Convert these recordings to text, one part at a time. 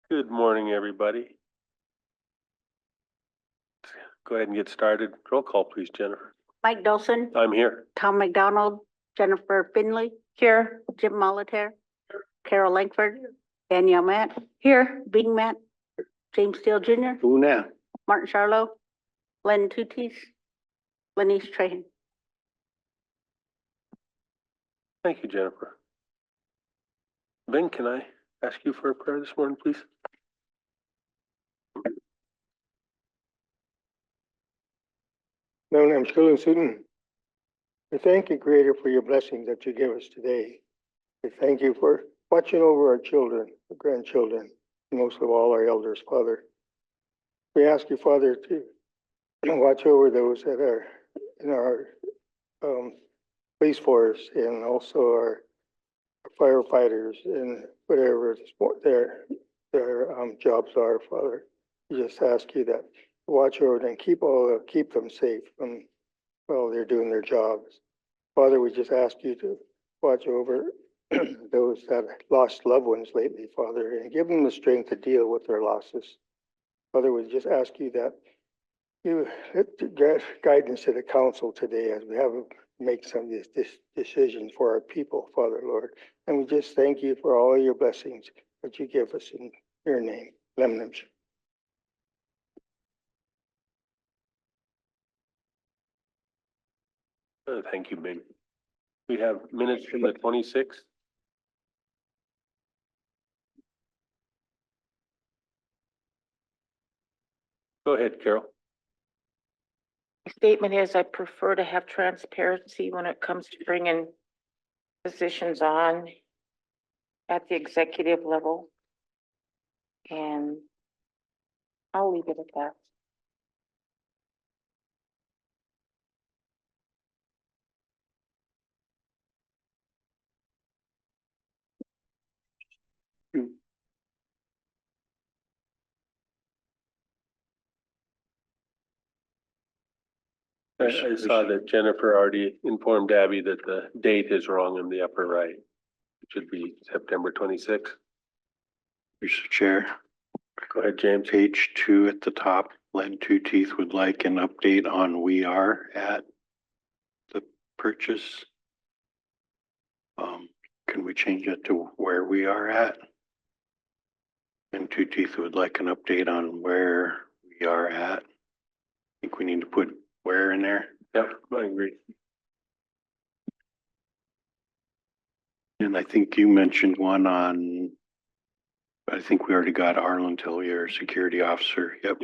Good morning, everybody. Go ahead and get started. Roll call, please, Jennifer. Mike Dawson, I'm here. Tom McDonald, Jennifer Finley. Here. Jim Molitaire. Carol Langford, Danielle Matt. Here. Bing Matt. James Steele Jr., Who now? Martin Charlo, Len Tutis, Lenise Trahan. Thank you, Jennifer. Ben, can I ask you for a prayer this morning, please? My name's Colin Sutton. We thank you, Creator, for your blessings that you give us today. We thank you for watching over our children, our grandchildren, and most of all our elders, Father. We ask you, Father, to watch over those that are in our police force and also our firefighters and whatever their jobs are, Father. We just ask you that watch over them, keep them safe while they're doing their jobs. Father, we just ask you to watch over those that lost loved ones lately, Father, and give them the strength to deal with their losses. Father, we just ask you that you get guidance to the council today as we have to make some of these decisions for our people, Father, Lord. And we just thank you for all your blessings that you give us in your name. Lemnum. Thank you, Ben. We have minutes from the 26th. Go ahead, Carol. My statement is I prefer to have transparency when it comes to bringing positions on at the executive level. And I'll leave it at that. I saw that Jennifer already informed Abby that the date is wrong in the upper right. It should be September 26th. Mr. Chair, Go ahead, James. page 2 at the top, Len Two Teeth would like an update on we are at the purchase. Can we change it to where we are at? And Two Teeth would like an update on where we are at. I think we need to put where in there. Yep, I agree. And I think you mentioned one on, I think we already got Arlen Tillier, security officer. Yep.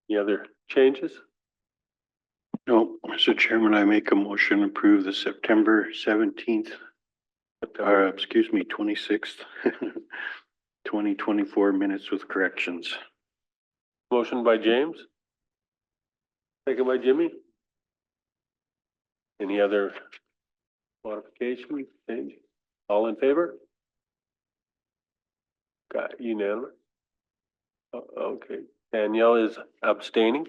Any other changes? No, Mr. Chairman, I make a motion to approve the September 17th, or 26th, 2024 minutes with corrections. Motion by James. Second by Jimmy. Any other modification, change? All in favor? Got unanimous. Okay, Danielle is abstaining.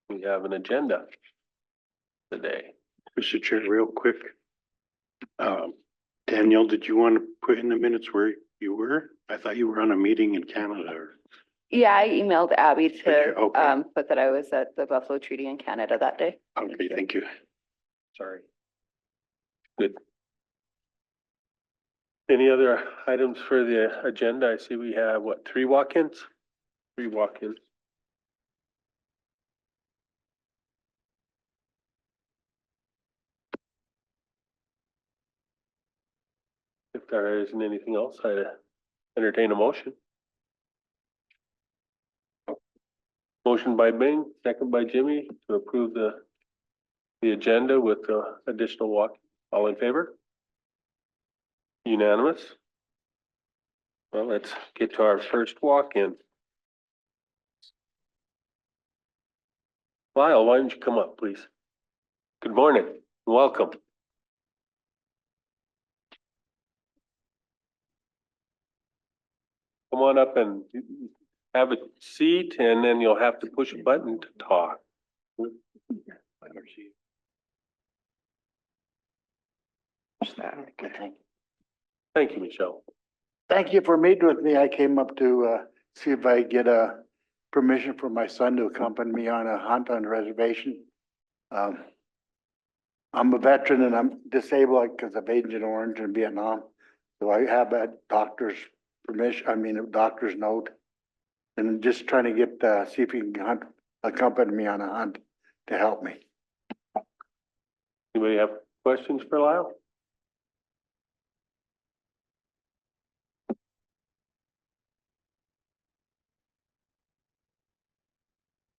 We have an agenda today. Mr. Chair, real quick. Danielle, did you want to put in the minutes where you were? I thought you were on a meeting in Canada. Yeah, I emailed Abby to Okay. put that I was at the Buffalo Treaty in Canada that day. Okay, thank you. Sorry. Good. Any other items for the agenda? I see we have, what, 3 walk-ins? 3 walk-ins. If there isn't anything else, I'd entertain a motion. Motion by Bing, second by Jimmy to approve the agenda with additional walk. All in favor? Unanimous? Well, let's get to our first walk-in. Lyle, why don't you come up, please? Good morning, welcome. Come on up and have a seat, and then you'll have to push a button to talk. Thank you, Michelle. Thank you for meeting with me. I came up to see if I get a permission for my son to accompany me on a hunt on the reservation. I'm a veteran and I'm disabled because of Agent Orange in Vietnam. So I have a doctor's permission, a doctor's note. And I'm just trying to get, see if he can accompany me on a hunt to help me. Anybody have questions for Lyle?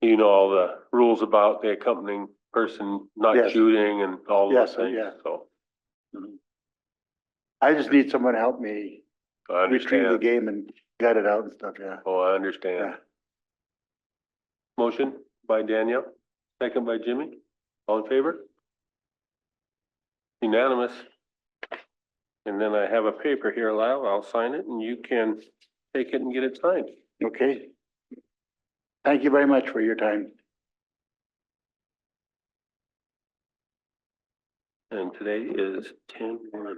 You know all the rules about the accompanying person not Yes. shooting and all those Yes, things, yeah. so I just need someone to help me I retrieve the understand. game and gut it out and stuff, yeah. Oh, I understand. Yeah. Motion by Danielle, second by Jimmy. All in favor? Unanimous. And then I have a paper here, Lyle. I'll sign it and you can take it and get it signed. Okay. Thank you very much for your time. And today is 10/1.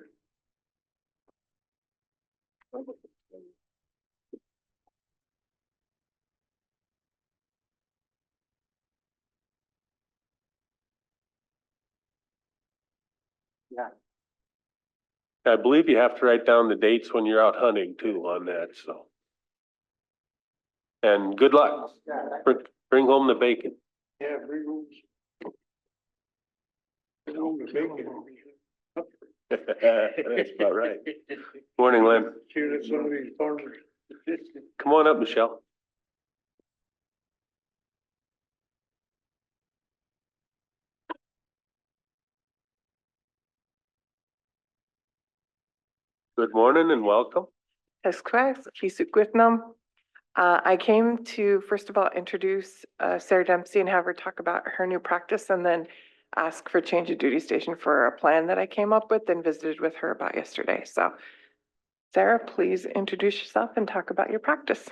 Yeah. I believe you have to write down the dates when you're out hunting too on that, so. And good luck. Bring home the bacon. Yeah, That's about right. Morning, Lynn. Come on up, Michelle. Good morning and welcome. That's correct. Lisa Gwitnam. I came to, first of all, introduce Sarah Dempsey and have her talk about her new practice and then ask for change of duty station for a plan that I came up with and visited with her about yesterday. So Sarah, please introduce yourself and talk about your practice.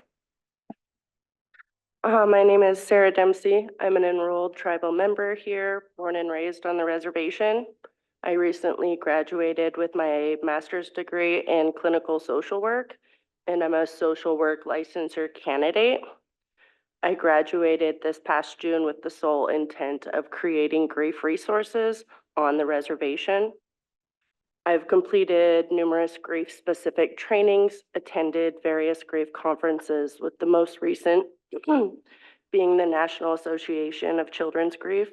My name is Sarah Dempsey. I'm an enrolled tribal member here, born and raised on the reservation. I recently graduated with my master's degree in clinical social work, and I'm a social work licensure candidate. I graduated this past June with the sole intent of creating grief resources on the reservation. I've completed numerous grief-specific trainings, attended various grief conferences, with the most recent being the National Association of Children's Grief.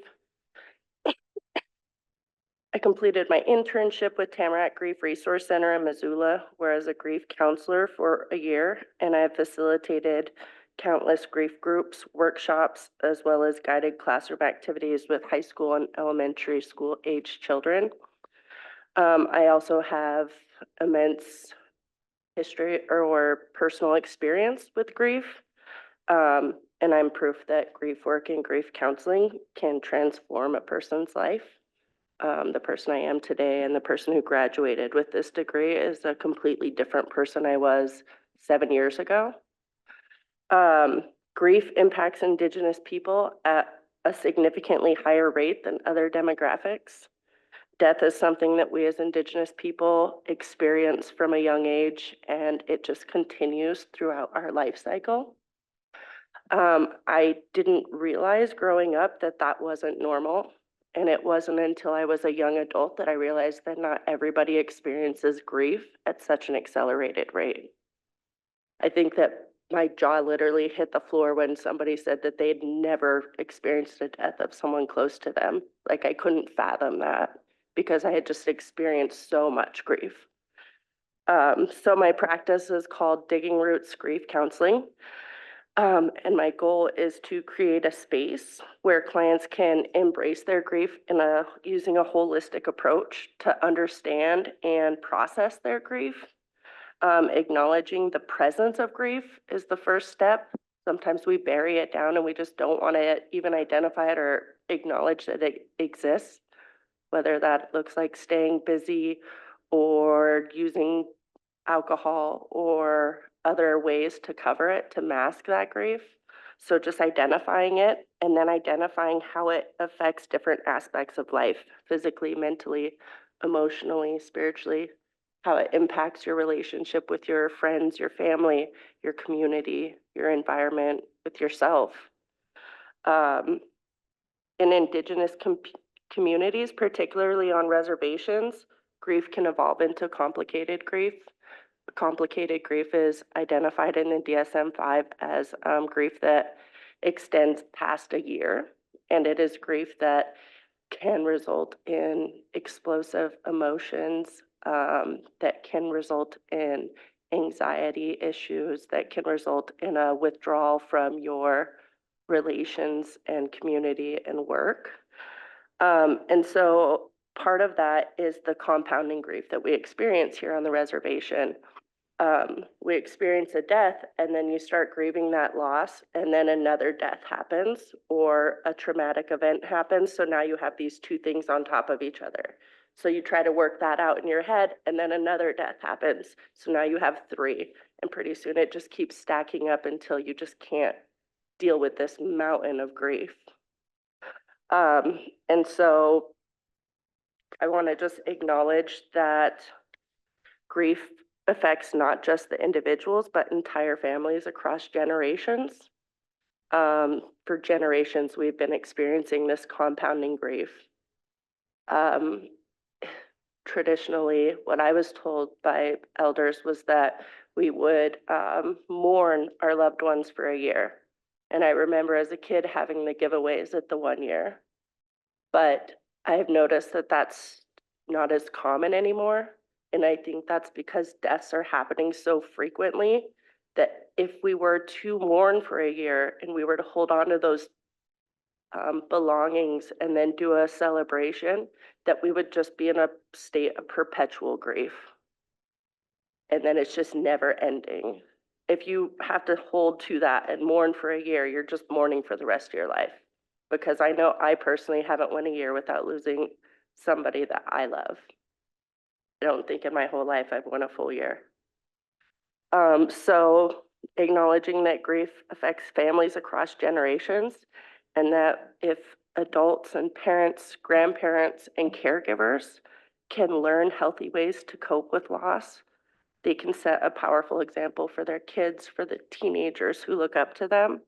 I completed my internship with Tamarack Grief Resource Center in Missoula, where as a grief counselor for a year, and I have facilitated countless grief groups, workshops, as well as guided classroom activities with high school and elementary school age children. I also have immense history or personal experience with grief. And I'm proof that grief work and grief counseling can transform a person's life. The person I am today and the person who graduated with this degree is a completely different person I was 7 years ago. Grief impacts Indigenous people at a significantly higher rate than other demographics. Death is something that we as Indigenous people experience from a young age, and it just continues throughout our life cycle. I didn't realize growing up that that wasn't normal. And it wasn't until I was a young adult that I realized that not everybody experiences grief at such an accelerated rate. I think that my jaw literally hit the floor when somebody said that they'd never experienced the death of someone close to them. Like I couldn't fathom that because I had just experienced so much grief. So my practice is called Digging Roots Grief Counseling. And my goal is to create a space where clients can embrace their grief using a holistic approach to understand and process their grief. Acknowledging the presence of grief is the first step. Sometimes we bury it down and we just don't want to even identify it or acknowledge that it exists, whether that looks like staying busy or using alcohol or other ways to cover it, to mask that grief. So just identifying it and then identifying how it affects different aspects of life, physically, mentally, emotionally, spiritually, how it impacts your relationship with your friends, your family, your community, your environment, with yourself. In Indigenous communities, particularly on reservations, grief can evolve into complicated grief. Complicated grief is identified in the DSM-5 as grief that extends past a year, and it is grief that can result in explosive emotions, that can result in anxiety issues, that can result in a withdrawal from your relations and community and work. And so part of that is the compounding grief that we experience here on the reservation. We experience a death and then you start grieving that loss and then another death happens or a traumatic event happens. So now you have these two things on top of each other. So you try to work that out in your head and then another death happens. So now you have three and pretty soon it just keeps stacking up until you just can't deal with this mountain of grief. And so I want to just acknowledge that grief affects not just the individuals, but entire families across generations. For generations, we've been experiencing this compounding grief. Traditionally, what I was told by elders was that we would mourn our loved ones for a year. And I remember as a kid having the giveaways at the 1 year. But I've noticed that that's not as common anymore. And I think that's because deaths are happening so frequently that if we were to mourn for a year and we were to hold on to those belongings and then do a celebration, that we would just be in a state of perpetual grief. And then it's just never ending. If you have to hold to that and mourn for a year, you're just mourning for the rest of your life. Because I know I personally haven't went a year without losing somebody that I love. I don't think in my whole life I've went a full year. So acknowledging that grief affects families across generations and that if adults and parents, grandparents, and caregivers can learn healthy ways to cope with loss, they can set a powerful example for their kids, for the teenagers who look up to them,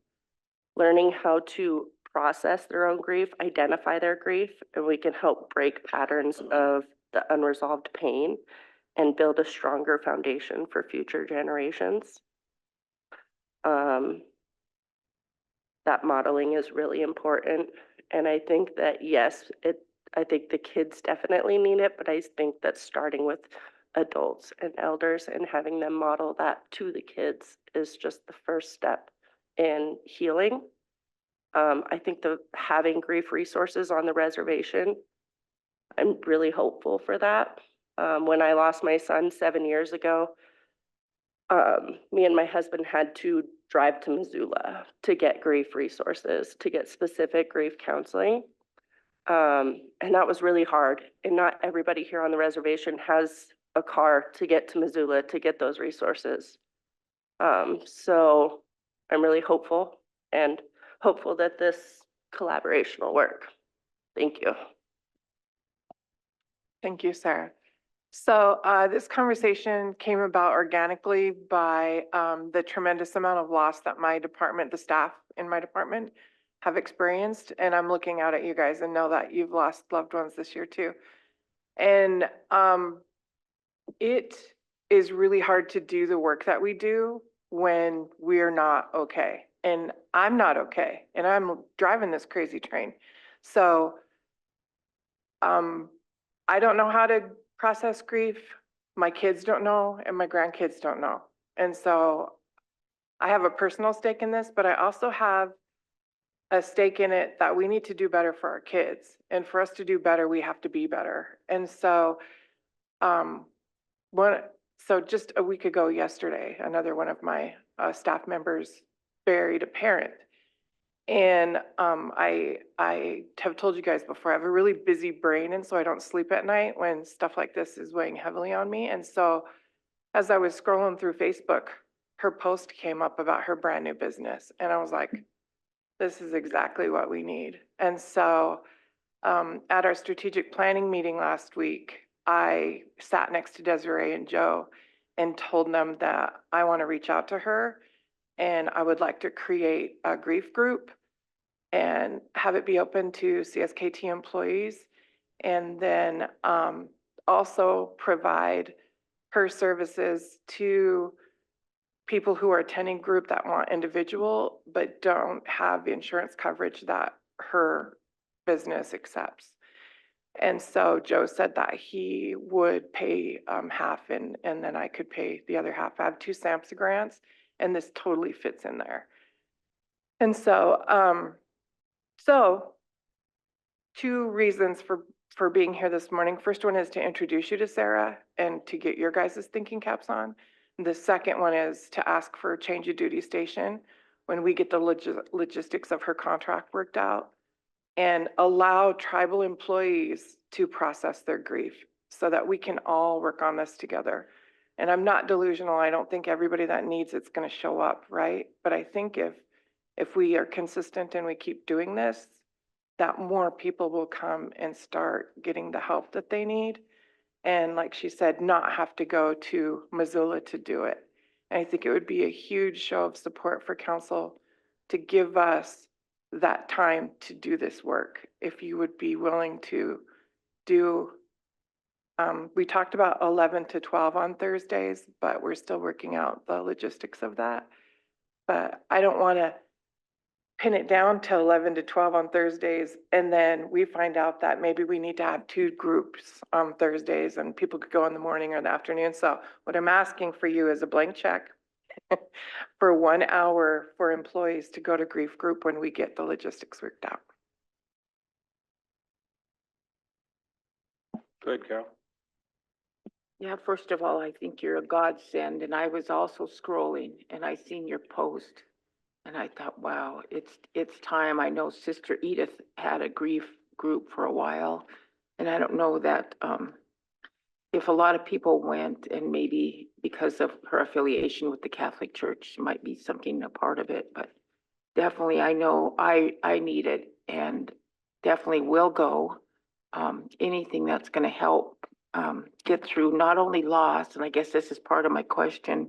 learning how to process their own grief, identify their grief, and we can help break patterns of the unresolved pain and build a stronger foundation for future generations. That modeling is really important. And I think that, yes, I think the kids definitely need it, but I think that starting with adults and elders and having them model that to the kids is just the first step in healing. I think having grief resources on the reservation, I'm really hopeful for that. When I lost my son 7 years ago, me and my husband had to drive to Missoula to get grief resources, to get specific grief counseling. And that was really hard. And not everybody here on the reservation has a car to get to Missoula to get those resources. So I'm really hopeful and hopeful that this collaboration will work. Thank you. Thank you, Sarah. So this conversation came about organically by the tremendous amount of loss that my department, the staff in my department have experienced. And I'm looking out at you guys and know that you've lost loved ones this year too. And it is really hard to do the work that we do when we're not okay. And I'm not okay. And I'm driving this crazy train. So I don't know how to process grief. My kids don't know, and my grandkids don't know. And so I have a personal stake in this, but I also have a stake in it that we need to do better for our kids. And for us to do better, we have to be better. And so, um, so just a week ago yesterday, another one of my staff members buried a parent. And I have told you guys before, I have a really busy brain, and so I don't sleep at night when stuff like this is weighing heavily on me. And so as I was scrolling through Facebook, her post came up about her brand new business. And I was like, this is exactly what we need. And so at our strategic planning meeting last week, I sat next to Desiree and Joe and told them that I want to reach out to her and I would like to create a grief group and have it be open to CSKT employees. And then also provide her services to people who are attending group that want individual, but don't have the insurance coverage that her business accepts. And so Joe said that he would pay half and then I could pay the other half. I have 2 SAMHSA grants and this totally fits in there. And so, so 2 reasons for being here this morning. First one is to introduce you to Sarah and to get your guys' thinking caps on. The second one is to ask for a change of duty station when we get the logistics of her contract worked out and allow tribal employees to process their grief so that we can all work on this together. And I'm not delusional. I don't think everybody that needs it's going to show up, right? But I think if we are consistent and we keep doing this, that more people will come and start getting the help that they need. And like she said, not have to go to Missoula to do it. And I think it would be a huge show of support for council to give us that time to do this work. If you would be willing to do, we talked about 11 to 12 on Thursdays, but we're still working out the logistics of that. But I don't want to pin it down to 11 to 12 on Thursdays, and then we find out that maybe we need to have 2 groups on Thursdays and people could go in the morning or the afternoon. So what I'm asking for you is a blank check for 1 hour for employees to go to grief group when we get the logistics worked out. Go ahead, Carol. Yeah, first of all, I think you're a godsend, and I was also scrolling and I seen your post. And I thought, wow, it's time. I know Sister Edith had a grief group for a while. And I don't know that if a lot of people went and maybe because of her affiliation with the Catholic Church might be something a part of it, but definitely I know I need it and definitely will go. Anything that's going to help get through not only loss, and I guess this is part of my question,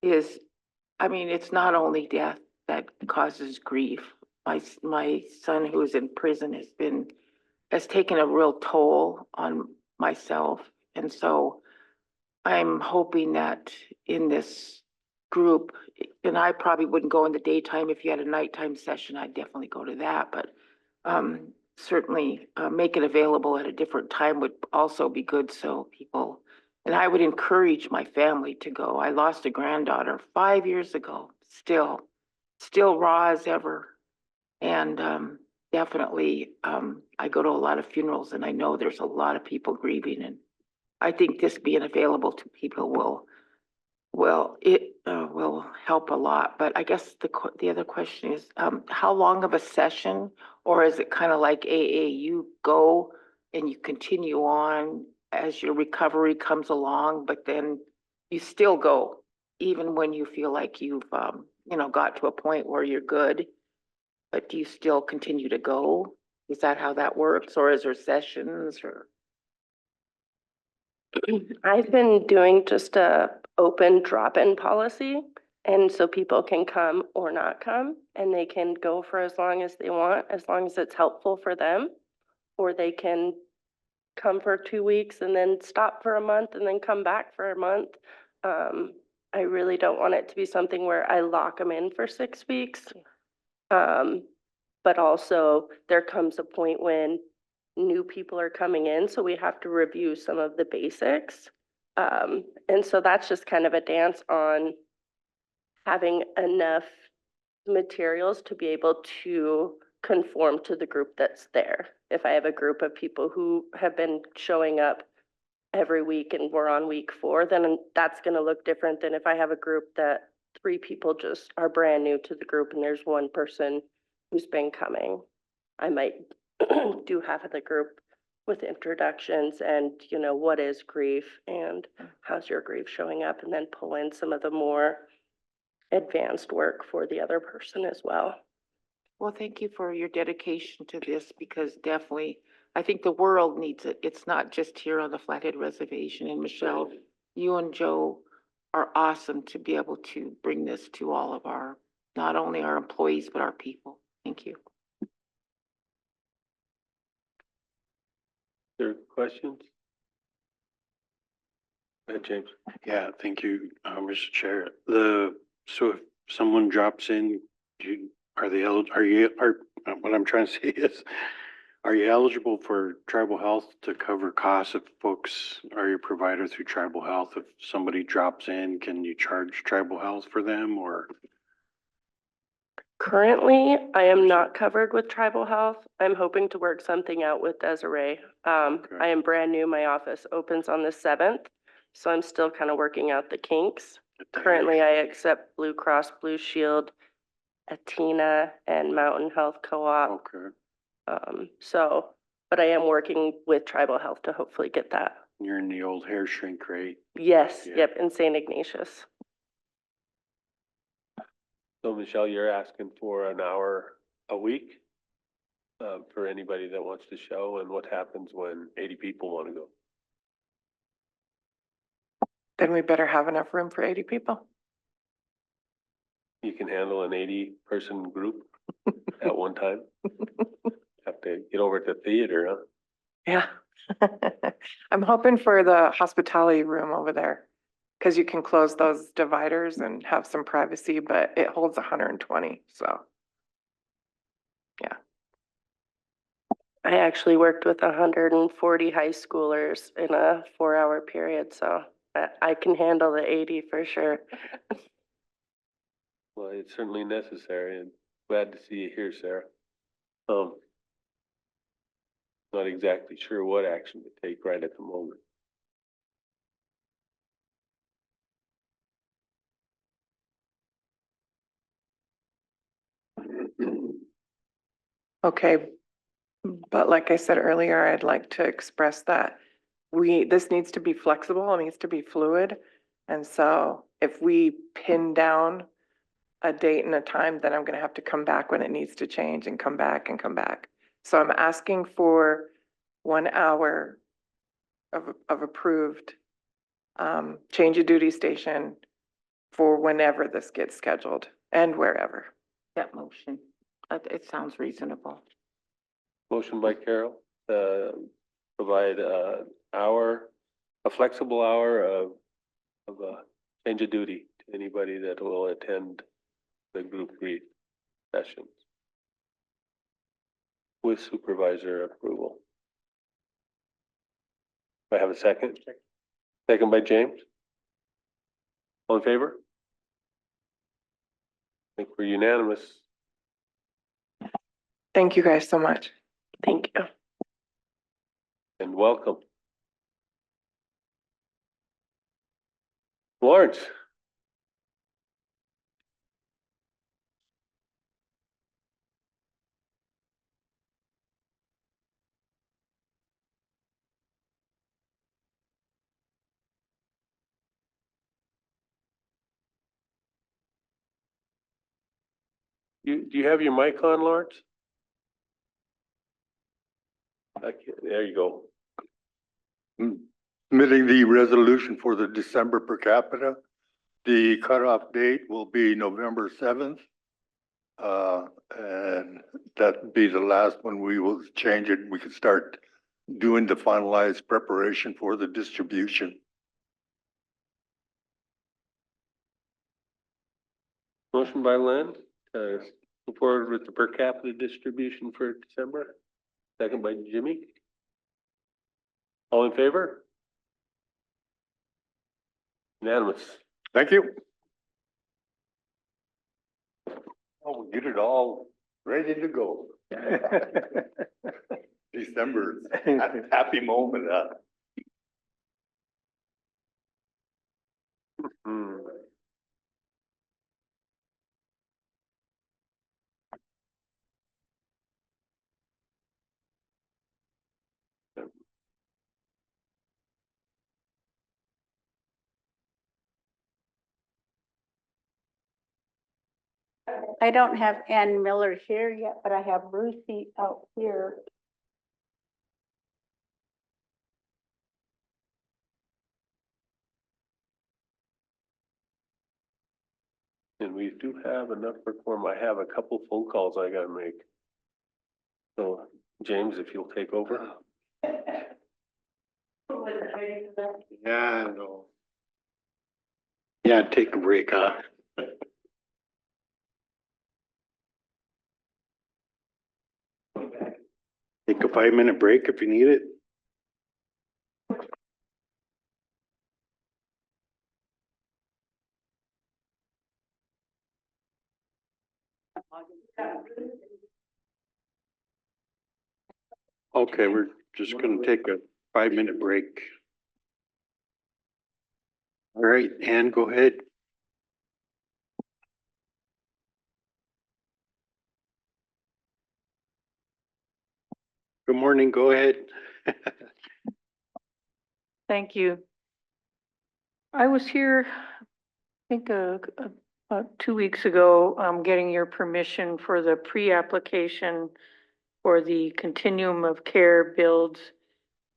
is, I mean, it's not only death that causes grief. My son who is in prison has taken a real toll on myself. And so I'm hoping that in this group, and I probably wouldn't go in the daytime. If you had a nighttime session, I'd definitely go to that. But certainly make it available at a different time would also be good. So people, and I would encourage my family to go. I lost a granddaughter 5 years ago, still raw as ever. And definitely, I go to a lot of funerals and I know there's a lot of people grieving. And I think this being available to people will help a lot. But I guess the other question is, how long of a session, or is it kind of like AA, you go and you continue on as your recovery comes along, but then you still go even when you feel like you've got to a point where you're good, but do you still continue to go? Is that how that works, or is there sessions or? I've been doing just a open drop-in policy. And so people can come or not come, and they can go for as long as they want, as long as it's helpful for them. Or they can come for 2 weeks and then stop for a month and then come back for a month. I really don't want it to be something where I lock them in for 6 weeks. But also there comes a point when new people are coming in, so we have to review some of the basics. And so that's just kind of a dance on having enough materials to be able to conform to the group that's there. If I have a group of people who have been showing up every week and we're on week 4, then that's going to look different than if I have a group that 3 people just are brand new to the group and there's one person who's been coming. I might do half of the group with introductions and, you know, what is grief and how's your grief showing up, and then pull in some of the more advanced work for the other person as well. Well, thank you for your dedication to this, because definitely, I think the world needs it. It's not just here on the Flathead Reservation. And Michelle, you and Joe are awesome to be able to bring this to all of our, not only our employees, but our people. Thank you. There questions? Go ahead, James. Yeah, thank you, Mr. Chair. So if someone drops in, what I'm trying to say is, are you eligible for tribal health to cover costs if folks are your provider through tribal health? If somebody drops in, can you charge tribal health for them, or? Currently, I am not covered with tribal health. I'm hoping to work something out with Desiree. I am brand new. My office opens on the 7th, so I'm still kind of working out the kinks. Currently, I accept Blue Cross Blue Shield, Atina, and Mountain Health Co-op. Okay, But I am working with tribal health to hopefully get that. you're in the old hair shrink rate. Yes, Yeah. yep, in St. Ignatius. So Michelle, you're asking for an hour a week for anybody that wants to show, and what happens when 80 people want to go? Then we better have enough room for 80 people. You can handle an 80-person group at one time? Have to get over to theater, huh? Yeah. I'm hoping for the hospitality room over there, because you can close those dividers and have some privacy, but it holds 120, so. Yeah. I actually worked with 140 high schoolers in a 4-hour period, so I can handle the 80 for sure. Well, it's certainly necessary, and glad to see you here, Sarah. Not exactly sure what action to take right at the moment. Okay, but like I said earlier, I'd like to express that this needs to be flexible, it needs to be fluid. And so if we pin down a date and a time, then I'm gonna have to come back when it needs to change and come back and come back. So I'm asking for 1 hour of approved change of duty station for whenever this gets scheduled and wherever. That motion, it sounds reasonable. Motion by Carol, provide a flexible hour of change of duty to anybody that will attend the group grief sessions with supervisor approval. Do I have a second? Second by James. All in favor? I think we're unanimous. Thank you guys so much. Thank you. And welcome. Lawrence. Do you have your mic on, Lawrence? Okay, there you go. Submitting the resolution for the December per capita. The cutoff date will be November 7th. And that'd be the last one we will change it. We can start doing the finalized preparation for the distribution. Motion by Lynn, move forward with the per capita distribution for December. Second by Jimmy. All in favor? Unanimous. Thank you. Oh, get it all ready to go. December, happy moment, Hmm. I don't have Ann Miller here yet, but I have Ruthie out here. And we do have enough for quorum. I have a couple phone calls I gotta make. So, James, if you'll take over. Yeah, no. Yeah, take a break, huh? Take a 5-minute break if you need it. Okay, we're just gonna take a 5-minute break. All right, Ann, go ahead. Good morning, go ahead. Thank you. I was here, I think, about 2 weeks ago, getting your permission for the pre-application for the continuum of care builds,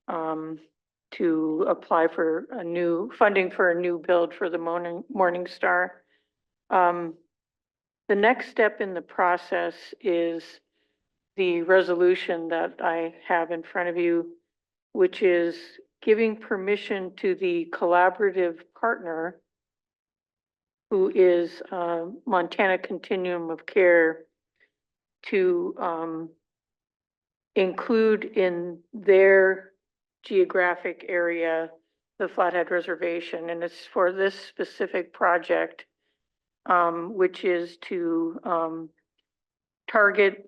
to apply for a new funding for a new build for the Morning Star. The next step in the process is the resolution that I have in front of you, which is giving permission to the collaborative partner, who is Montana Continuum of Care, to include in their geographic area the Flathead Reservation. And it's for this specific project, which is to target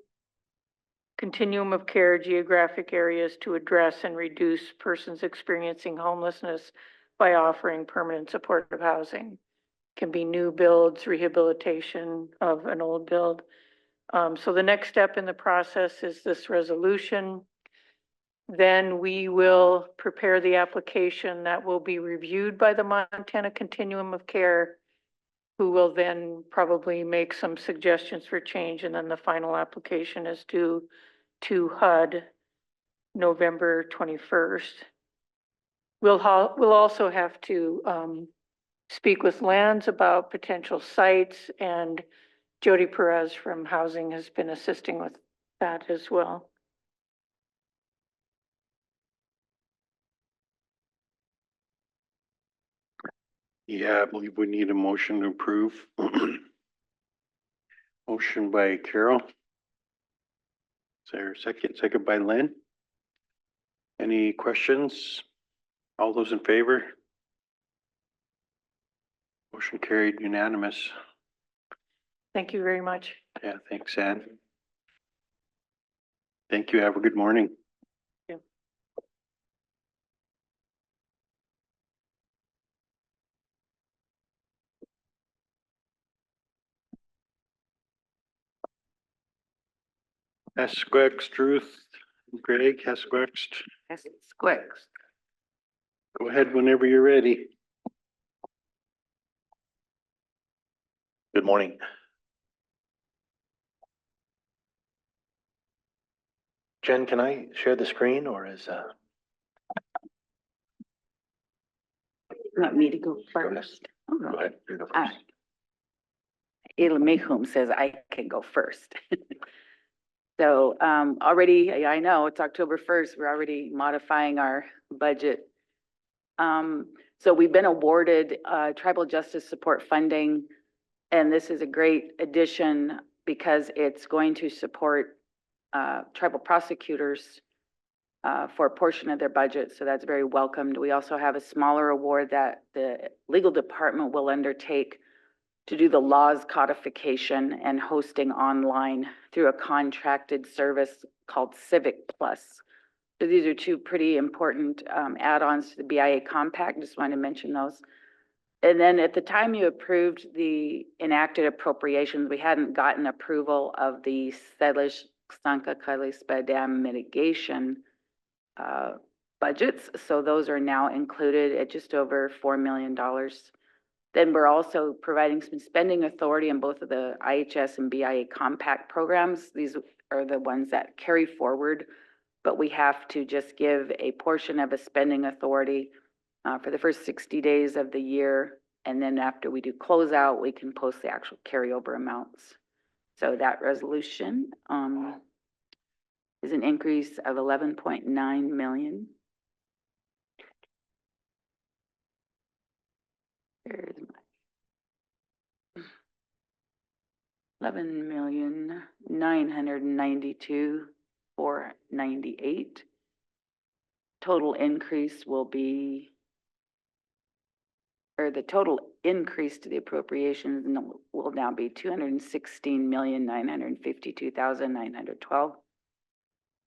continuum of care geographic areas to address and reduce persons experiencing homelessness by offering permanent supportive housing. Can be new builds, rehabilitation of an old build. So the next step in the process is this resolution. Then we will prepare the application that will be reviewed by the Montana Continuum of Care, who will then probably make some suggestions for change, and then the final application is due to HUD November 21st. We'll also have to speak with Lands about potential sites, and Jody Perez from Housing has been assisting with that as well. Yeah, I believe we need a motion to approve. Motion by Carol. Is there a second? Second by Lynn. Any questions? All those in favor? Motion carried unanimous. Thank you very much. Yeah, thanks, Ann. Thank you. Have a good morning. Yeah. Esquext, Ruth, Greg, Esquext. Squicks. Go ahead whenever you're ready. Good morning. Jen, can I share the screen or is, Want me to go first? go ahead, you go All first. right. Ilamihum says I can go first. So already, I know it's October 1st, we're already modifying our budget. So we've been awarded tribal justice support funding, and this is a great addition because it's going to support tribal prosecutors for a portion of their budget, so that's very welcomed. We also have a smaller award that the legal department will undertake to do the laws codification and hosting online through a contracted service called Civic Plus. So these are two pretty important add-ons to the BIA compact. Just wanted to mention those. And then at the time you approved the enacted appropriations, we hadn't gotten approval of the Sedlish Stanka Kalispa Dam mitigation budgets. So those are now included at just over $4 million. Then we're also providing some spending authority in both of the IHS and BIA compact programs. These are the ones that carry forward, but we have to just give a portion of a spending authority for the first 60 days of the year. And then after we do closeout, we can post the actual carryover amounts. So that resolution is an increase of 11.9 million. There's my 11,992,498. Total increase will be, or the total increase to the appropriations will now be 216,952,912.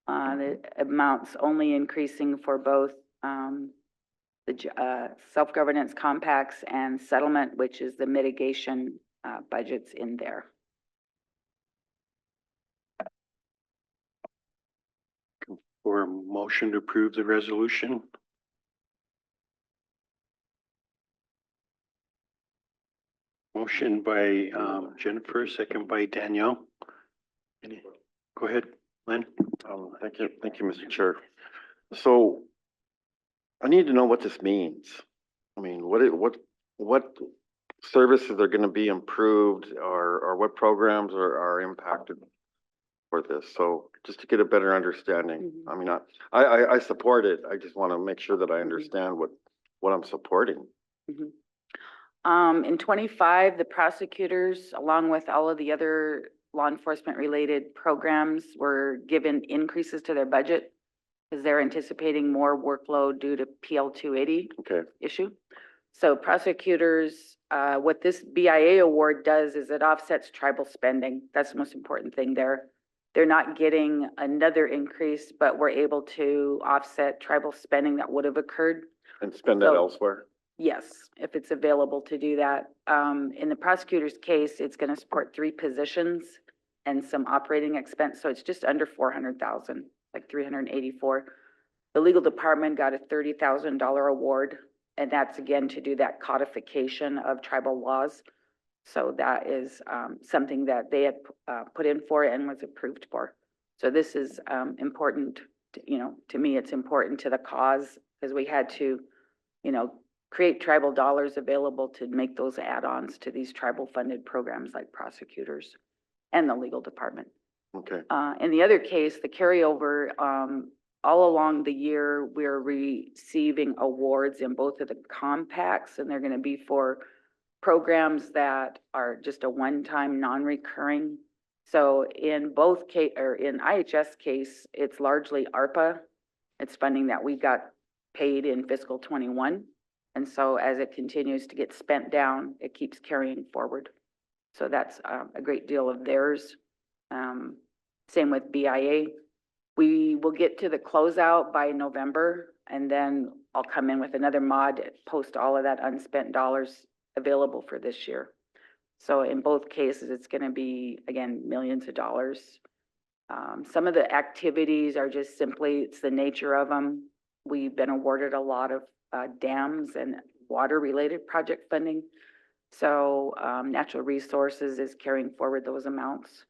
The amounts only increasing for both the self-governance compacts and settlement, which is the mitigation budgets in there. For a motion to approve the resolution. Motion by Jennifer, second by Danielle. Go ahead, Lynn. Thank you, Mr. Chair. So I need to know what this means. I mean, what services are going to be improved, or what programs are impacted for this? So just to get a better understanding. I mean, I support it. I just want to make sure that I understand what I'm supporting. In 25, the prosecutors, along with all of the other law enforcement related programs, were given increases to their budget because they're anticipating more workload due to PL 280 issue. So prosecutors, what this BIA award does is it offsets tribal spending. That's the most important thing there. They're not getting another increase, but we're able to offset tribal spending that would have occurred. And spend it elsewhere? Yes, if it's available to do that. In the prosecutor's case, it's going to support 3 positions and some operating expense. So it's just under 400,000, like 384. The legal department got a $30,000 award, and that's again to do that codification of tribal laws. So that is something that they had put in for and was approved for. So this is important, to me, it's important to the cause because we had to, create tribal dollars available to make those add-ons to these tribal funded programs like prosecutors and the legal department. Okay. In the other case, the carryover, all along the year, we're receiving awards in both of the compacts, and they're going to be for programs that are just a one-time non-recurring. So in both case, or in IHS case, it's largely ARPA. It's funding that we got paid in fiscal 21. And so as it continues to get spent down, it keeps carrying forward. So that's a great deal of theirs. Same with BIA. We will get to the closeout by November, and then I'll come in with another mod, post all of that unspent dollars available for this year. So in both cases, it's going to be, again, millions of dollars. Some of the activities are just simply, it's the nature of them. We've been awarded a lot of dams and water-related project funding. So natural resources is carrying forward those amounts,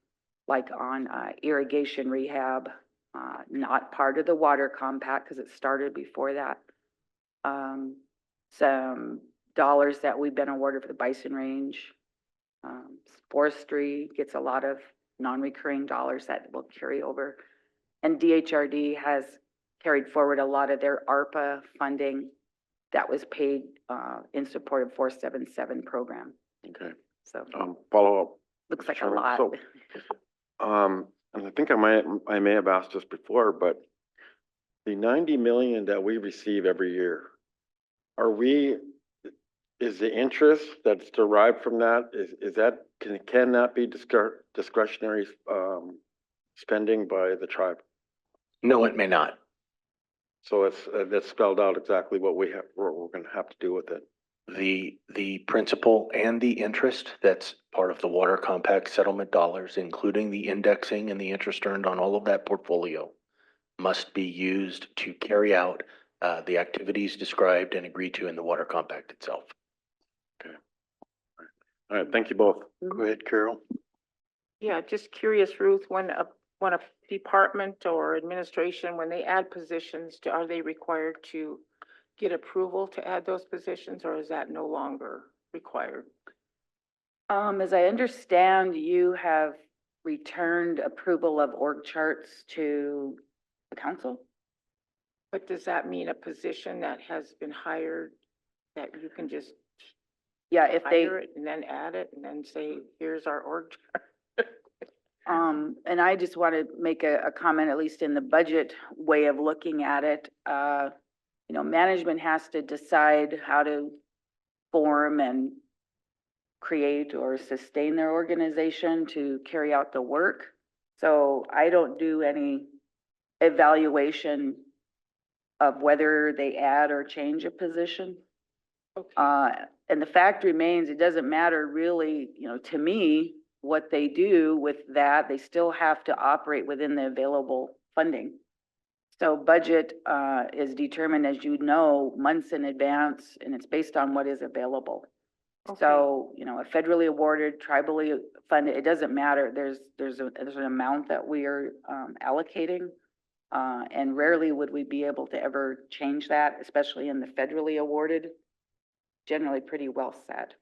like on irrigation rehab, not part of the water compact because it started before that. Some dollars that we've been awarded for the bison range. Forestry gets a lot of non-recurring dollars that will carry over. And DHRD has carried forward a lot of their ARPA funding that was paid in support of 477 program. Okay. So follow up. looks like a Chairman. lot. So, and I think I may have asked this before, but the 90 million that we receive every year, are we is the interest that's derived from that, is that, can that be discretionary, spending by the tribe? No, it may not. So that's spelled out exactly what what we're gonna have to do with it. The principal and the interest that's part of the water compact settlement dollars, including the indexing and the interest earned on all of that portfolio, must be used to carry out the activities described and agreed to in the water compact itself. All right, thank you both. Mm-hmm. Go ahead, Carol. Yeah, just curious, Ruth, when a department or administration, when they add positions, are they required to get approval to add those positions, or is that no longer required? As I understand, you have returned approval of org charts to the council? But does that mean a position that has been hired, that you can just Yeah, if they, hire it and then add it and then say, here's our org chart? and I just want to make a comment, at least in the budget way of looking at it. You know, management has to decide how to form and create or sustain their organization to carry out the work. So I don't do any evaluation of whether they add or change a position. Okay. And the fact remains, it doesn't matter really, you know, to me, what they do with that. They still have to operate within the available funding. So budget is determined, as you know, months in advance, and it's based on what is available. Okay. So, you know, a federally awarded, tribally funded, it doesn't matter. There's an amount that we are allocating. And rarely would we be able to ever change that, especially in the federally awarded, generally pretty well set.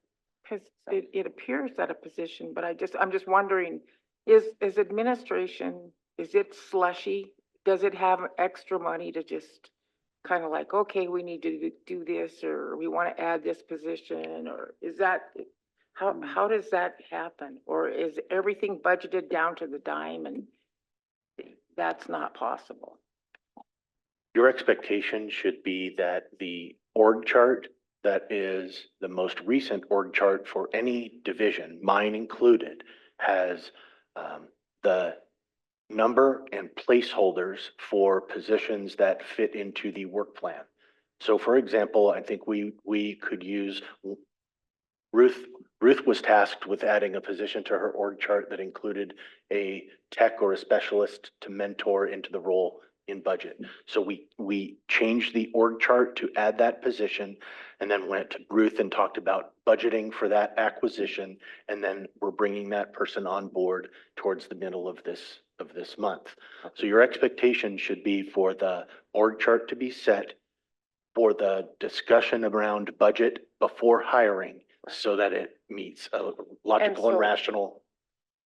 Because it appears that a position, but I'm just wondering, is administration, is it slushy? Does it have extra money to just kind of like, okay, we need to do this, or we want to add this position, or is that, how does that happen? Or is everything budgeted down to the dime and that's not possible? Your expectation should be that the org chart that is the most recent org chart for any division, mine included, has the number and placeholders for positions that fit into the work plan. So for example, I think we could use Ruth was tasked with adding a position to her org chart that included a tech or a specialist to mentor into the role in budget. So we changed the org chart to add that position, and then went to Ruth and talked about budgeting for that acquisition, and then we're bringing that person on board towards the middle of this month. So your expectation should be for the org chart to be set for the discussion around budget before hiring, so that it meets a logical and so- rational.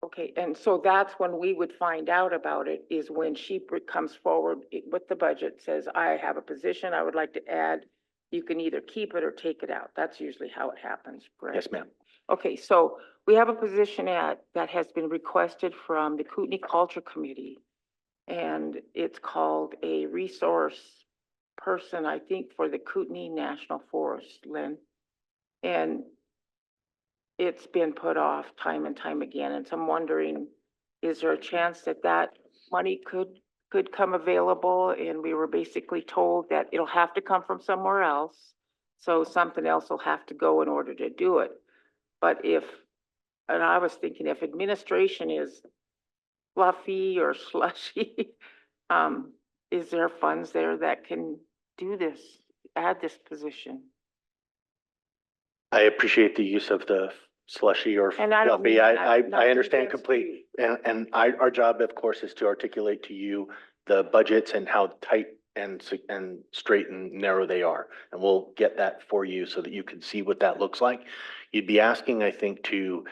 Okay, and so that's when we would find out about it, is when she comes forward with the budget, says, I have a position I would like to add. You can either keep it or take it out. That's usually how it happens, correct? Yes, ma'am. Okay, so we have a position that has been requested from the Kootenai Culture Committee. And it's called a resource person, I think, for the Kootenai National Forest, Lynn. And it's been put off time and time again, and so I'm wondering, is there a chance that that money could come available? And we were basically told that it'll have to come from somewhere else, so something else will have to go in order to do it. But and I was thinking, if administration is fluffy or slushy, is there funds there that can do this, add this position? I appreciate the use of the slushy or And I don't fluffy. mean I nothing understand against completely. And our job, of course, is to articulate to you the budgets and how tight and straight and narrow they are. And we'll get that for you so that you can see what that looks like. You'd be asking, I think, to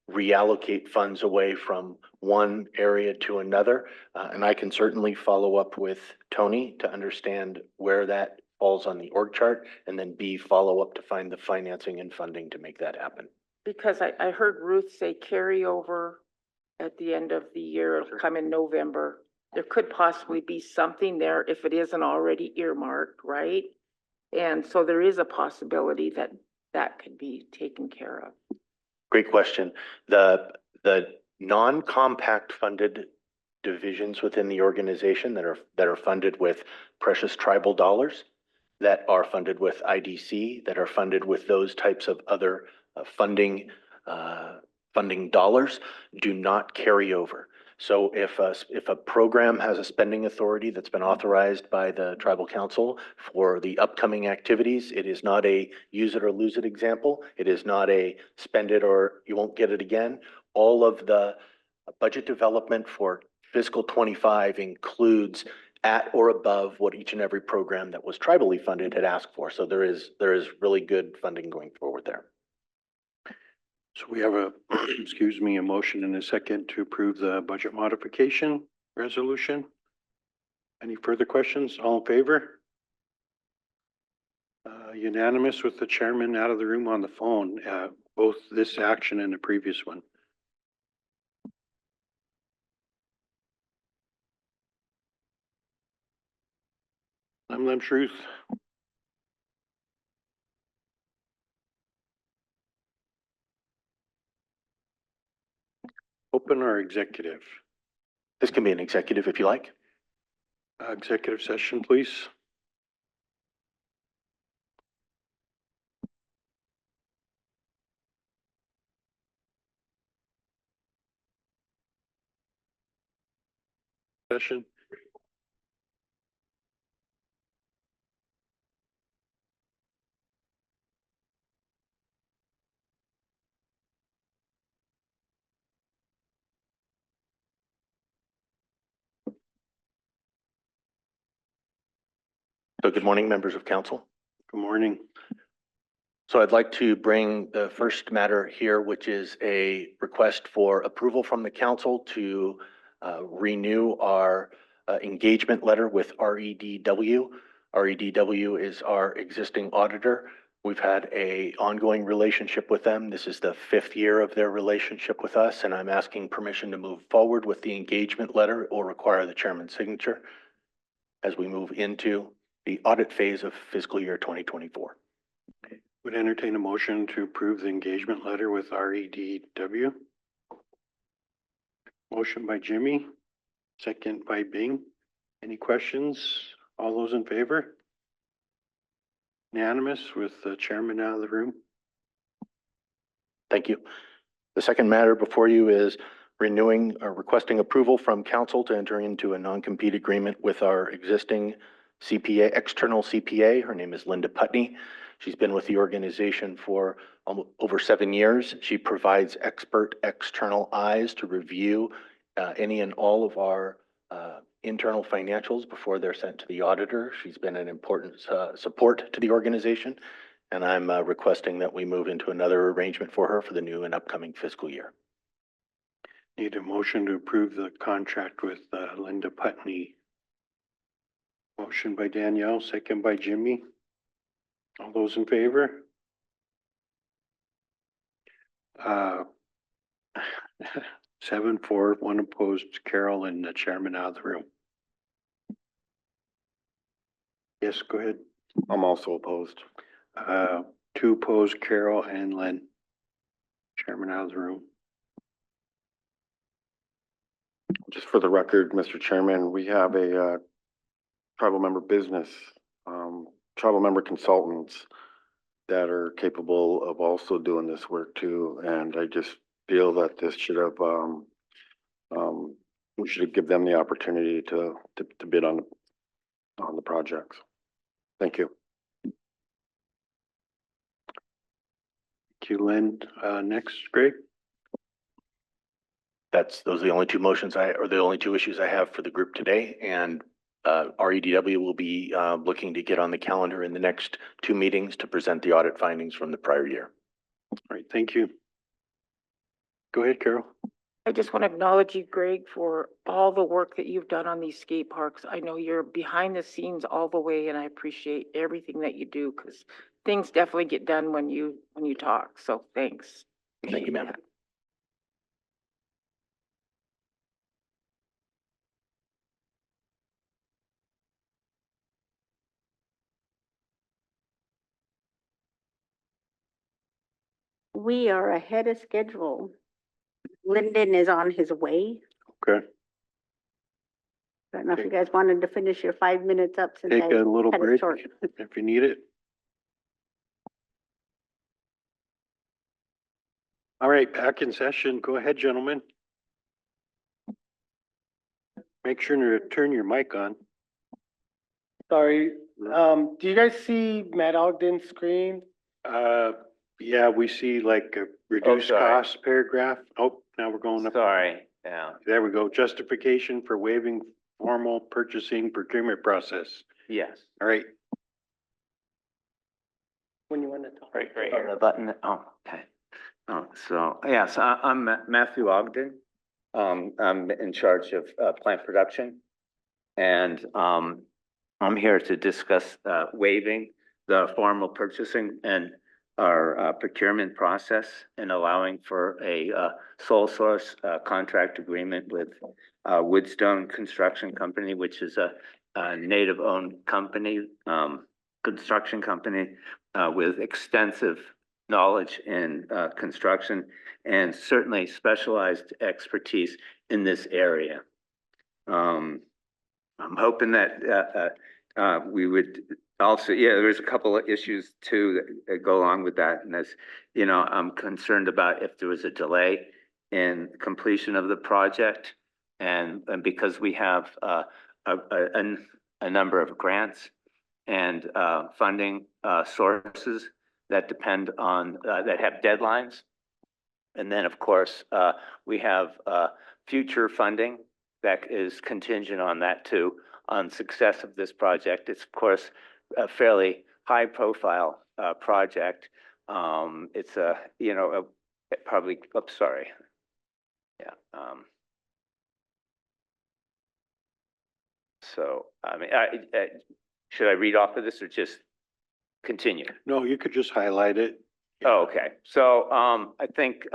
reallocate funds away from one area to another. And I can certainly follow up with Tony to understand where that falls on the org chart, and then B, follow up to find the financing and funding to make that happen. Because I heard Ruth say carryover at the end of the year, it'll come in November. There could possibly be something there if it isn't already earmarked, right? And so there is a possibility that that could be taken care of? Great question. The non-compact funded divisions within the organization that are funded with precious tribal dollars, that are funded with IDC, that are funded with those types of other funding dollars, do not carry over. So if a program has a spending authority that's been authorized by the tribal council for the upcoming activities, it is not a use it or lose it example. It is not a spend it or you won't get it again. All of the budget development for fiscal 25 includes at or above what each and every program that was tribally funded had asked for. So there is really good funding going forward there. So we have a, excuse me, a motion and a second to approve the budget modification resolution. Any further questions? All in favor? Unanimous with the chairman out of the room on the phone, both this action and the previous one. Lemon Truth. Open or executive? This can be an executive if you like. Executive session, please. Session. So good morning, members of council. Good morning. So I'd like to bring the first matter here, which is a request for approval from the council to renew our engagement letter with REDW. REDW is our existing auditor. We've had an ongoing relationship with them. This is the 5th year of their relationship with us, and I'm asking permission to move forward with the engagement letter. It will require the chairman's signature as we move into the audit phase of fiscal year 2024. Would entertain a motion to approve the engagement letter with REDW. Motion by Jimmy, second by Bing. Any questions? All those in favor? Unanimous with the chairman out of the room. Thank you. The second matter before you is renewing or requesting approval from council to enter into a non-compete agreement with our existing CPA, external CPA. Her name is Linda Putney. She's been with the organization for over 7 years. She provides expert external eyes to review any and all of our internal financials before they're sent to the auditor. She's been an important support to the organization, and I'm requesting that we move into another arrangement for her for the new and upcoming fiscal year. Need a motion to approve the contract with Linda Putney. Motion by Danielle, second by Jimmy. All those in favor? 7-4, 1 opposed, Carol and the chairman out of the room. Yes, go ahead. I'm also opposed. 2 opposed, Carol and Len. Chairman out of the room. Just for the record, Mr. Chairman, we have a tribal member business, tribal member consultants that are capable of also doing this work too. And I just feel that this should have, we should give them the opportunity to bid on the projects. Thank you. Thank you, Len. Next, Greg. Those are the only 2 motions or the only 2 issues I have for the group today. And REDW will be looking to get on the calendar in the next 2 meetings to present the audit findings from the prior year. All right, thank you. Go ahead, Carol. I just want to acknowledge you, Greg, for all the work that you've done on these skate parks. I know you're behind the scenes all the way, and I appreciate everything that you do because things definitely get done when you talk. So thanks. Thank you, ma'am. We are ahead of schedule. Lyndon is on his way. Okay, I don't know if you guys wanted to finish your 5 minutes up since take I a little cut it break short. if you need it. All right, back in session. Go ahead, gentlemen. Make sure to turn your mic on. Sorry, do you guys see Matt Ogden's screen? Yeah, we see like a reduced sorry. cost paragraph. Oh, now we're going up. Sorry, yeah, There we go. Justification for waiving formal purchasing procurement process. yes, All right. When you want to talk. right here. The button, oh, okay. Oh, so, yes, I'm Matthew Ogden. I'm in charge of, plant production. And, I'm here to discuss, waiving the formal purchasing and our, procurement process and allowing for a, sole source, contract agreement with, Woodstone Construction Company, which is a native-owned company, construction company, with extensive knowledge in, construction and certainly specialized expertise in this area. I'm hoping that we would also, yeah, there's a couple of issues too that go along with that. And that's, you know, I'm concerned about if there was a delay in completion of the project. And because we have a number of grants and funding sources that depend on, that have deadlines. And then, of course, we have future funding that is contingent on that too, on success of this project. It's of course a fairly high profile project. It's a, you know, probably, oops, sorry. Yeah. So, I mean, should I read off of this or just continue? No, you could just highlight it. Oh, okay. So, I think,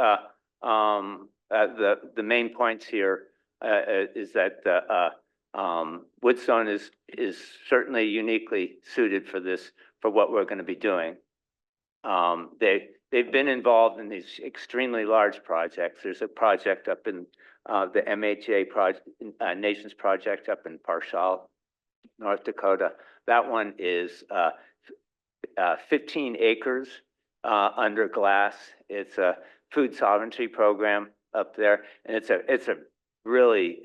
the main points here, is that, Woodstone is certainly uniquely suited for this, for what we're gonna be doing. They've been involved in these extremely large projects. There's a project up in, the MHA project, Nations Project up in Parshall, North Dakota. That one is, 15 acres, under glass. It's a food sovereignty program up there. And it's a really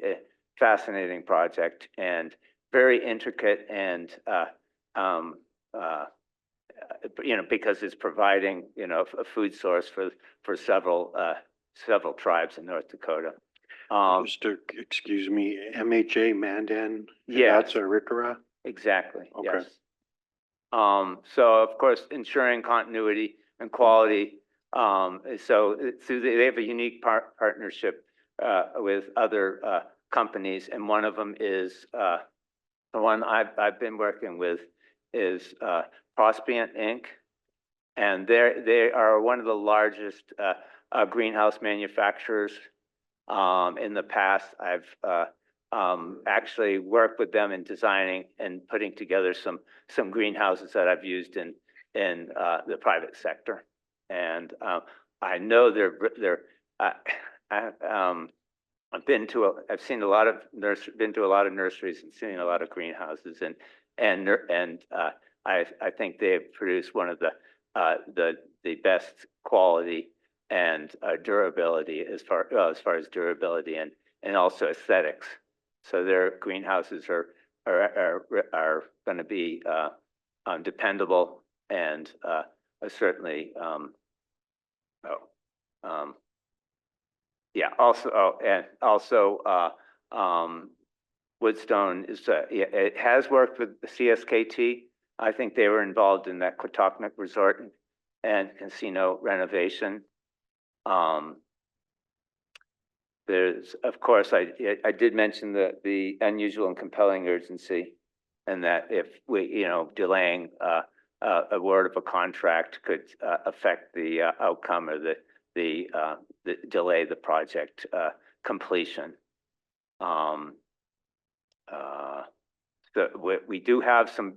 fascinating project and very intricate and, you know, because it's providing, you know, a food source for several tribes in North Dakota. Excuse me, MHA Mandan. Yeah. That's a Rikara. Exactly, Okay. yes. So of course, ensuring continuity and quality. So they have a unique partnership with other companies, and one of them is the one I've been working with is Prospient Inc. And they are one of the largest greenhouse manufacturers. In the past, I've actually worked with them in designing and putting together some greenhouses that I've used in the private sector. And I know I've seen a lot of been to a lot of nurseries and seen a lot of greenhouses, and I think they have produced one of the best quality and durability as far as durability and also aesthetics. So their greenhouses are going to be dependable and certainly yeah. Also, Woodstone is it has worked with the CSKT. I think they were involved in that Quatoknik Resort and Casino renovation. There's, of course, I did mention the unusual and compelling urgency, and that if we, you know, delaying award of a contract could affect the outcome or the delay the project completion. So we do have some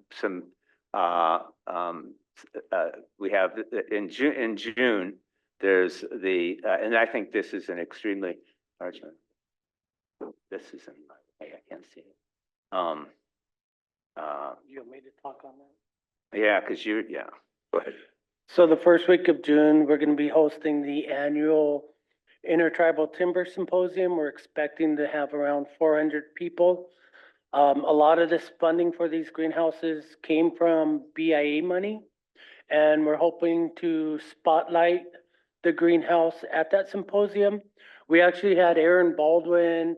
we have in June there's the, and I think this is an extremely large one. This isn't, I can't see it. You want me to talk on that? Yeah, because yeah, go ahead. So the first week of June, we're gonna be hosting the annual Intertribal Timber Symposium. We're expecting to have around 400 people. A lot of this funding for these greenhouses came from BIA money. And we're hoping to spotlight the greenhouse at that symposium. We actually had Aaron Baldwin,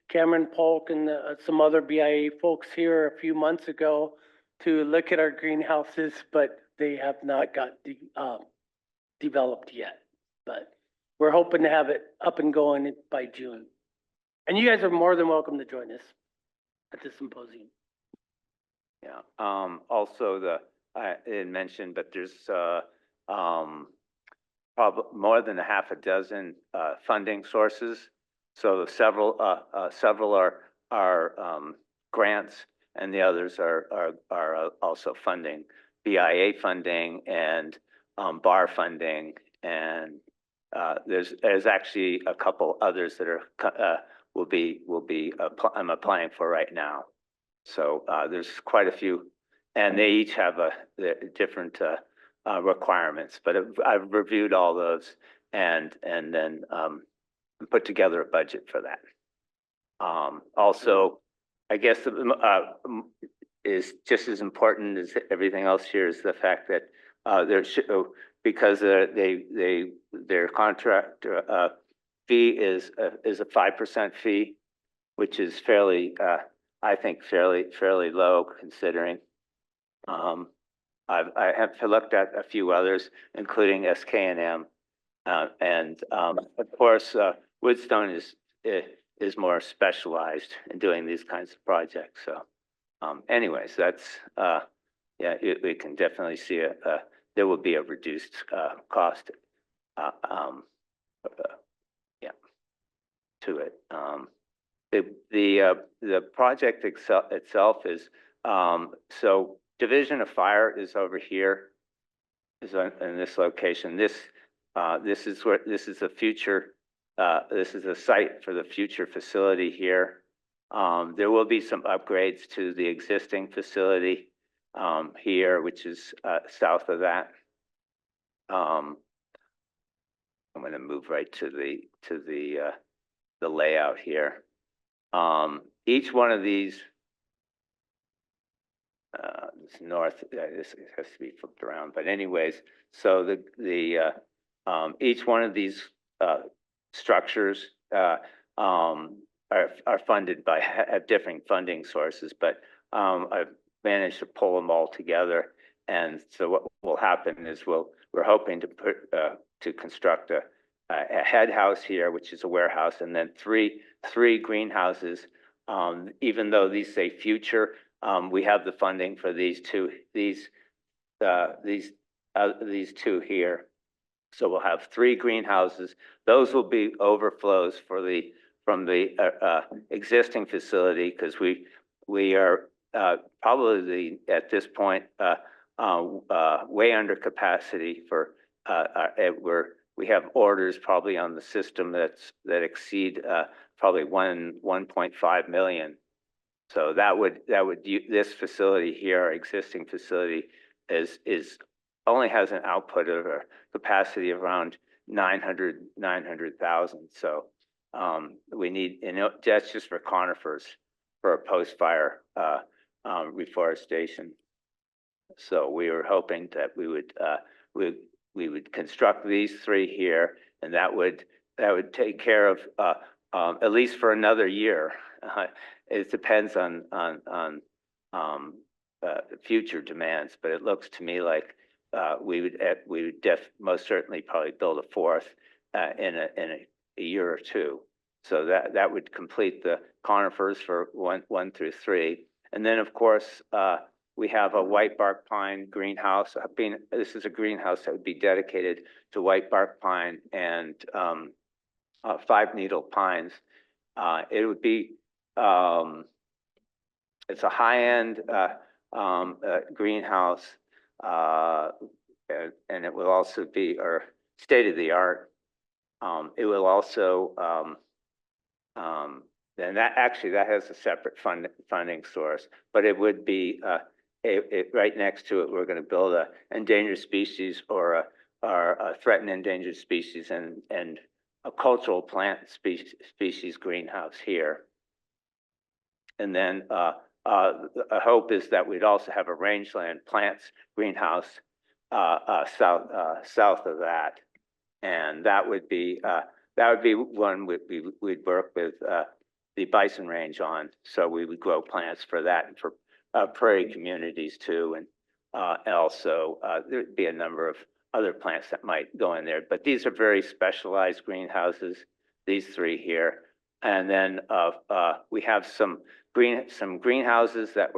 Cameron Polk, and some other BIA folks here a few months ago to look at our greenhouses, but they have not got developed yet. But we're hoping to have it up and going by June. And you guys are more than welcome to join us at the symposium. Yeah, also I didn't mention, but there's, probably more than a half a dozen, funding sources. So several are grants, and the others are also funding, BIA funding and, bar funding. And, there's actually a couple others that are, I'm applying for right now. So, there's quite a few, and they each have different requirements, but I've reviewed all those and then put together a budget for that. Also, I guess is just as important as everything else here is the fact that because their contract fee is a 5% fee, which is fairly I think fairly low considering. I have looked at a few others, including SK&M, and of course Woodstone is more specialized in doing these kinds of projects. So, anyways, that's yeah, we can definitely see there will be a reduced cost, yeah, to it. The project itself is, so Division of Fire is over here, is in this location. This is where, this is the future, this is the site for the future facility here. There will be some upgrades to the existing facility here, which is south of that. I'm going to move right to the layout here. Each one of these, this north, this has to be flipped around, but anyways, so each one of these structures are funded by, have different funding sources, but I've managed to pull them all together. And so what will happen is we're hoping to construct a head house here, which is a warehouse, and then three greenhouses. Even though these say future, we have the funding for these two here. So we'll have three greenhouses. Those will be overflows from the existing facility, because we are probably at this point way under capacity for we have orders probably on the system that exceed probably 1.5 million. So this facility here, our existing facility, is only has an output of a capacity of around 900,000. So we need, that's just for conifers for a post-fire reforestation. So we were hoping that we would construct these three here, and that would take care of at least for another year. It depends on future demands, but it looks to me like we would most certainly probably build a fourth in a year or two. So that would complete the conifers for one through three, and then of course we have a white bark pine greenhouse. This is a greenhouse that would be dedicated to white bark pine and 5-needle pines. It would be, it's a high-end greenhouse, and it will also be, or state of the art. It will also, and that actually, that has a separate funding source, but it would be, right next to it, we're gonna build a endangered species or a threatened endangered species and a cultural plant species greenhouse here. And then, a hope is that we'd also have a rangeland plants greenhouse, south of that. And that would be one we'd work with, the bison range on. So we would grow plants for that and for, prairie communities too. And also, there'd be a number of other plants that might go in there, but these are very specialized greenhouses, these three here. And then, we have some greenhouses that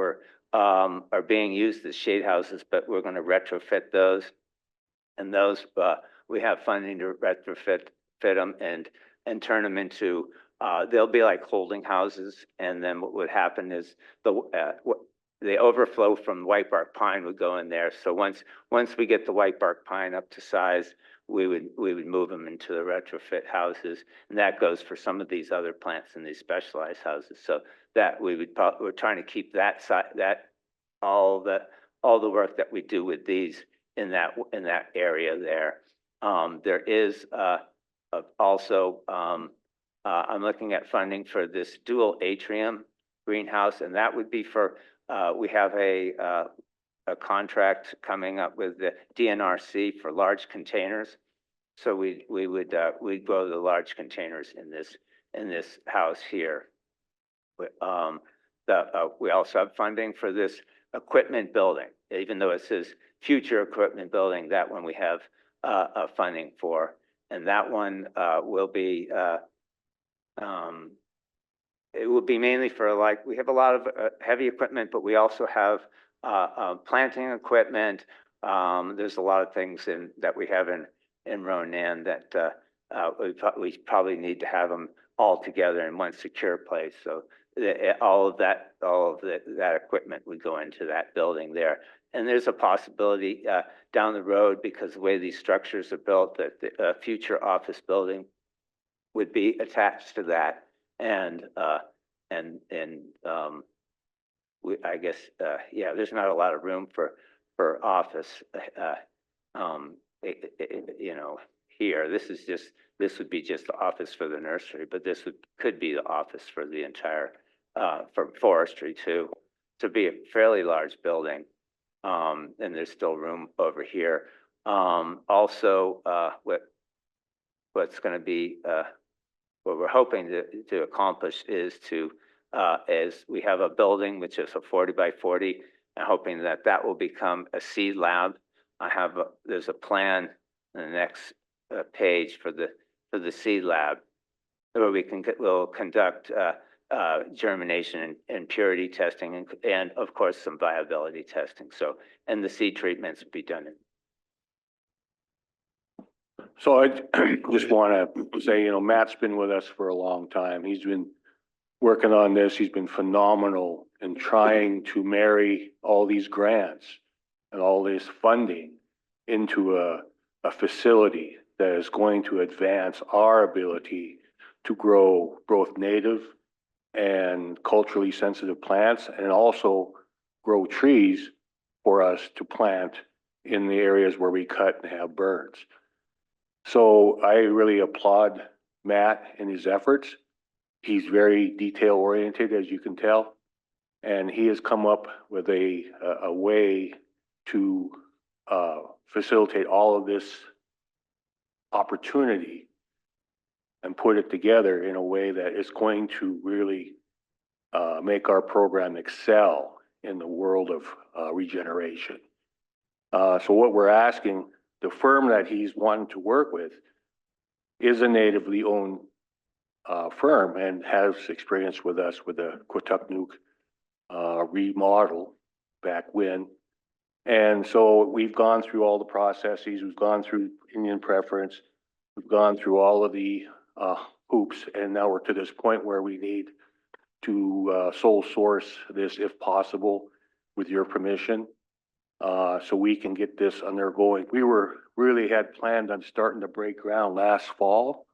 are being used as shade houses, but we're gonna retrofit those. And those, we have funding to retrofit them and turn them into, they'll be like holding houses. And then what would happen is the overflow from white bark pine would go in there. So once we get the white bark pine up to size, we would move them into the retrofit houses. And that goes for some of these other plants in these specialized houses. So that we're trying to keep that side, all the work that we do with these in that area there. There is also, I'm looking at funding for this dual atrium greenhouse, and that would be for, we have a contract coming up with the DNRC for large containers. So we'd grow the large containers in this house here. We also have funding for this equipment building, even though it says future equipment building, that one we have funding for. And that one will be, it will be mainly for, like, we have a lot of heavy equipment, but we also have planting equipment. There's a lot of things that we have in Ronan that we probably need to have them all together in one secure place. So all of that equipment would go into that building there. And there's a possibility down the road, because the way these structures are built, that the future office building would be attached to that. And I guess, yeah, there's not a lot of room for office, you know, here. This would be just the office for the nursery, but this could be the office for the entire, for forestry too. To be a fairly large building. And there's still room over here. Also, what's going to be, what we're hoping to accomplish is we have a building which is a 40 by 40, and hoping that will become a seed lab. There's a plan in the next page for the seed lab, where we'll conduct germination and purity testing, and of course some viability testing. So, and the seed treatments will be done. So I just want to say, you know, Matt's been with us for a long time. He's been working on this. He's been phenomenal in trying to marry all these grants and all this funding into a facility that is going to advance our ability to grow both native and culturally sensitive plants, and also grow trees for us to plant in the areas where we cut and have birds. So I really applaud Matt in his efforts. He's very detail oriented, as you can tell, and he has come up with a way to facilitate all of this opportunity and put it together in a way that is going to really make our program excel in the world of regeneration. So what we're asking, the firm that he's wanting to work with is a natively owned firm and has experience with us with the Quatucknuck remodel back when. And so we've gone through all the processes. We've gone through Indian preference. We've gone through all of the hoops, and now we're to this point where we need to sole source this if possible with your permission, so we can get this undergoing. We were really had planned on starting to break ground last fall.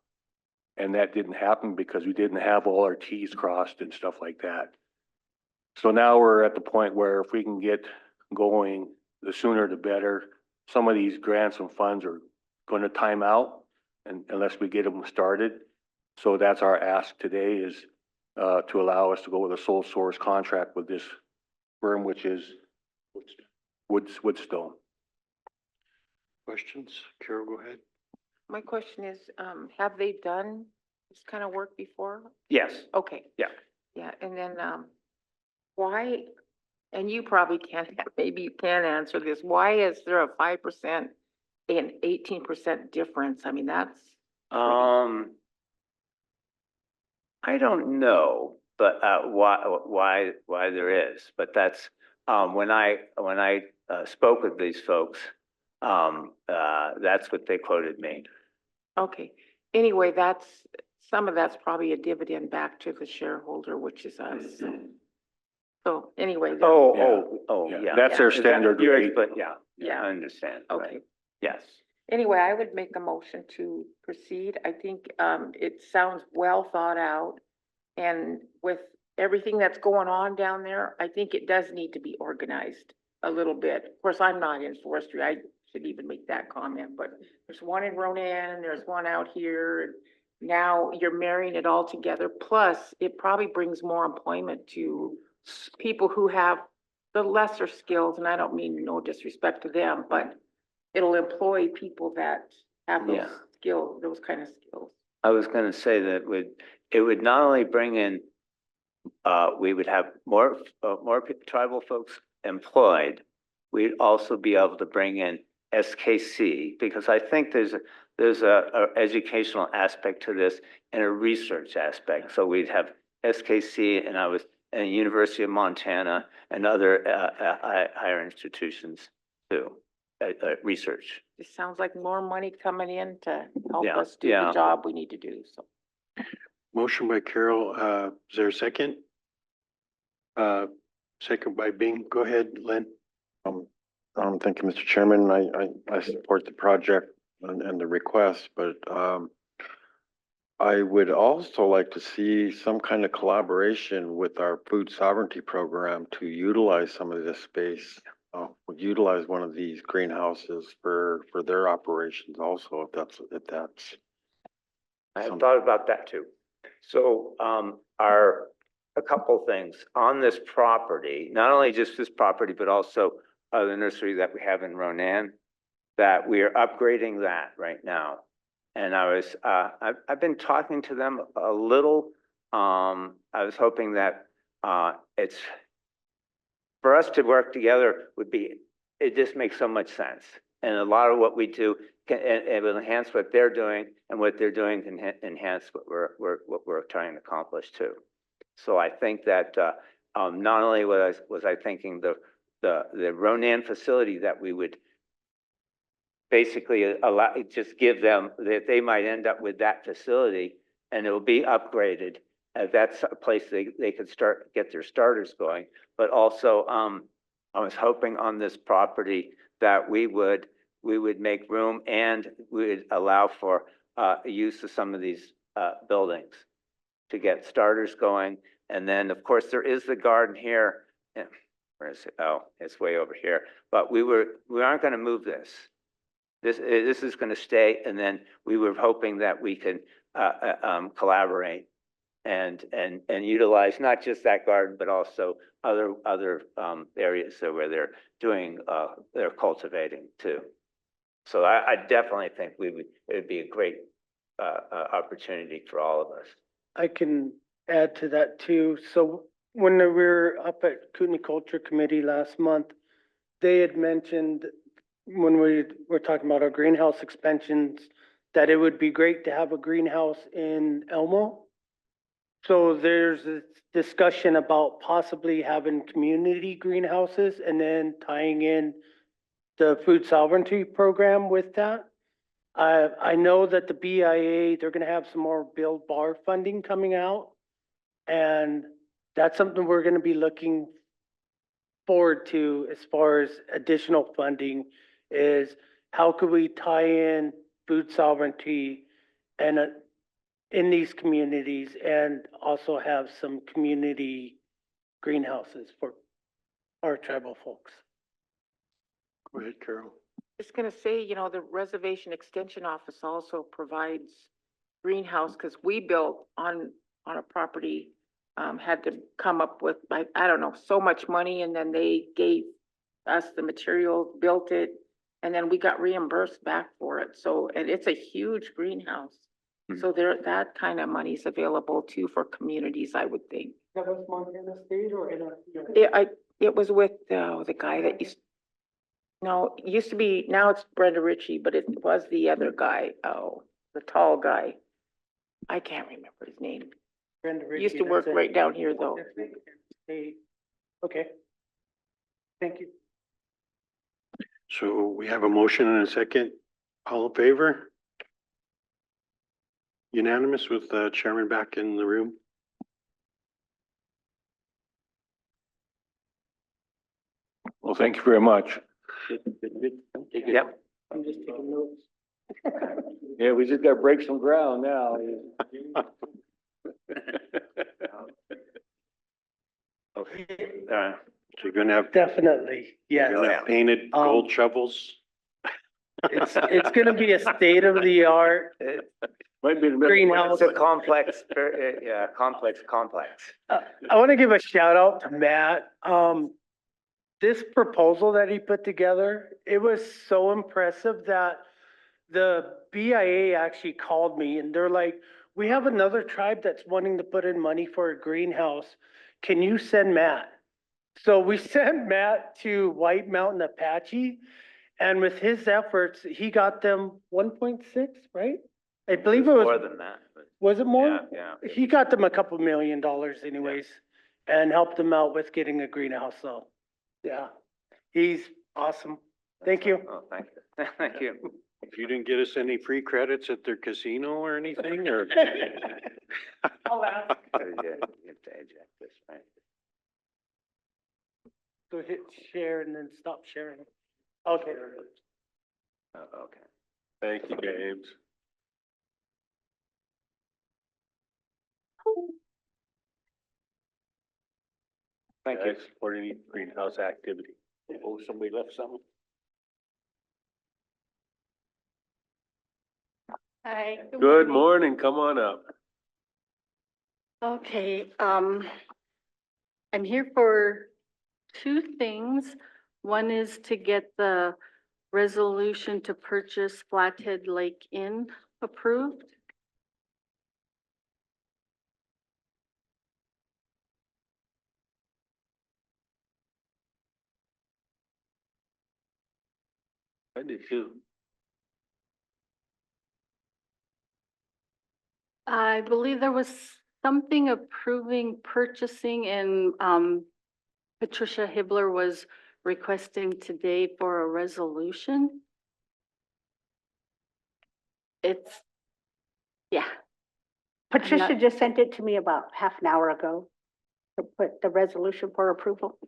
And that didn't happen because we didn't have all our Ts crossed and stuff like that. So now we're at the point where if we can get going, the sooner the better. Some of these grants and funds are going to time out unless we get them started. So that's our ask today is to allow us to go with a sole source contract with this firm, which is Woodstone. Questions? Carol, go ahead. My question is, have they done this kind of work before? Yes, Okay. yeah. Yeah, and then, why, and you probably can't, maybe you can answer this, why is there a 5% and 18% difference? I mean, that's. I don't know, but why there is, but that's when I spoke with these folks, that's what they quoted me. Okay, anyway, some of that's probably a dividend back to the shareholder, which is us. So anyway. Yeah. That's their Is that standard your rate. But yeah, Yeah. I understand. Okay. Right. Yes. Anyway, I would make a motion to proceed. I think it sounds well thought out. And with everything that's going on down there, I think it does need to be organized a little bit. Of course, I'm not in forestry. I should even make that comment, but there's one in Ronan, there's one out here. Now you're marrying it all together. Plus, it probably brings more employment to people who have the lesser skills, and I don't mean no disrespect to them, but it'll employ people that have those Yeah. skills, those kind of skills. I was going to say that it would not only bring in, we would have more tribal folks employed. We'd also be able to bring in SKC because I think there's a educational aspect to this and a research aspect. So we'd have SKC and University of Montana and other higher institutions too, research. It sounds like more money coming in to help Yeah, us do yeah. the job we need to do, so. Motion by Carol, is there a second? Second by Bing, go ahead, Len. Thank you, Mr. Chairman. I support the project and the request, but, I would also like to see some kind of collaboration with our food sovereignty program to utilize some of this space. Would utilize one of these greenhouses for their operations also, if that's. I have thought about that too. So, a couple things on this property, not only just this property, but also the nursery that we have in Ronan, that we are upgrading that right now. And I've been talking to them a little. I was hoping that it's for us to work together it just makes so much sense. And a lot of what we do it will enhance what they're doing, and what they're doing can enhance what we're trying to accomplish too. So I think that not only was I thinking the Ronan facility that we would basically just give them, that they might end up with that facility and it will be upgraded. That's a place they could get their starters going. But also, I was hoping on this property that we would make room and we would allow for use of some of these buildings to get starters going. And then, of course, there is the garden here. Where is it? Oh, it's way over here. But we aren't going to move this. This is going to stay. And then we were hoping that we could collaborate and utilize not just that garden, but also other areas where they're doing they're cultivating too. So I definitely think it would be a great opportunity for all of us. I can add to that too. So when we were up at Kootenai Culture Committee last month, they had mentioned when we were talking about our greenhouse expansions, that it would be great to have a greenhouse in Elmo. So there's a discussion about possibly having community greenhouses and then tying in the food sovereignty program with that. I know that the BIA, they're gonna have some more Build Bar funding coming out. And that's something we're gonna be looking forward to as far as additional funding is how could we tie in food sovereignty and in these communities and also have some community greenhouses for our tribal folks. Go ahead, Carol. Just gonna say, you know, the Reservation Extension Office also provides greenhouse, because we built on a property, had to come up with, I don't know, so much money, and then they gave us the material, built it, and then we got reimbursed back for it. So, and it's a huge greenhouse. So there, that kind of money is available too for communities, I would think. That was Montana State or It was with, the guy that used, no, it used to be, now it's Brenda Ritchie, but it was the other guy, the tall guy. I can't remember his name. Brenda He used Ritchie, to work that's it. right down here though. Okay. Thank you. So we have a motion and a second. All in favor? Unanimous with the chairman back in the room? Well, thank you very much. Yep. I'm just taking notes. Yeah, we just gotta break some ground now. Okay. So you're gonna have, Definitely, yes. you're gonna have painted gold shovels? It's gonna be a state of the art Might be the greenhouse. It's a complex, complex. I want to give a shout out to Matt. This proposal that he put together, it was so impressive that the BIA actually called me and they're like, we have another tribe that's wanting to put in money for a greenhouse. Can you send Matt? So we sent Matt to White Mountain Apache, and with his efforts, he got them 1.6, right? I believe it was. More than that, but Was it more? yeah. He got them a couple $1 million anyways, and helped them out with getting a greenhouse, so, yeah. He's awesome. Thank you. Oh, thank you. Thank you. If you didn't get us any free credits at their casino or anything, or? I'll ask. So, yeah, you have to eject this, right? So hit share and then stop sharing. Okay. Oh, okay. Thank you, James. Thank you. Support any greenhouse activity. Oh, somebody left something? Hi. Good morning, come on up. Okay, I'm here for two things. One is to get the resolution to purchase Flathead Lake Inn approved. I did too. I believe there was something approving purchasing and, Patricia Hibbler was requesting today for a resolution. It's, yeah. Patricia just sent it to me about half an hour ago to put the resolution for approval.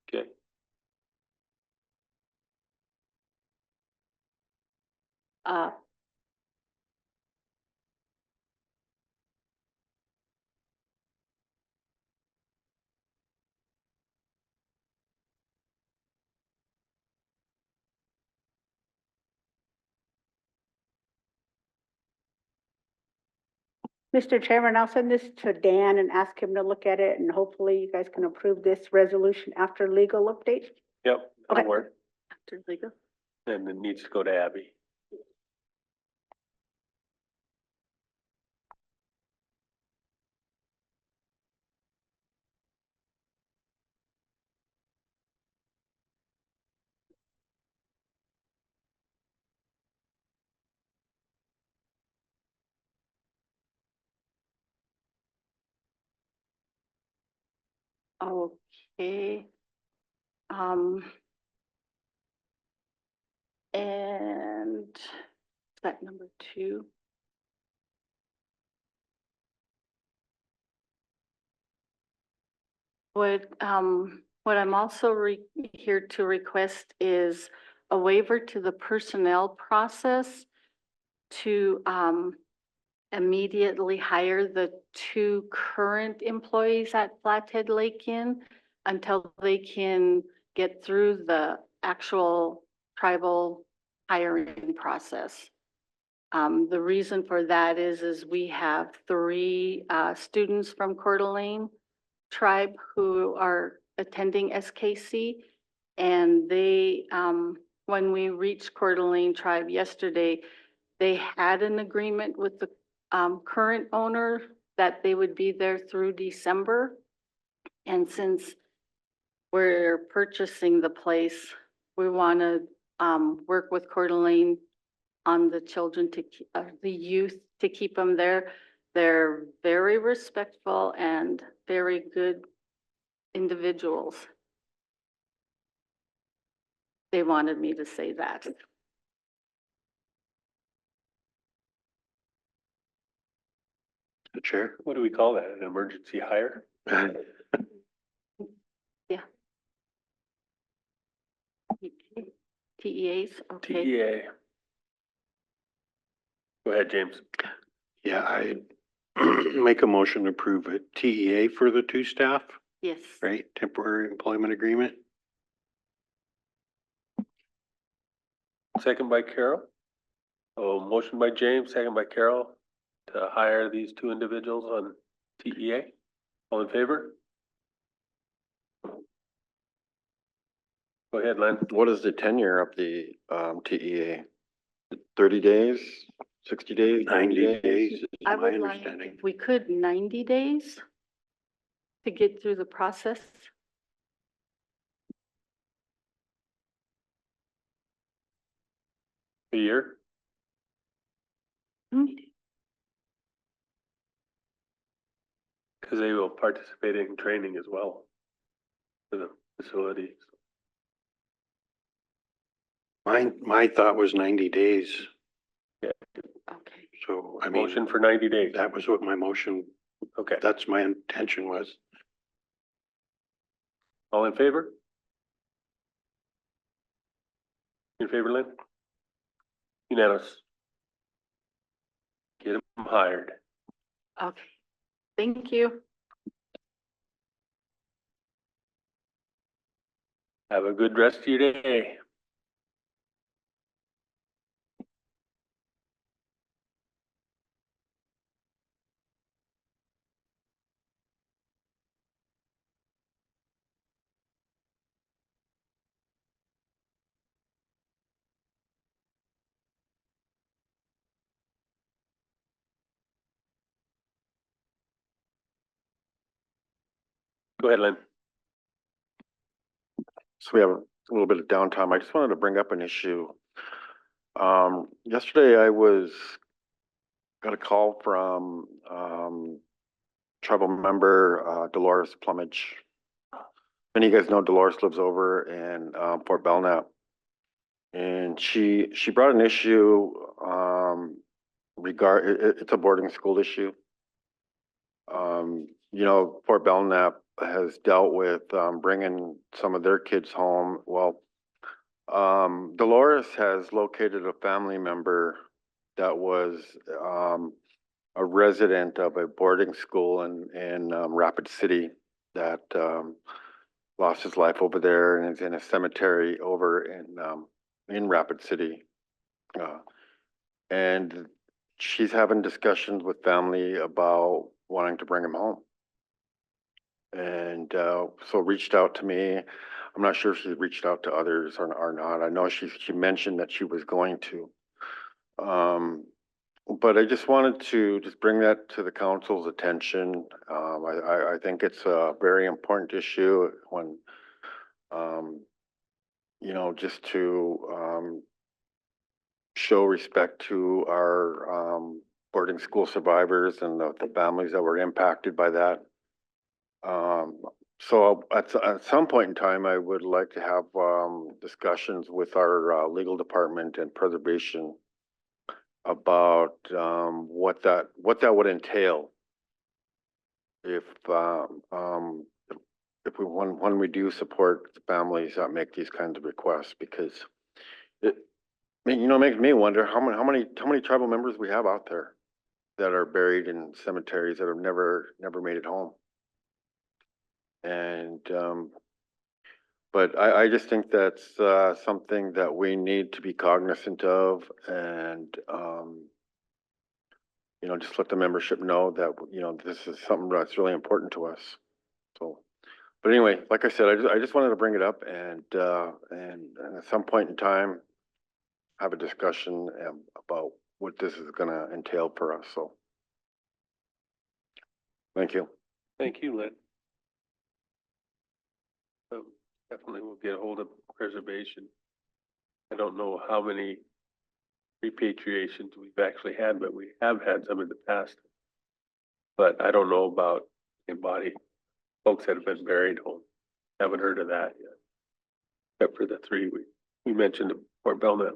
Okay. Uh, Mr. Chairman, I'll send this to Dan and ask him to look at it, and hopefully you guys can approve this resolution after legal update. Yep, Okay. that'll work. after legal. And it needs to go to Abby. Okay. Um. And is that number two? What I'm also here to request is a waiver to the personnel process to, immediately hire the 2 current employees at Flathead Lake Inn until they can get through the actual tribal hiring process. The reason for that is we have 3 students from Coeur d'Alene tribe who are attending SKC. And they, when we reached Coeur d'Alene tribe yesterday, they had an agreement with the current owner that they would be there through December. And since we're purchasing the place, we want to work with Coeur d'Alene on the children to, the youth, to keep them there. They're very respectful and very good individuals. They wanted me to say that. The chair? What do we call that? An emergency hire? Yeah. TEAs, okay. TEA. Go ahead, James. Yeah, I make a motion to approve a TEA for the 2 staff, Yes. right? Temporary employment agreement. Second by Carol. Oh, motion by James, second by Carol to hire these 2 individuals on TEA. All in favor? Go ahead, Len. What is the tenure of the TEA? 30 days, 60 days, 90 days is I my would like, understanding. if we could, 90 days to get through the process. A year? Because they will participate in training as well for the facilities. My thought was 90 days. Yeah. Okay. So, I mean, Motion for 90 days. that was what my motion, Okay. that's my intention was. All in favor? In favor, Lynn? Unanimous. Get them hired. Okay. Thank you. Have a good rest of your day. Go ahead, Lynn. So we have a little bit of downtime. I just wanted to bring up an issue. Yesterday got a call from, tribal member, Dolores Plumage. And you guys know Dolores lives over in, Fort Belknap. And she brought an issue, it's a boarding school issue. You know, Fort Belknap has dealt with, bringing some of their kids home. Well, Dolores has located a family member that was, a resident of a boarding school in Rapid City that, lost his life over there and is in a cemetery over in Rapid City. And she's having discussions with family about wanting to bring him home. And so reached out to me. I'm not sure if she reached out to others or not. I know she mentioned that she was going to. But I just wanted to just bring that to the council's attention. I think it's a very important issue when, you know, just to show respect to our boarding school survivors and the families that were impacted by that. So at some point in time, I would like to have discussions with our legal department and preservation about what that would entail if we when we do support the families that make these kinds of requests, because It, I mean, makes me wonder how many tribal members we have out there that are buried in cemeteries that have never made it home. And, but I just think that's, something that we need to be cognizant of and, just let the membership know that, this is something that's really important to us. So, but anyway, like I said, I just wanted to bring it up and at some point in time, have a discussion about what this is gonna entail for us, so. Thank you. Thank you, Lynn. Definitely we'll get a hold of preservation. I don't know how many repatriations we've actually had, but we have had some in the past. But I don't know about body folks that have been buried home. Haven't heard of that yet. Except for the three we mentioned at Fort Belknap.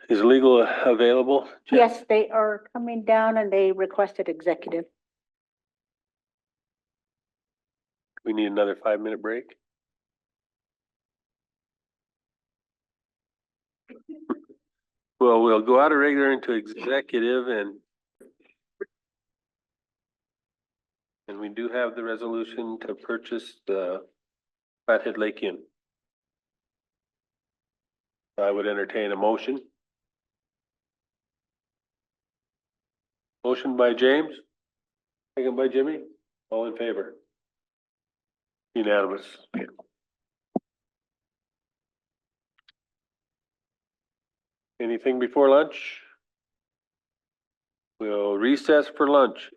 Is legal available? Jen? Yes, they are coming down and they requested executive. We need another 5-minute break. Well, we'll go out of regular into executive and we do have the resolution to purchase the Flathead Lake Inn. I would entertain a motion. Motion by James, second by Jimmy. All in favor? Unanimous. Anything before lunch? We'll recess for lunch.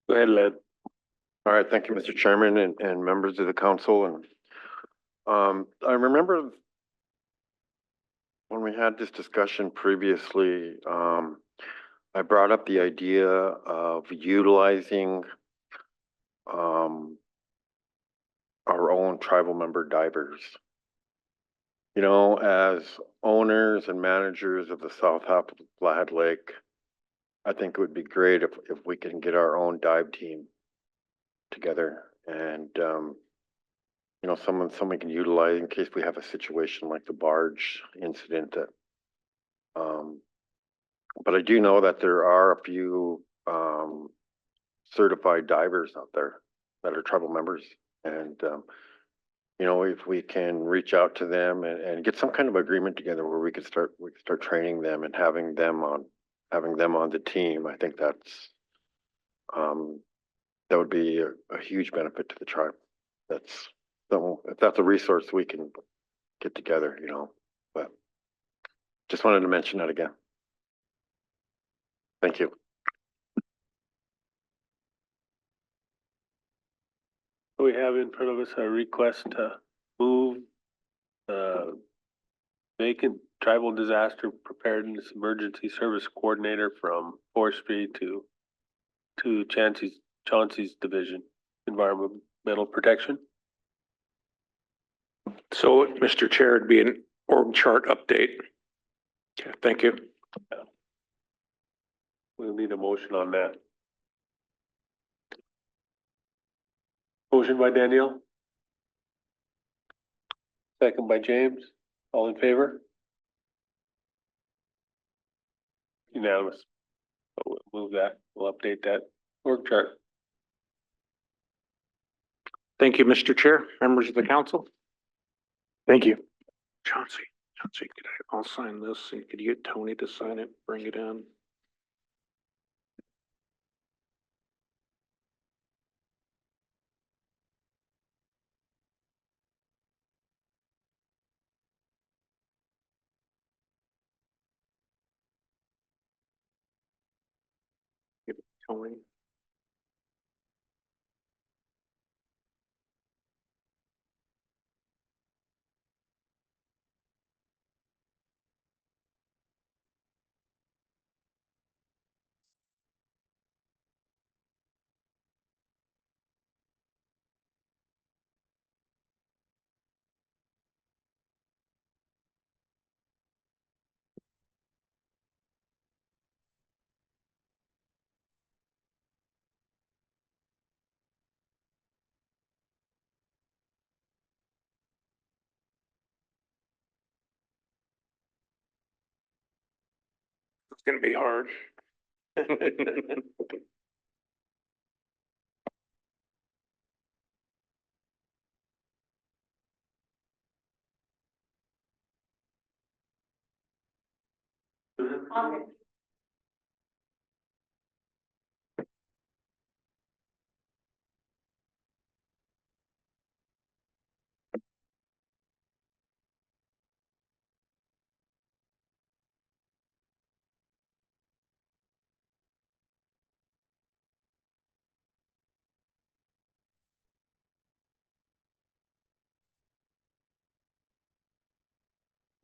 Go ahead, Len. All right, thank you, Mr. Chairman and members of the council. And I remember when we had this discussion previously, I brought up the idea of utilizing our own tribal member divers. As owners and managers of the South half of Flathead Lake, I think it would be great if we can get our own dive team together and, someone can utilize in case we have a situation like the barge incident that, but I do know that there are a few, certified divers out there that are tribal members and, if we can reach out to them and get some kind of agreement together where we could start training them and having them on the team, I think that's, that would be a huge benefit to the tribe. So if that's a resource we can get together, but just wanted to mention that again. Thank you. We have in front of us a request to move vacant tribal disaster preparedness emergency service coordinator from forestry to Chauncey's division, environmental protection. So, Mr. Chair, it'd be an org chart update. Okay, thank you. We'll need a motion on that. Motion by Danielle. Second by James. All in favor? Unanimous. So we'll move that. We'll update that org chart. Thank you, Mr. Chair, members of the council. Thank you. Chauncey, I'll sign this and could you get Tony to sign it, bring it in? Give it to Tony. It's gonna be hard.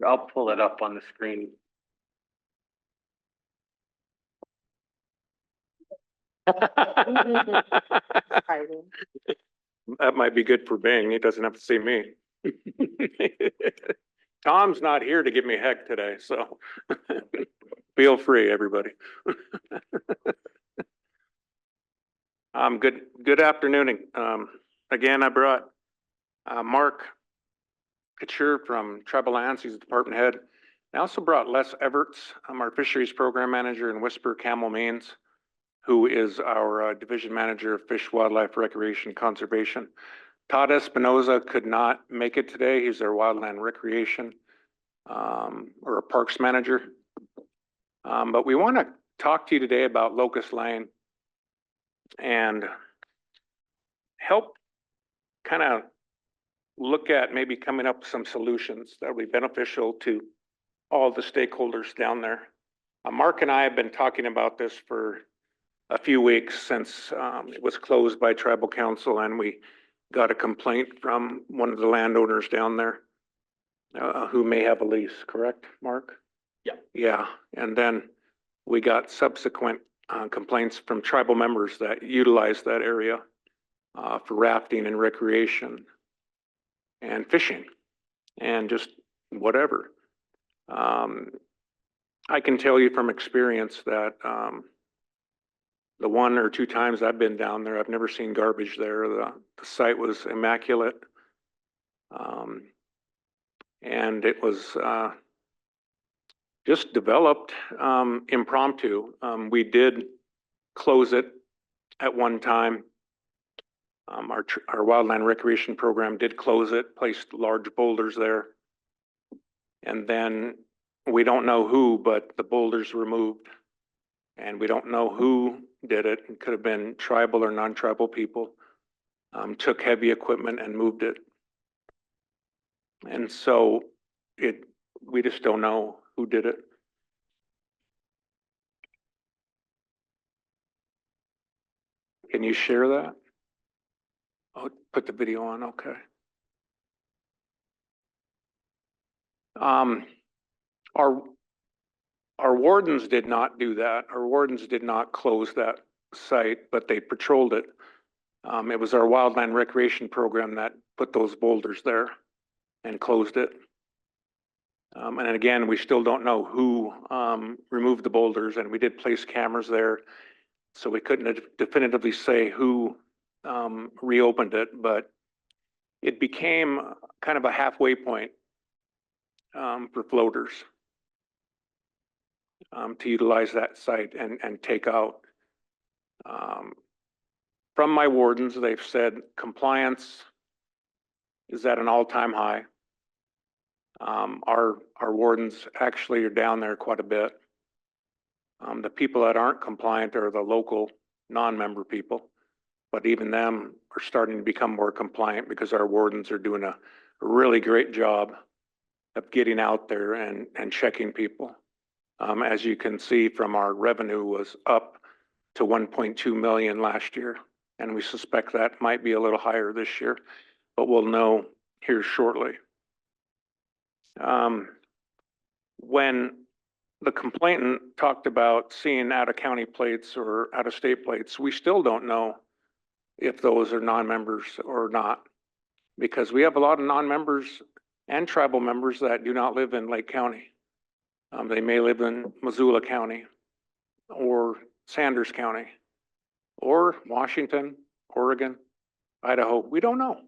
I'll pull it up on the screen. That might be good for Bing. He doesn't have to see me. Tom's not here to give me heck today, so feel free, everybody. Good afternoon. Again, I brought Mark Couture from Tribal Lands. He's the department head. I also brought Les Everts, our fisheries program manager, and Whisper Camel Means, who is our division manager of Fish, Wildlife, Recreation, Conservation. Todd Espinoza could not make it today. He's our wildland recreation or a parks manager. But we want to talk to you today about Locust Lane and help kind of look at maybe coming up with some solutions that will be beneficial to all the stakeholders down there. Mark and I have been talking about this for a few weeks since it was closed by tribal council, and we got a complaint from one of the landowners down there who may have a lease, correct, Mark? Yeah. Yeah, and then we got subsequent complaints from tribal members that utilize that area for rafting and recreation and fishing and just whatever. I can tell you from experience that the one or two times I've been down there, I've never seen garbage there. The site was immaculate. And it was just developed impromptu. We did close it at one time. Our wildland recreation program did close it, placed large boulders there. And then we don't know who, but the boulders were moved. And we don't know who did it. It could have been tribal or non-tribal people. Took heavy equipment and moved it. And so we just don't know who did it. Can you share that? Oh, put the video on, okay. Our wardens did not do that. Our wardens did not close that site, but they patrolled it. It was our wildland recreation program that put those boulders there and closed it. And again, we still don't know who removed the boulders, and we did place cameras there, so we couldn't definitively say who reopened it, but it became kind of a halfway point for floaters to utilize that site and take out. From my wardens, they've said compliance is at an all-time high. Our wardens actually are down there quite a bit. The people that aren't compliant are the local non-member people, but even them are starting to become more compliant because our wardens are doing a really great job of getting out there and checking people. As you can see from our revenue was up to 1.2 million last year, and we suspect that might be a little higher this year, but we'll know here shortly. When the complainant talked about seeing out-of-county plates or out-of-state plates, we still don't know if those are non-members or not, because we have a lot of non-members and tribal members that do not live in Lake County. They may live in Missoula County or Sanders County or Washington, Oregon, Idaho. We don't know.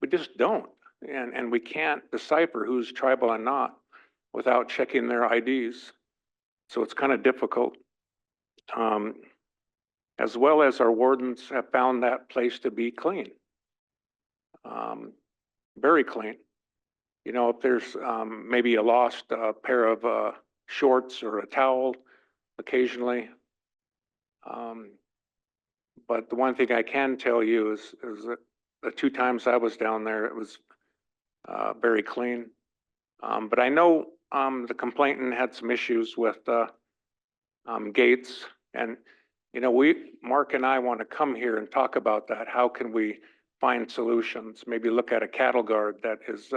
We just don't. And we can't decipher who's tribal and not without checking their IDs. So it's kind of difficult. As well as our wardens have found that place to be clean. Very clean. You know, if there's maybe a lost pair of shorts or a towel occasionally. But the one thing I can tell you is that the 2 times I was down there, it was very clean. But I know the complainant had some issues with gates, and you know, Mark and I want to come here and talk about that. How can we find solutions? Maybe look at a cattle guard that is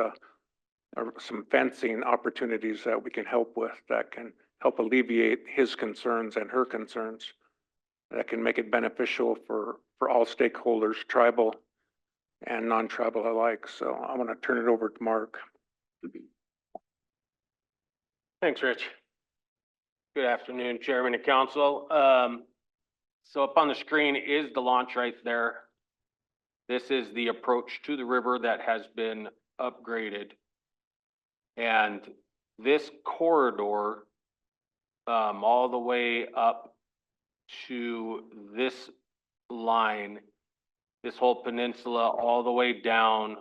or some fencing opportunities that we can help with that can help alleviate his concerns and her concerns. That can make it beneficial for all stakeholders, tribal and non-tribal alike. So I want to turn it over to Mark. Thanks, Rich. Good afternoon, Chairman and Council. So up on the screen is the launch right there. This is the approach to the river that has been upgraded. And this corridor, all the way up to this line, this whole peninsula, all the way down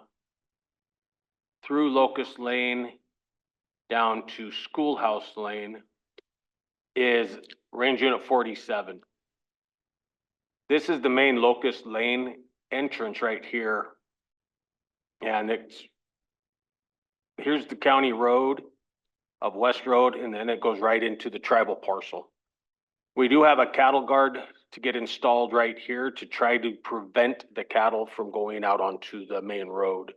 through Locust Lane, down to Schoolhouse Lane, is Range Unit 47. This is the main Locust Lane entrance right here. And here's the county road of West Road, and then it goes right into the tribal parcel. We do have a cattle guard to get installed right here to try to prevent the cattle from going out onto the main road.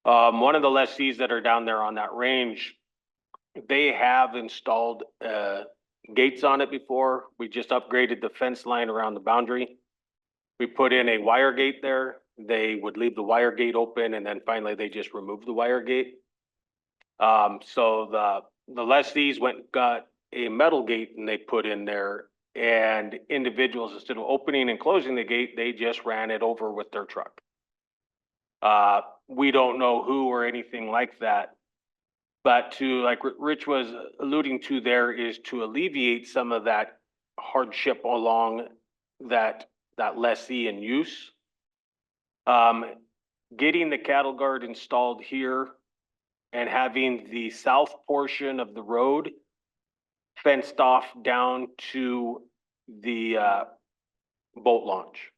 One of the lessees that are down there on that range, they have installed gates on it before. We just upgraded the fence line around the boundary. We put in a wire gate there. They would leave the wire gate open, and then finally they just removed the wire gate. So the lessees went and got a metal gate and they put in there, and individuals, instead of opening and closing the gate, they just ran it over with their truck. We don't know who or anything like that. But to, like Rich was alluding to there, is to alleviate some of that hardship along that lessee in use. Getting the cattle guard installed here and having the south portion of the road fenced off down to the boat launch,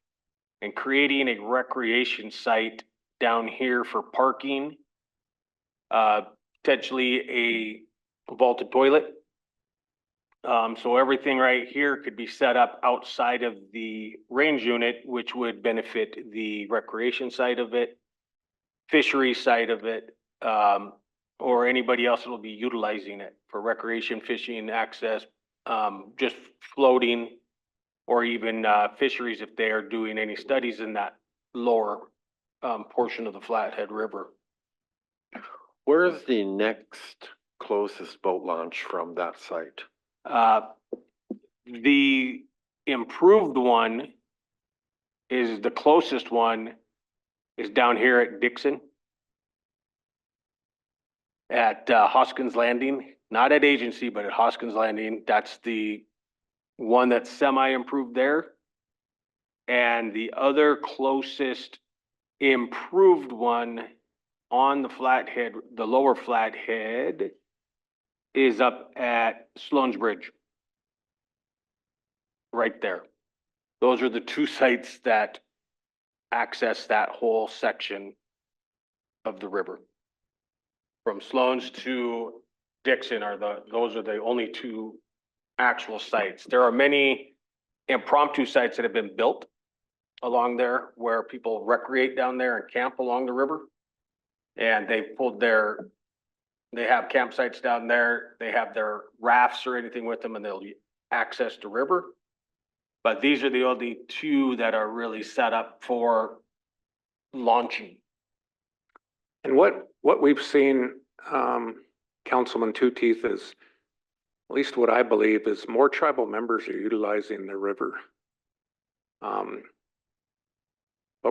and creating a recreation site down here for parking, potentially a vaulted toilet. So everything right here could be set up outside of the range unit, which would benefit the recreation side of it, fishery side of it, or anybody else that will be utilizing it for recreation, fishing, access, just floating, or even fisheries if they are doing any studies in that lower portion of the Flathead River. Where's the next closest boat launch from that site? The improved one is the closest one is down here at Dixon, at Hoskins Landing, not at Agency, but at Hoskins Landing. That's the one that's semi-improved there. And the other closest improved one on the Flathead, the lower Flathead, is up at Sloan's Bridge. Right there. Those are the 2 sites that access that whole section of the river. From Sloan's to Dixon those are the only 2 actual sites. There are many impromptu sites that have been built along there where people recreate down there and camp along the river. And they have campsites down there. They have their rafts or anything with them, and they'll access the river. But these are the only 2 that are really set up for launching. And what we've seen, Councilman Two Teeth, is, at least what I believe, is more tribal members are utilizing the river. But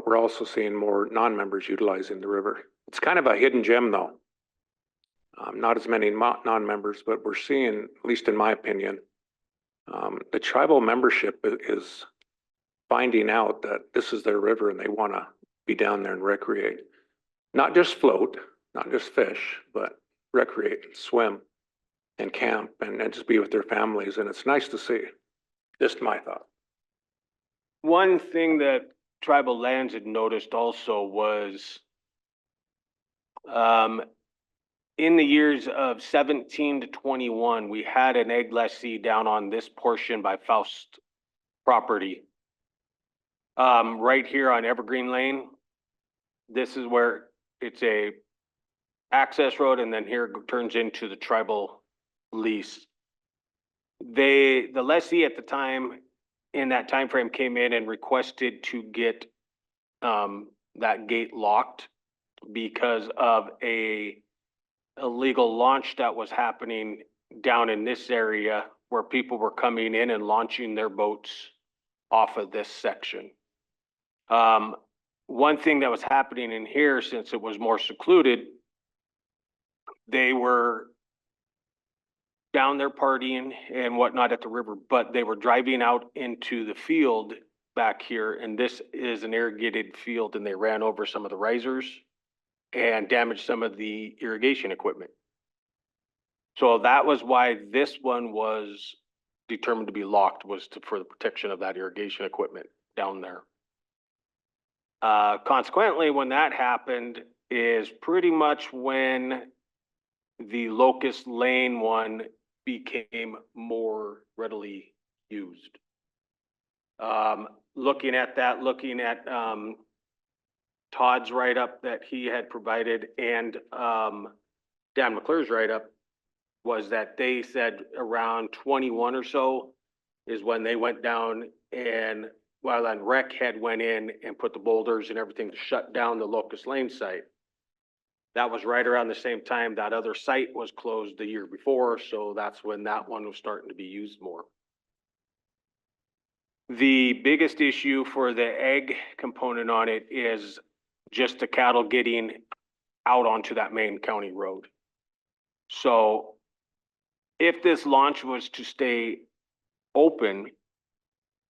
we're also seeing more non-members utilizing the river. It's kind of a hidden gem though. not as many non-members, but we're seeing, at least in my opinion, the tribal membership is finding out that this is their river and they want to be down there and recreate. Not just float, not just fish, but recreate, and swim and camp and just be with their families. And it's nice to see. Just my thought. One thing that Tribal Lands had noticed also was in the years of 17 to 21, we had an egg lessee down on this portion by Faust property. Right here on Evergreen Lane, this is where it's a access road, and then here it turns into the tribal lease. The lessee at the time, in that time frame, came in and requested to get that gate locked because of a illegal launch that was happening down in this area where people were coming in and launching their boats off of this section. One thing that was happening in here, since it was more secluded, they were down there partying and whatnot at the river, but they were driving out into the field back here, and this is an irrigated field, and they ran over some of the risers and damaged some of the irrigation equipment. So that was why this one was determined to be locked, was for the protection of that irrigation equipment down there. Consequently, when that happened is pretty much when the Locust Lane one became more readily used. Looking at Todd's write-up that he had provided and Dan McClure's write-up, was that they said around 21 or so is when they went down, and Wildland Rec had went in and put the boulders and everything to shut down the Locust Lane site. That was right around the same time that other site was closed the year before, so that's when that one was starting to be used more. The biggest issue for the egg component on it is just the cattle getting out onto that main county road. So if this launch was to stay open,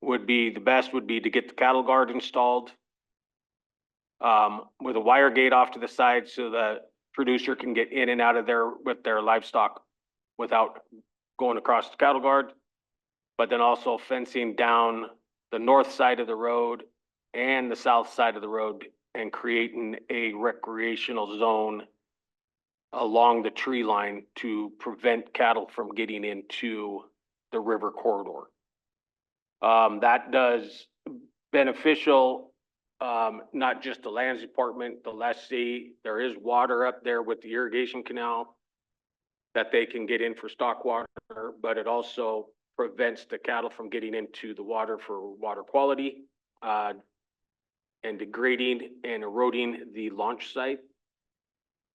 the best would be to get the cattle guard installed with a wire gate off to the side so the producer can get in and out of there with their livestock without going across the cattle guard, but then also fencing down the north side of the road and the south side of the road and creating a recreational zone along the tree line to prevent cattle from getting into the river corridor. That does beneficial, not just the lands department, the lessee. There is water up there with the irrigation canal that they can get in for stock water, but it also prevents the cattle from getting into the water for water quality, and degrading and eroding the launch site.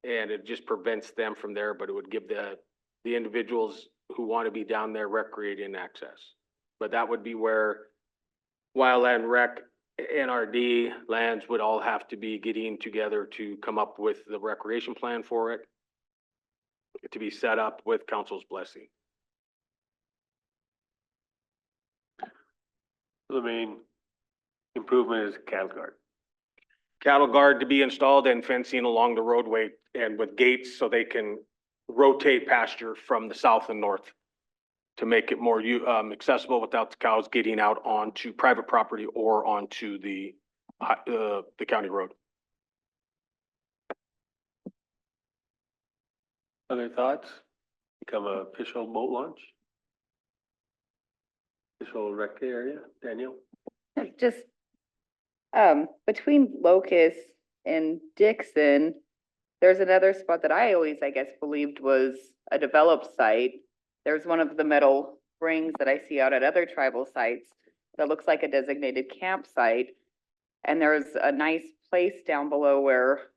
And it just prevents them from there, but it would give the individuals who want to be down there recreating access. But that would be where Wildland Rec, NRD, lands would all have to be getting together to come up with the recreation plan for it, to be set up with council's blessing. The main improvement is cattle guard. Cattle guard to be installed and fencing along the roadway and with gates so they can rotate pasture from the south and north to make it more accessible without the cows getting out onto private property or onto the county road. Other thoughts? Become an official boat launch? Official rec area, Daniel? Just, between Locust and Dixon, there's another spot that I always, I guess, believed was a developed site. There's one of the metal rings that I see out at other tribal sites that looks like a designated campsite. And there's a nice place down below where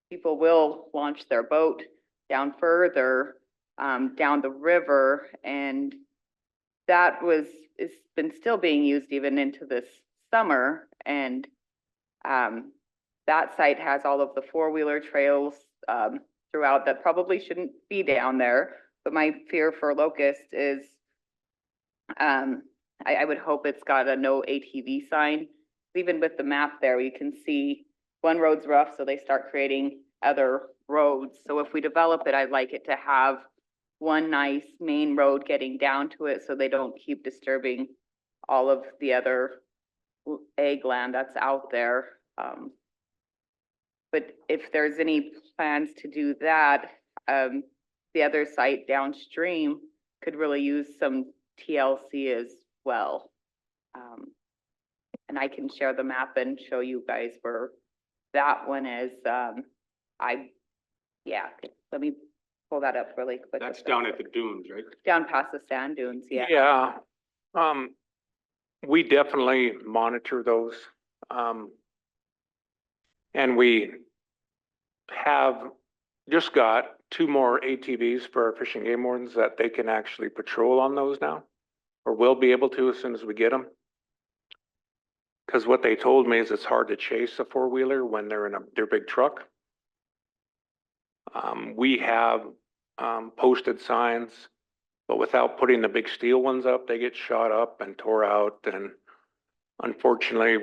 people will launch their boat down further, down the river. And that it's been still being used even into this summer. And that site has all of the four-wheeler trails, throughout that probably shouldn't be down there. But my fear for Locust is, I would hope it's got a no ATV sign. Even with the map there, you can see one road's rough, so they start creating other roads. So if we develop it, I'd like it to have one nice main road getting down to it so they don't keep disturbing all of the other ag land that's out there. But if there's any plans to do that, the other site downstream could really use some TLC as well. And I can share the map and show you guys where that one is. Yeah, let me pull that up really quick. That's down at the dunes, right? Down past the sand dunes, yeah. Yeah, we definitely monitor those. And we have just got 2 more ATVs for our fishing game wardens that they can actually patrol on those now, or will be able to as soon as we get them. Because what they told me is it's hard to chase a 4-wheeler when they're in their big truck. We have posted signs, but without putting the big steel ones up, they get shot up and tore out. And unfortunately,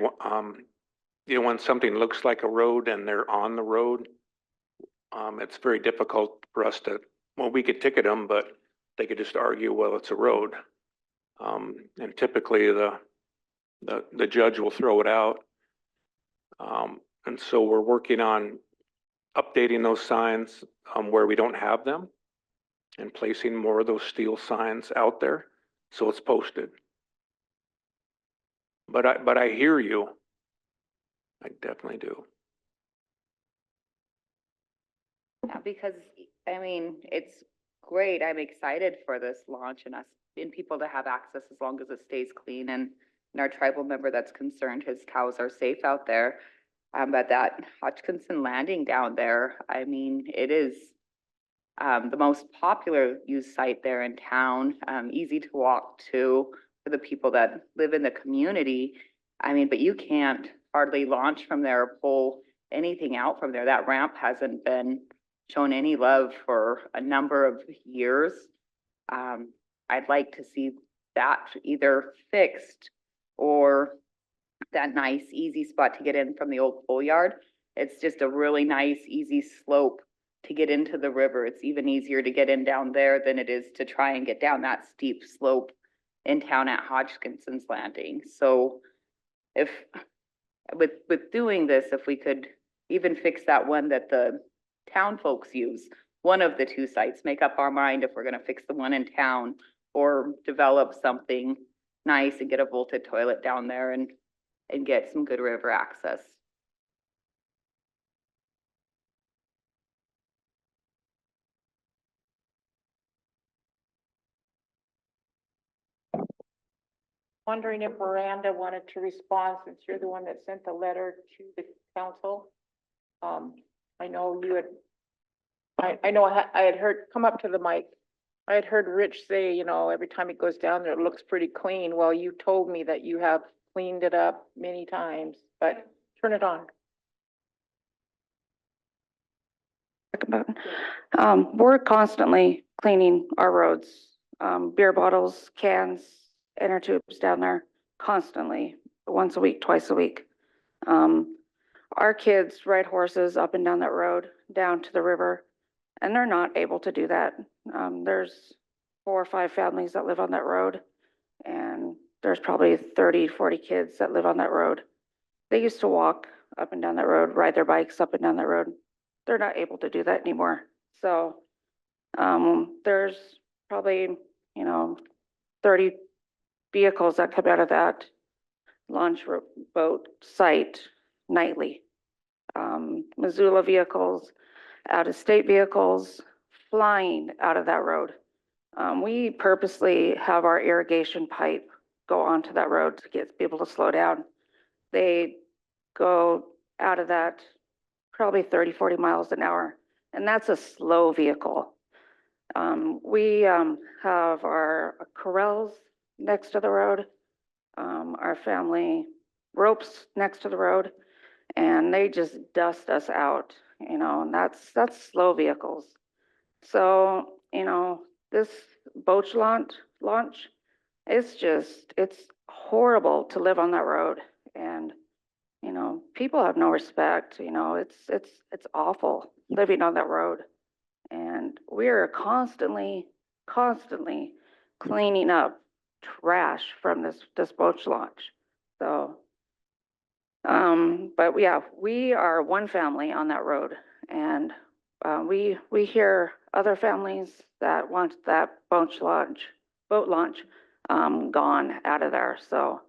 when something looks like a road and they're on the road, it's very difficult for us to, well, we could ticket them, but they could just argue, well, it's a road. And typically the judge will throw it out. And so we're working on updating those signs where we don't have them and placing more of those steel signs out there so it's posted. But I hear you. I definitely do. Yeah, because, I mean, it's great. I'm excited for this launch and us and people to have access as long as it stays clean, and our tribal member that's concerned his cows are safe out there. But that Hodgkinson Landing down there, I mean, it is the most popular used site there in town, easy to walk to for the people that live in the community. I mean, but you can't hardly launch from there or pull anything out from there. That ramp hasn't been shown any love for a number of years. I'd like to see that either fixed or that nice, easy spot to get in from the old pool yard. It's just a really nice, easy slope to get into the river. It's even easier to get in down there than it is to try and get down that steep slope in town at Hodgkinson's Landing. So if, with doing this, if we could even fix that one that the town folks use, one of the 2 sites, make up our mind if we're gonna fix the one in town or develop something nice and get a vaulted toilet down there and get some good river access. Wondering if Miranda wanted to respond since you're the one that sent the letter to the council. I know you had, I know I had heard, come up to the mic. I had heard Rich say, you know, every time he goes down there, it looks pretty clean. Well, you told me that you have cleaned it up many times, but turn it on. We're constantly cleaning our roads, beer bottles, cans, inner tubes down there, constantly, once a week, twice a week. Our kids ride horses up and down that road, down to the river, and they're not able to do that. There's 4 or 5 families that live on that road, and there's probably 30, 40 kids that live on that road. They used to walk up and down that road, ride their bikes up and down that road. They're not able to do that anymore. So there's probably, 30 vehicles that come out of that launch boat site nightly. Missoula vehicles, out-of-state vehicles, flying out of that road. We purposely have our irrigation pipe go onto that road to get people to slow down. They go out of that probably 30, 40 miles an hour, and that's a slow vehicle. We have our corrals next to the road, our family ropes next to the road, and they just dust us out, and that's slow vehicles. So, this boat launch, it's horrible to live on that road. And, people have no respect, it's awful living on that road. And we're constantly cleaning up trash from this boat launch. So, but yeah, we are one family on that road, and we hear other families that want that boat launch gone out of there. So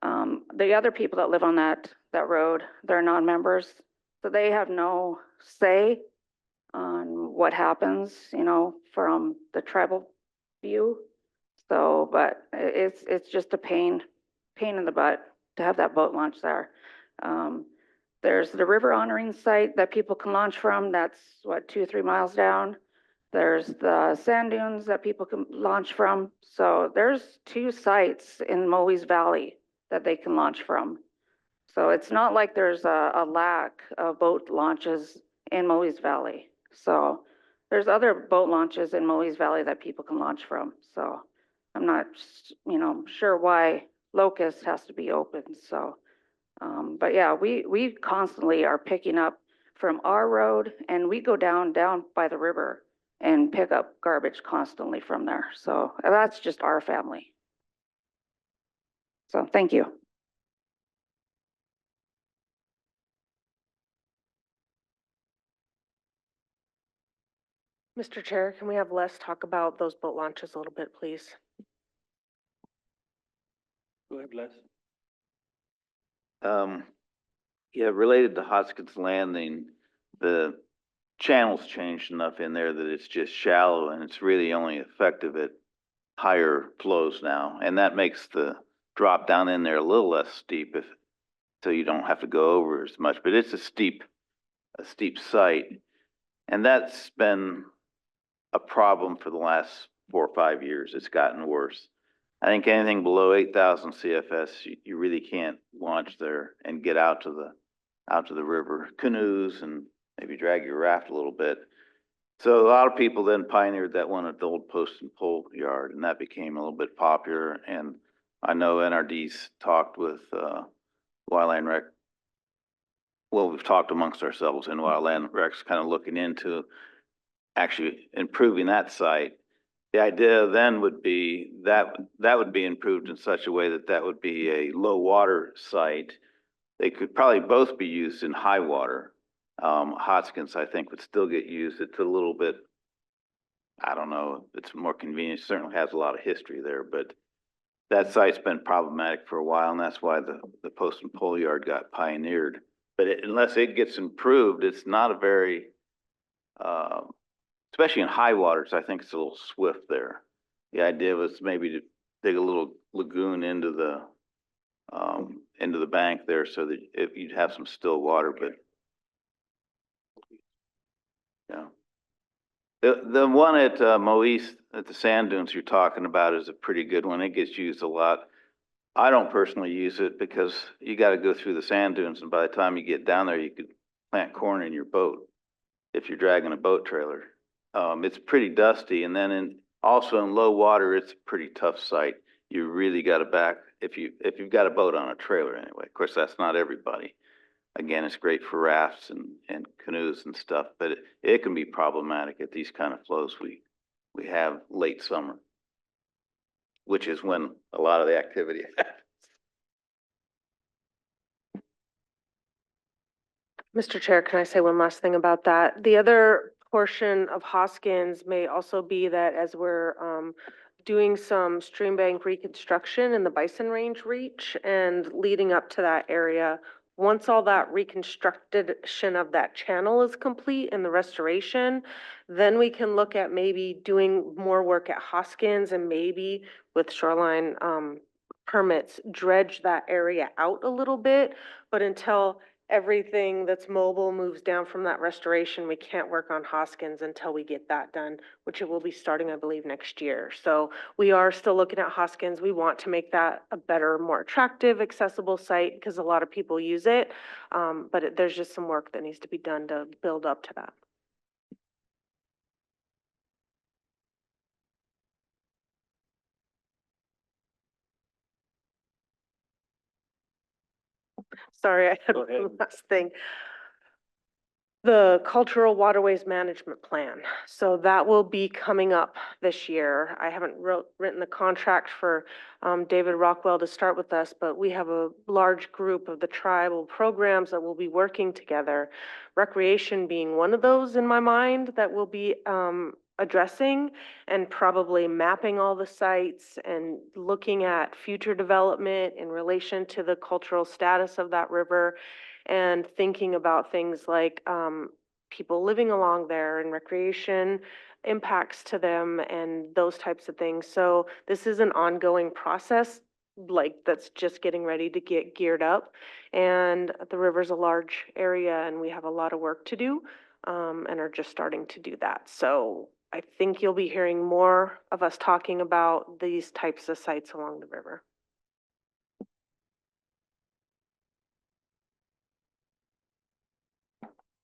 the other people that live on that road, they're non-members, so they have no say on what happens, from the tribal view. So, but it's just a pain in the butt to have that boat launch there. There's the river honoring site that people can launch from. That's what, 2 or 3 miles down. There's the sand dunes that people can launch from. So there's 2 sites in Moe's Valley that they can launch from. So it's not like there's a lack of boat launches in Moe's Valley. So there's other boat launches in Moe's Valley that people can launch from. So I'm not, sure why Locust has to be open. So, but yeah, we constantly are picking up from our road, and we go down by the river and pick up garbage constantly from there. So that's just our family. So thank you. Mr. Chair, can we have Les talk about those boat launches a little bit, please? Go ahead, Les. Yeah, related to Hoskins Landing, the channel's changed enough in there that it's just shallow and it's really only effective at higher flows now. And that makes the drop down in there a little less steep so you don't have to go over as much, but it's a steep site. And that's been a problem for the last 4 or 5 years. It's gotten worse. I think anything below 8,000 CFS, you really can't launch there and get out to the river. Canoes and maybe drag your raft a little bit. So a lot of people then pioneered that one at the old post and pole yard, and that became a little bit popular. And I know NRD's talked with Wildland Rec. Well, we've talked amongst ourselves, and Wildland Rec's kind of looking into actually improving that site. The idea then would be that would be improved in such a way that would be a low water site. They could probably both be used in high water. Hoskins, I think, would still get used. It's a little bit, I don't know, it's more convenient. It certainly has a lot of history there, but that site's been problematic for a while, and that's why the post and pole yard got pioneered. But unless it gets improved, it's not a very, especially in high waters, I think it's a little swift there. The idea was maybe to dig a little lagoon into the bank there so that you'd have some still water, but yeah. The one at Moise at the sand dunes you're talking about is a pretty good one. It gets used a lot. I don't personally use it because you got to go through the sand dunes, and by the time you get down there, you could plant corn in your boat if you're dragging a boat trailer. It's pretty dusty, and then also in low water, it's a pretty tough site. You really got to back if you've got a boat on a trailer anyway. Of course, that's not everybody. Again, it's great for rafts and canoes and stuff, but it can be problematic at these kind of flows we have late summer, which is when a lot of the activity happens. Mr. Chair, can I say one last thing about that? The other portion of Hoskins may also be that as we're doing some stream bank reconstruction in the Bison Range Reach and leading up to that area, once all that reconstruction of that channel is complete and the restoration, then we can look at maybe doing more work at Hoskins and maybe with shoreline permits, dredge that area out a little bit. But until everything that's mobile moves down from that restoration. We can't work on Hoskins until we get that done, which it will be starting, I believe, next year. So we are still looking at Hoskins. We want to make that a better, more attractive, accessible site because a lot of people use it. But there's just some work that needs to be done to build up to that. Sorry, I had Go ahead. one last thing. The Cultural Waterways Management Plan. So that will be coming up this year. I haven't written the contract for David Rockwell to start with us, but we have a large group of the tribal programs that will be working together. Recreation being one of those in my mind that we'll be addressing and probably mapping all the sites and looking at future development in relation to the cultural status of that river and thinking about things like people living along there and recreation impacts to them and those types of things. So this is an ongoing process, like that's just getting ready to get geared up. And the river's a large area and we have a lot of work to do and are just starting to do that. So I think you'll be hearing more of us talking about these types of sites along the river.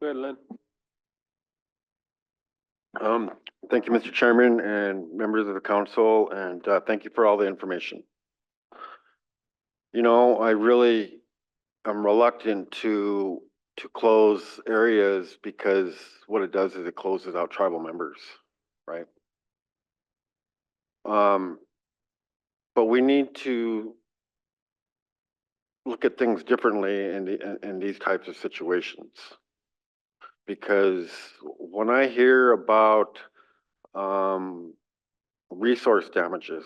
Go ahead, Lynn. Thank you, Mr. Chairman and members of the council, and thank you for all the information. You know, I really am reluctant to close areas because what it does is it closes out tribal members, right? But we need to look at things differently in these types of situations. Because when I hear about resource damages,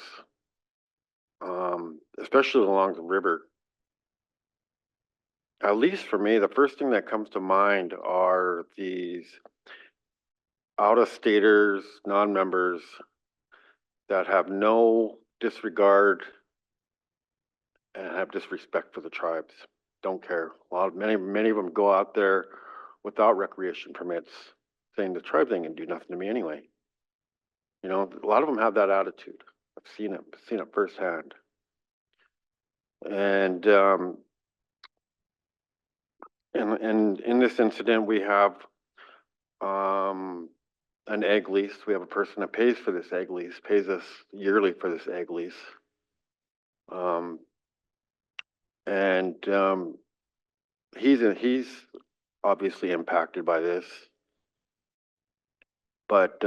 especially along the river, at least for me, the first thing that comes to mind are these out-of-staters, non-members that have no disregard and have disrespect for the tribes. Don't care. Many of them go out there without recreation permits, saying the tribes ain't gonna do nothing to me anyway. You know, a lot of them have that attitude. I've seen it firsthand. And in this incident, we have an egg lease. We have a person that pays for this egg lease, pays us yearly for this egg lease. He's obviously impacted by this. But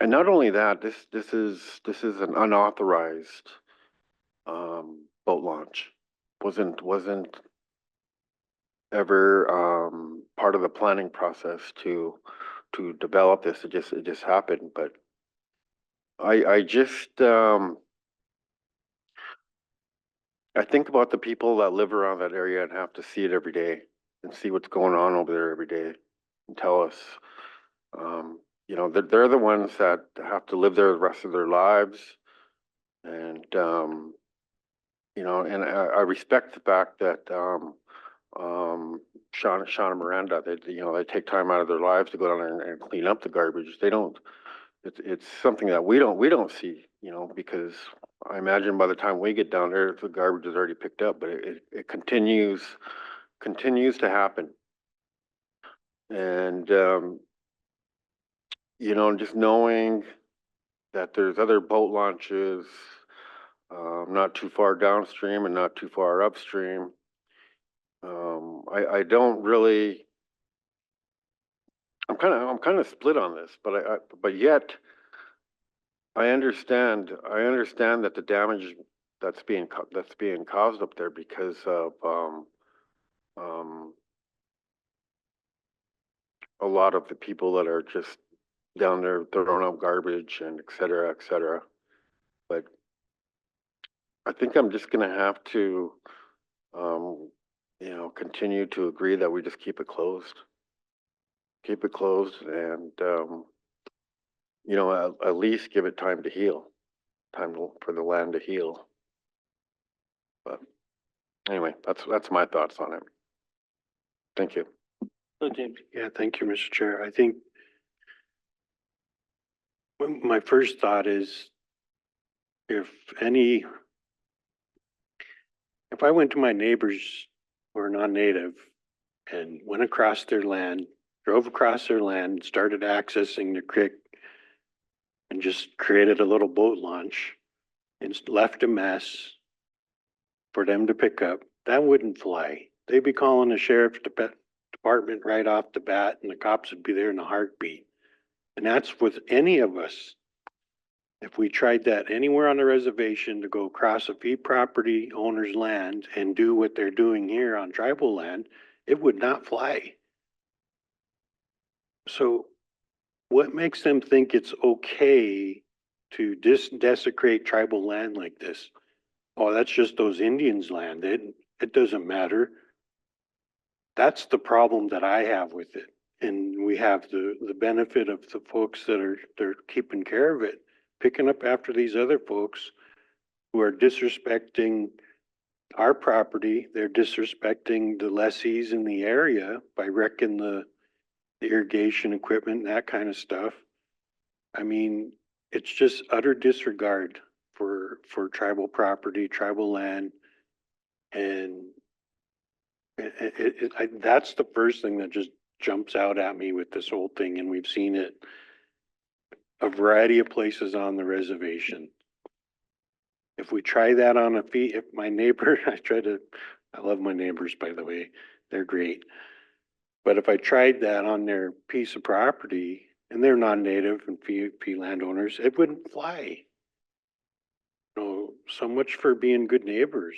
and not only that, this is an unauthorized boat launch. Wasn't ever part of the planning process to develop this. It just happened. But I just I think about the people that live around that area and have to see it every day and see what's going on over there every day and tell us. You know, they're the ones that have to live there the rest of their lives. And, you know, and I respect the fact that Shauna Miranda, they take time out of their lives to go down there and clean up the garbage. They don't, it's something that we don't see, you know, because I imagine by the time we get down there, the garbage is already picked up, but it continues to happen. And, you know, just knowing that there's other boat launches not too far downstream and not too far upstream. I don't really. I'm kind of split on this, but yet I understand that the damage that's being caused up there because of a lot of the people that are just down there throwing out garbage and et cetera, et cetera. But I think I'm just gonna have to, you know, continue to agree that we just keep it closed. Keep it closed and, you know, at least give it time to heal, for the land to heal. But Anyway, that's my thoughts on it. Thank you. So James, Yeah, thank you, Mr. Chair. I think my first thought is if any, if I went to my neighbors who are non-native and went across their land, drove across their land, started accessing the creek and just created a little boat launch and left a mess for them to pick up, that wouldn't fly. They'd be calling the sheriff's department right off the bat and the cops would be there in a heartbeat. And that's with any of us. If we tried that anywhere on the reservation to go across a fee property owner's land and do what they're doing here on tribal land, it would not fly. So what makes them think it's okay to desecrate tribal land like this? Oh, that's just those Indians' land. It doesn't matter. That's the problem that I have with it. And we have the benefit of the folks that they're keeping care of it, picking up after these other folks who are disrespecting our property. They're disrespecting the lessees in the area by wrecking the irrigation equipment and that kind of stuff. I mean, it's just utter disregard for tribal property, tribal land. And that's the first thing that just jumps out at me with this whole thing. And we've seen it a variety of places on the reservation. If we try that on a fee, if my neighbor, I love my neighbors, by the way, they're great. But if I tried that on their piece of property and they're non-native and fee landowners, it wouldn't fly. You know, so much for being good neighbors.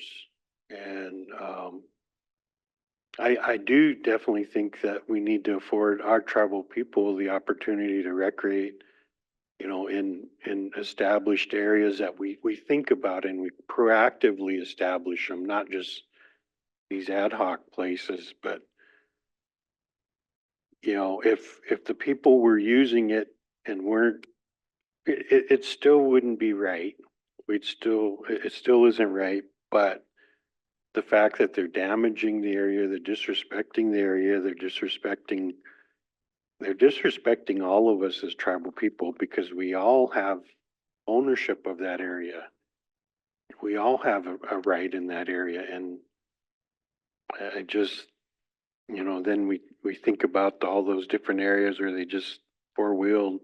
And I do definitely think that we need to afford our tribal people the opportunity to recreate, you know, in established areas that we think about and we proactively establish them, not just these ad hoc places, but you know, if the people were using it and weren't, it still wouldn't be right. It still isn't right, but the fact that they're damaging the area, they're disrespecting the area, they're disrespecting all of us as tribal people because we all have ownership of that area. We all have a right in that area. And I just, you know, then we think about all those different areas where they just four-wheeled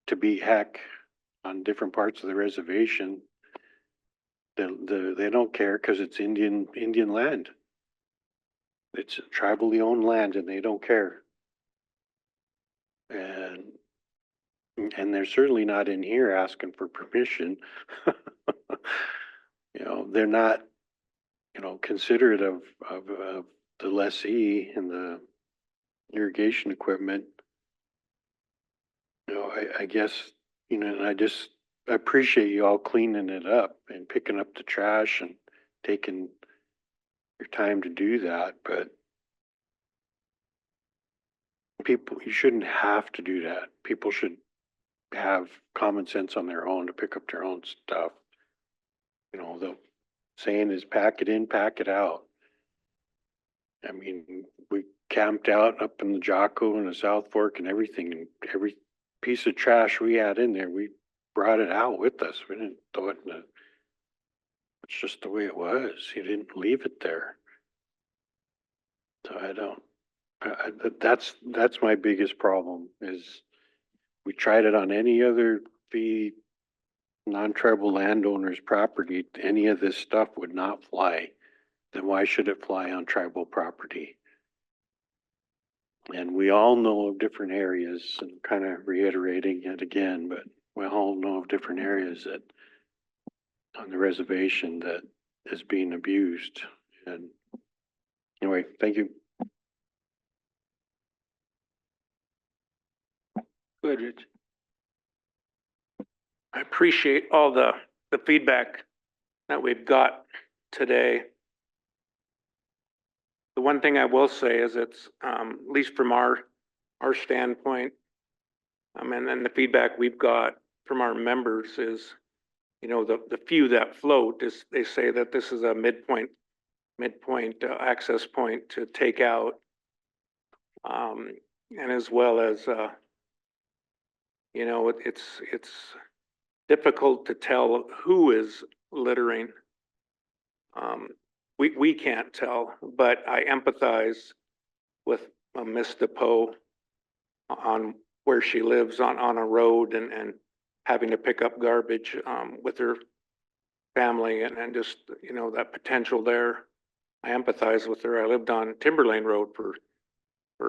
to beat heck on different parts of the reservation. They don't care because it's Indian land. It's tribally owned land and they don't care. And they're certainly not in here asking for permission. You know, they're not, you know, considerate of the lessee and the irrigation equipment. You know, I guess, you know, and I appreciate you all cleaning it up and picking up the trash and taking your time to do that, but people, you shouldn't have to do that. People should have common sense on their own to pick up their own stuff. You know, the saying is pack it in, pack it out. I mean, we camped out up in the Jocko and the South Fork and everything, and every piece of trash we had in there, we brought it out with us. We didn't throw it in the, it's just the way it was. You didn't leave it there. So I don't, that's my biggest problem is we tried it on any other fee non-tribal landowner's property, any of this stuff would not fly. Then why should it fly on tribal property? And we all know of different areas, and kind of reiterating it again, but we all know of different areas that on the reservation that is being abused. And anyway, thank you. good, Rich. I appreciate all the feedback that we've got today. The one thing I will say is it's, at least from our standpoint, and then the feedback we've got from our members is you know, the few that float is, they say that this is a midpoint access point to take out. And as well as, you know, it's difficult to tell who is littering. We can't tell, but I empathize with Miss DePoe on where she lives on a road and having to pick up garbage, with her family and just, you know, that potential there. I empathize with her. I lived on Timberlane Road for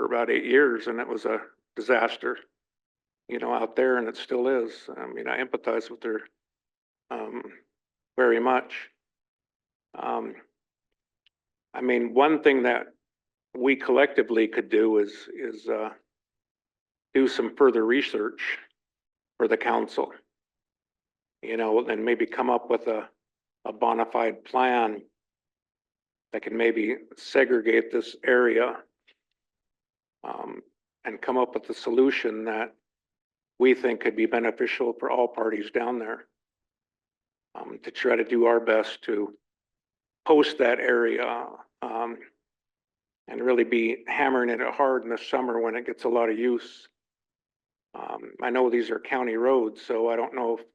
about 8 years, and it was a disaster, you know, out there, and it still is. I mean, I empathize with her very much. I mean, one thing that we collectively could do is do some further research for the council, you know, and maybe come up with a bona fide plan that can maybe segregate this area, and come up with a solution that we think could be beneficial for all parties down there, to try to do our best to post that area, and really be hammering it hard in the summer when it gets a lot of use. I know these are county roads, so I don't know if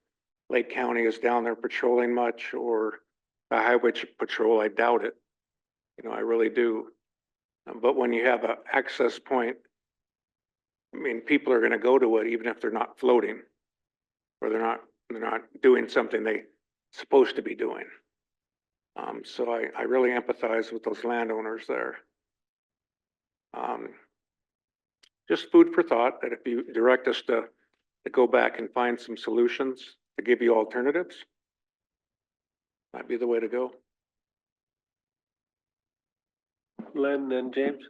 Lake County is down there patrolling much, or the highway patrol. I doubt it. You know, I really do. But when you have an access point, I mean, people are going to go to it even if they're not floating, or they're not doing something they're supposed to be doing. So I really empathize with those landowners there. Just food for thought, that if you direct us to go back and find some solutions to give you alternatives, might be the way to go. Len and James?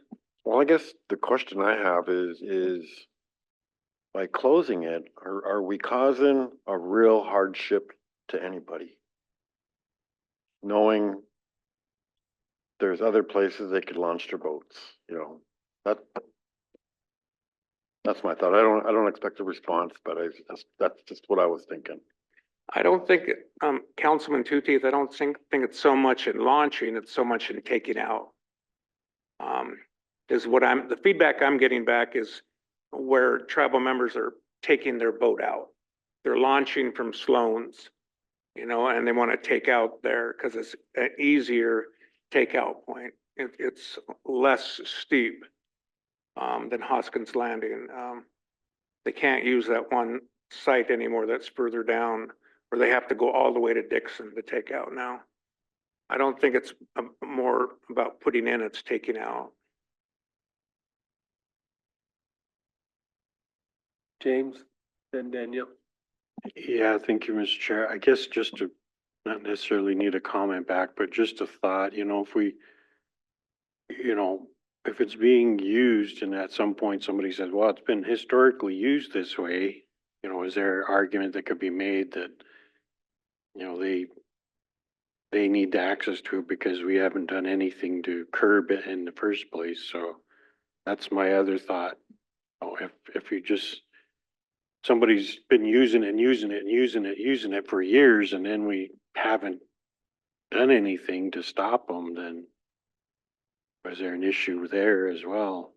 Well, I guess the question I have is by closing it, are we causing a real hardship to anybody? Knowing there's other places they could launch their boats, you know, that's my thought. I don't expect a response, but that's just what I was thinking. I don't think, Councilman Two Teeth, I don't think it's so much in launching, it's so much in taking out. Is what the feedback I'm getting back is where tribal members are taking their boat out. They're launching from Sloan's, you know, and they want to take out there because it's an easier takeout point. It's less steep than Hoskins Landing. They can't use that one site anymore that's further down, or they have to go all the way to Dixon to take out now. I don't think it's more about putting in, it's taking out. James, then Daniel. Yeah, thank you, Mr. Chair. I guess just to not necessarily need a comment back, but just a thought, you know, if it's being used and at some point somebody says, well, it's been historically used this way, you know, is there an argument that could be made that, you know, they need the access to it because we haven't done anything to curb it in the first place? So that's my other thought. Oh, if you just, somebody's been using it for years, and then we haven't done anything to stop them, then is there an issue there as well?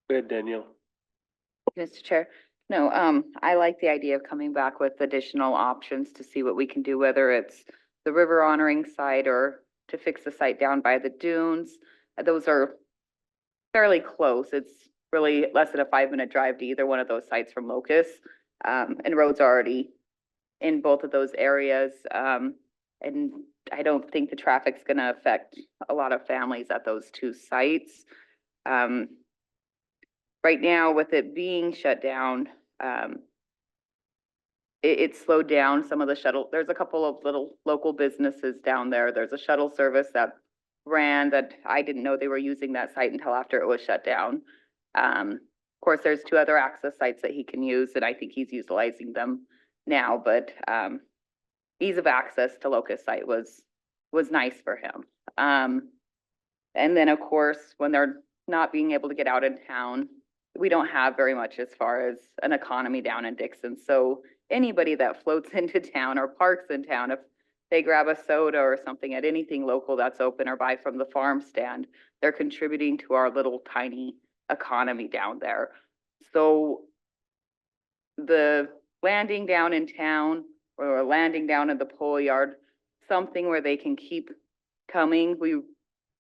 Go ahead, Daniel. Mr. Chair, no, I like the idea of coming back with additional options to see what we can do, whether it's the river honoring site or to fix the site down by the dunes. Those are fairly close. It's really less than a 5-minute drive to either one of those sites from Locust. And roads are already in both of those areas. And I don't think the traffic's gonna affect a lot of families at those two sites. Right now, with it being shut down, it slowed down some of the shuttle. There's a couple of little local businesses down there. There's a shuttle service that ran that I didn't know they were using that site until after it was shut down. Of course, there's 2 other access sites that he can use, and I think he's utilizing them now, but ease of access to Locust site was nice for him. And then, of course, when they're not being able to get out in town, we don't have very much as far as an economy down in Dixon. So anybody that floats into town or parks in town, if they grab a soda or something at anything local that's open or buy from the farm stand, they're contributing to our little tiny economy down there. So the landing down in town or landing down in the pole yard, something where they can keep coming.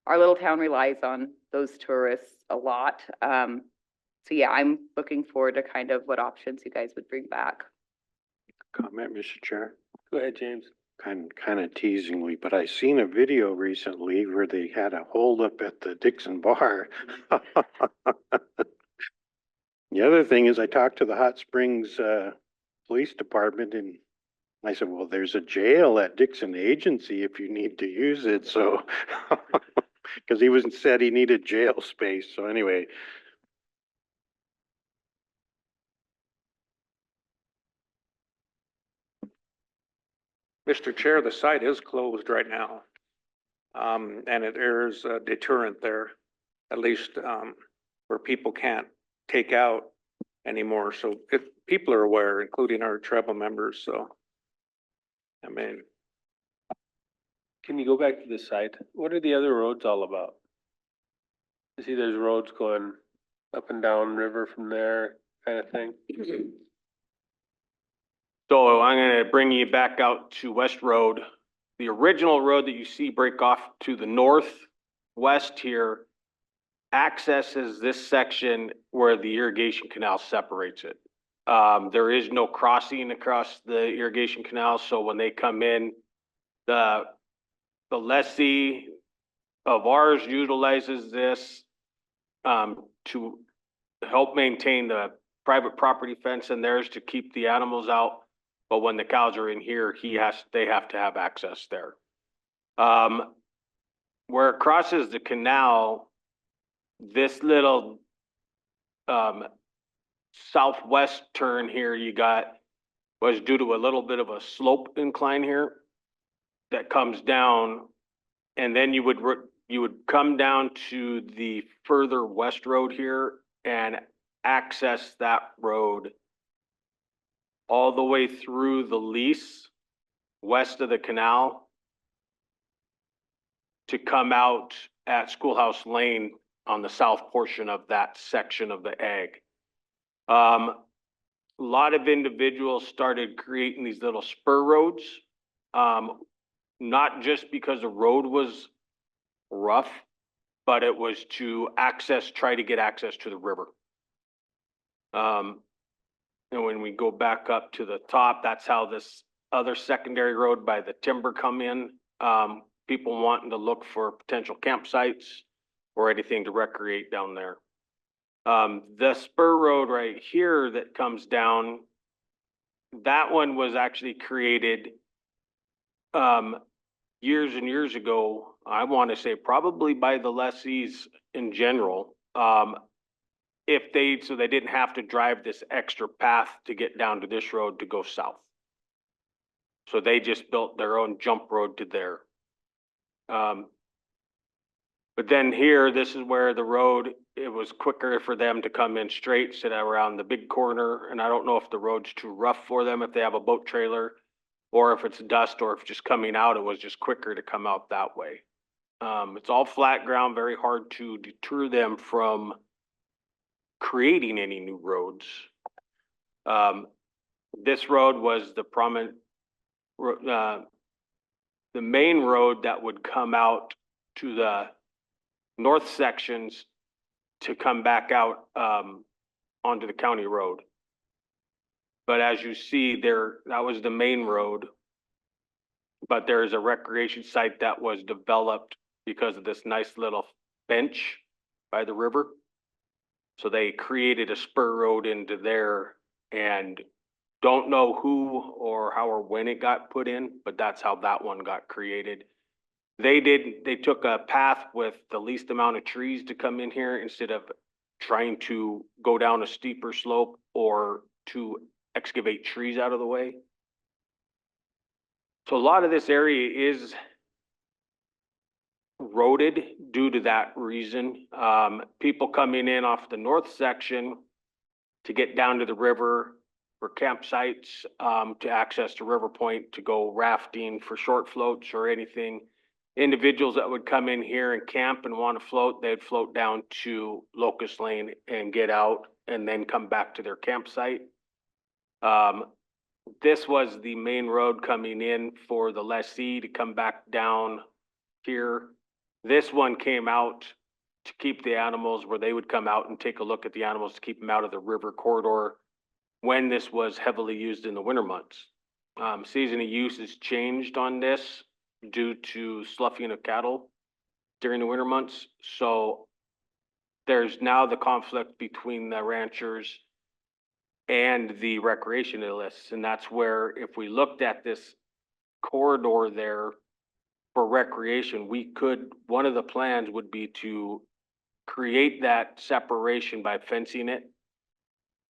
Our little town relies on those tourists a lot. So yeah, I'm looking forward to kind of what options you guys would bring back. Comment, Mr. Chair? Go ahead, James. Kind of teasingly, but I seen a video recently where they had a holdup at the Dixon Bar. The other thing is I talked to the Hot Springs, Police Department and I said, well, there's a jail at Dixon Agency if you need to use it, so. Cause he said he needed jail space, so anyway. Mr. Chair, the site is closed right now. And there's a deterrent there, at least, where people can't take out anymore. So people are aware, including our tribal members, so. I mean, Can you go back to the site? What are the other roads all about? You see there's roads going up and down river from there, kind of thing? So I'm gonna bring you back out to West Road. The original road that you see break off to the northwest here accesses this section where the irrigation canal separates it. There is no crossing across the irrigation canal, so when they come in, the lessee of ours utilizes this to help maintain the private property fence in theirs to keep the animals out. But when the cows are in here, they have to have access there. Where it crosses the canal, this little southwest turn here was due to a little bit of a slope incline here that comes down, and then you would come down to the further west road here and access that road all the way through the lease west of the canal to come out at Schoolhouse Lane on the south portion of that section of the ag. A lot of individuals started creating these little spur roads, not just because the road was rough, but it was to try to get access to the river. And when we go back up to the top, that's how this other secondary road by the timber come in. People wanting to look for potential campsites or anything to recreate down there. The spur road right here that comes down, that one was actually created years and years ago. I want to say probably by the lessees in general. So they didn't have to drive this extra path to get down to this road to go south. So they just built their own jump road to there. But then here, this is where the road, it was quicker for them to come in straight, sit around the big corner. And I don't know if the road's too rough for them, if they have a boat trailer, or if it's dust, or if just coming out, it was just quicker to come out that way. It's all flat ground, very hard to deter them from creating any new roads. This road was the main road that would come out to the north sections to come back out onto the county road. But as you see there, that was the main road. But there is a recreation site that was developed because of this nice little bench by the river. So they created a spur road into there, and don't know who or how or when it got put in, but that's how that one got created. They took a path with the least amount of trees to come in here instead of trying to go down a steeper slope or to excavate trees out of the way. So a lot of this area is roaded due to that reason. People coming in off the north section to get down to the river for campsites, to access to River Point, to go rafting for short floats or anything. Individuals that would come in here and camp and want to float, they'd float down to Locust Lane and get out and then come back to their campsite. This was the main road coming in for the lessee to come back down here. This one came out to keep the animals, where they would come out and take a look at the animals to keep them out of the river corridor when this was heavily used in the winter months. Season of use has changed on this due to sloughing of cattle during the winter months. So there's now the conflict between the ranchers and the recreationalists. And that's where, if we looked at this corridor there for recreation, we could, one of the plans would be to create that separation by fencing it.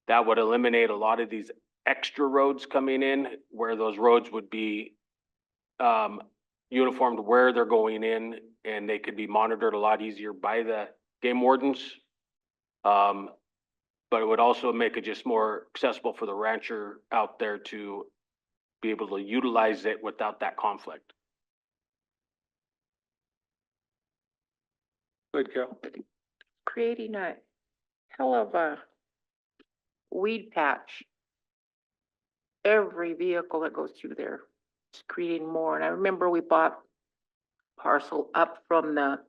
That would eliminate a lot of these extra roads coming in, where those roads would be uniformed where they're going in, and they could be monitored a lot easier by the game wardens. But it would also make it just more accessible for the rancher out there to be able to utilize it without that conflict. Good, Carol. Creating a hell of a weed patch. Every vehicle that goes through there is creating more. And I remember we bought parcel up from the,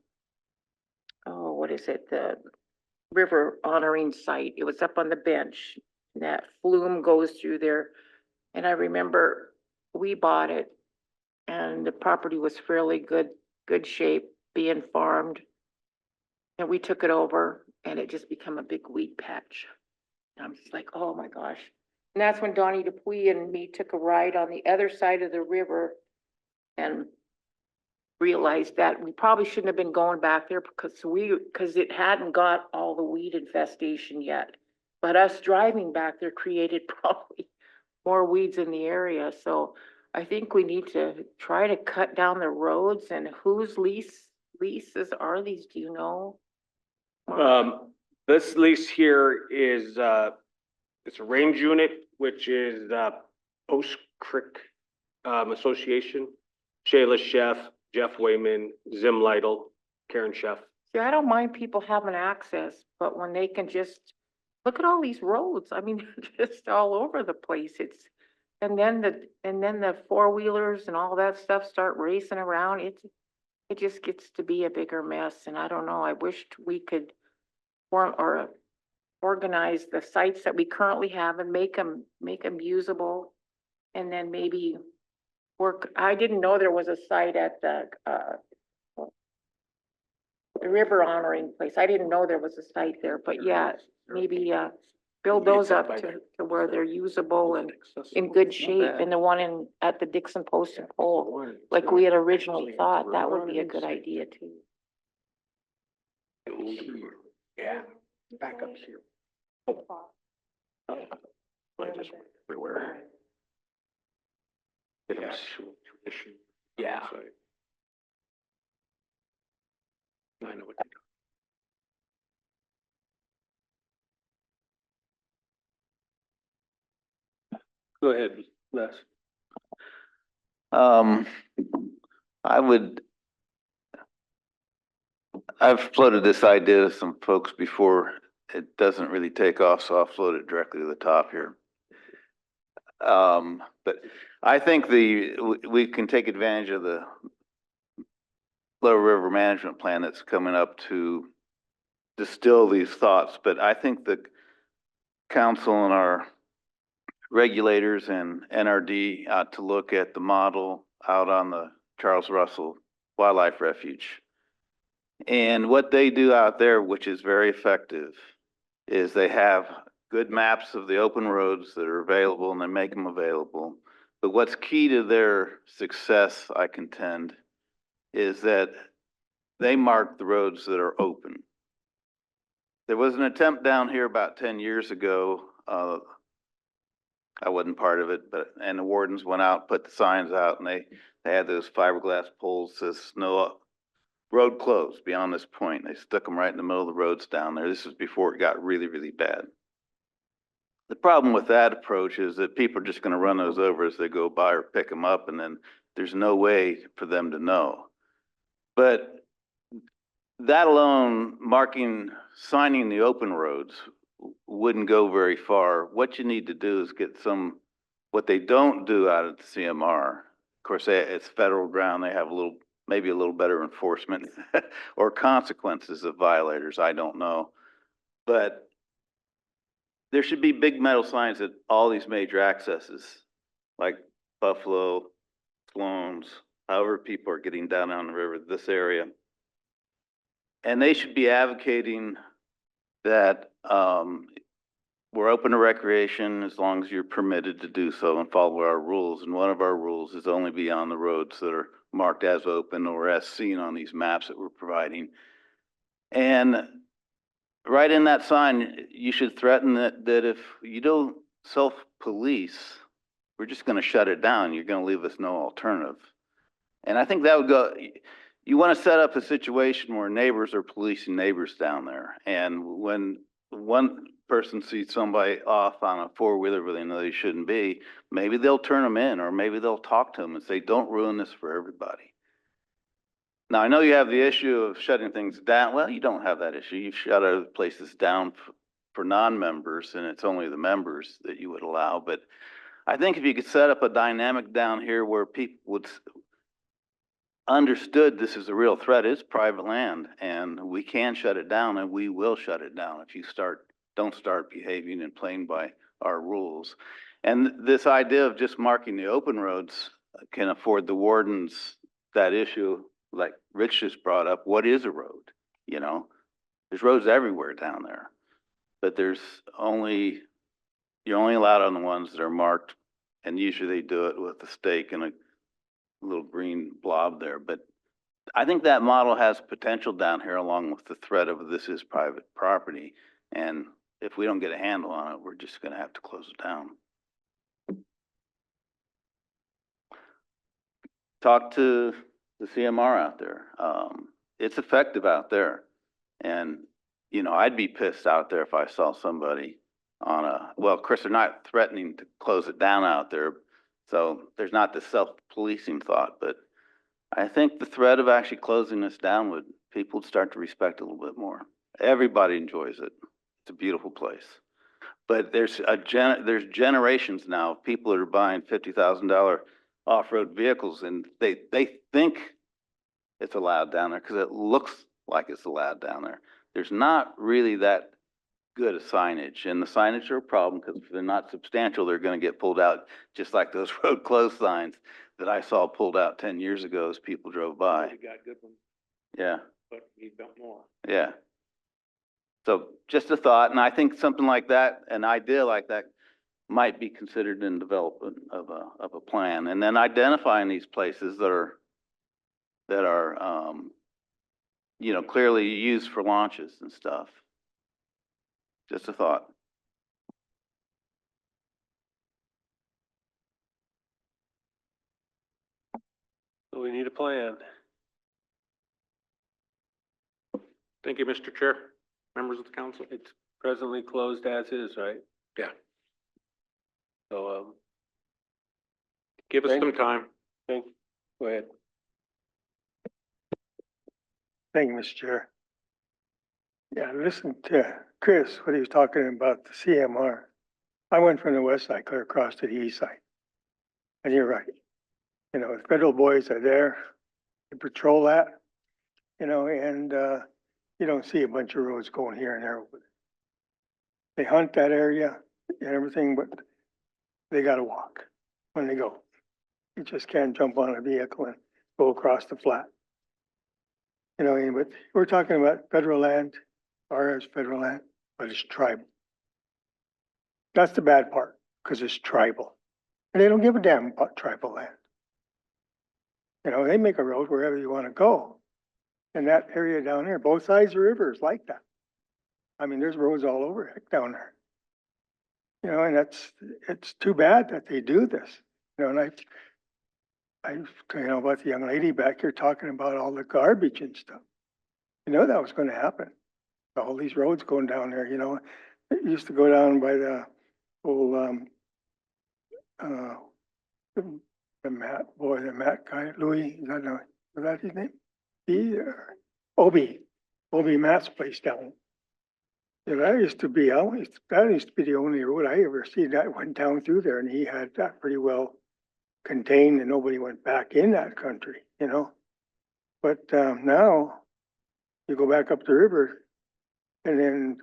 oh, what is it? The river honoring site. It was up on the bench. That flume goes through there. And I remember we bought it and the property was fairly good shape, being farmed. And we took it over and it just became a big weed patch. And I'm just like, oh my gosh. And that's when Donnie Dupuy and me took a ride on the other side of the river and realized that we probably shouldn't have been going back there because it hadn't got all the weed infestation yet. But us driving back there created probably more weeds in the area. So I think we need to try to cut down the roads. And whose leases are these? Do you know? This lease here is, it's a range unit, which is, Post Creek, Association. Shayla Chef, Jeff Wayman, Zim Lytle, Karen Chef. See, I don't mind people having access, but when they can just, look at all these roads. I mean, they're just all over the place. And then the four-wheelers and all that stuff start racing around. It just gets to be a bigger mess. And I don't know, I wished we could organize the sites that we currently have and make them usable. And then maybe I didn't know there was a site at the river honoring place. I didn't know there was a site there, but yeah, maybe build those up to where they're usable and in good shape. And the one at the Dixon Post and Pole, like we had originally thought, that would be a good idea too. Yeah, backups here. Just everywhere. Yes. Yeah. I know what Go ahead, Les. I've floated this idea to some folks before. It doesn't really take off, so I'll float it directly to the top here. But I think we can take advantage of the Lower River Management Plan that's coming up to distill these thoughts. But I think the council and our regulators and NRD ought to look at the model out on the Charles Russell Wildlife Refuge. And what they do out there, which is very effective, is they have good maps of the open roads that are available and they make them available. But what's key to their success, I contend, is that they mark the roads that are open. There was an attempt down here about 10 years ago. I wasn't part of it, and the wardens went out, put the signs out, and they had those fiberglass poles that says no road closed beyond this point. They stuck them right in the middle of the roads down there. This was before it got really, really bad. The problem with that approach is that people are just gonna run those over as they go by or pick them up, and then there's no way for them to know. But that alone, signing the open roads wouldn't go very far. What you need to do is get what they don't do out at the CMR. Of course, it's federal ground, they have maybe a little better enforcement or consequences of violators, I don't know. But there should be big metal signs at all these major accesses, like Buffalo, Sloan's, however people are getting down on the river, this area. And they should be advocating that we're open to recreation as long as you're permitted to do so and follow our rules. And one of our rules is only be on the roads that are marked as open or as seen on these maps that we're providing. And right in that sign, you should threaten that if you don't self-police, we're just gonna shut it down. You're gonna leave us no alternative. And I think that would go, you wanna set up a situation where neighbors are policing neighbors down there. And when one person sees somebody off on a four-wheeler where they know they shouldn't be, maybe they'll turn them in, or maybe they'll talk to them and say, don't ruin this for everybody. Now, I know you have the issue of shutting things down. Well, you don't have that issue. You've shut other places down for non-members, and it's only the members that you would allow. But I think if you could set up a dynamic down here where people would understood this is a real threat, it's private land, and we can shut it down, and we will shut it down if you don't start behaving and playing by our rules. And this idea of just marking the open roads can afford the wardens that issue, like Rich just brought up. What is a road? You know, there's roads everywhere down there, but you're only allowed on the ones that are marked, and usually they do it with a stake and a little green blob there. But I think that model has potential down here, along with the threat of this is private property. And if we don't get a handle on it, we're just gonna have to close it down. Talk to the CMR out there. It's effective out there. And, you know, I'd be pissed out there if I saw somebody well, of course, they're not threatening to close it down out there. So there's not the self-policing thought, but I think the threat of actually closing this down people would start to respect it a little bit more. Everybody enjoys it. It's a beautiful place. But there's generations now of people that are buying $50,000 off-road vehicles, and they think it's allowed down there because it looks like it's allowed down there. There's not really that good a signage, and the signage are a problem because if they're not substantial, they're going to get pulled out, just like those road closed signs that I saw pulled out 10 years ago as people drove by. You got good ones, Yeah, but you got more. yeah. So just a thought, and I think something like that, an idea like that, might be considered in development of a plan, and then identifying these places that are you know, clearly used for launches and stuff. Just a thought. So we need a plan. Thank you, Mr. Chair, members of the council. It's presently closed as is, right? Yeah. So, Give us Thank- some time. go ahead. Thank you, Mr. Chair. Yeah, listen to Chris, what he was talking about, the CMR. I went from the west side clear across to the east side. And you're right. You know, the federal boys are there to patrol that, you know, and you don't see a bunch of roads going here and there. They hunt that area and everything, but they gotta walk when they go. You just can't jump on a vehicle and go across the flat. You know, but we're talking about federal land, ours federal land, but it's tribal. That's the bad part, because it's tribal. And they don't give a damn about tribal land. You know, they make a road wherever you want to go. And that area down there, both sides of the river is like that. I mean, there's roads all over it down there. You know, and it's too bad that they do this. You know, and I you know, about the young lady back here talking about all the garbage and stuff. You know that was going to happen. All these roads going down there, you know. It used to go down by the Oh, uh, the Matt guy, Louis, is that his name? Obi Matt's place down. Yeah, that used to be, that used to be the only road I ever see that went down through there, and he had that pretty well contained and nobody went back in that country, you know? But, now you go back up the river and then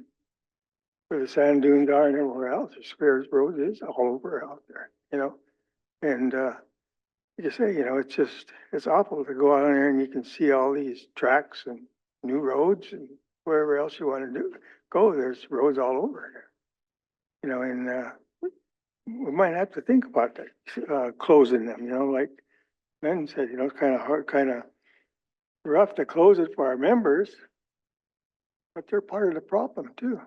where the sand dunes are and everywhere else, there's Spears Road is all over out there, you know? And, like I say, you know, it's awful to go out there and you can see all these tracks and new roads and wherever else you want to go, there's roads all over there. You know, and, we might have to think about that, closing them, you know, like Ben said, you know, it's kind of hard, kind of rough to close it for our members, but they're part of the problem too.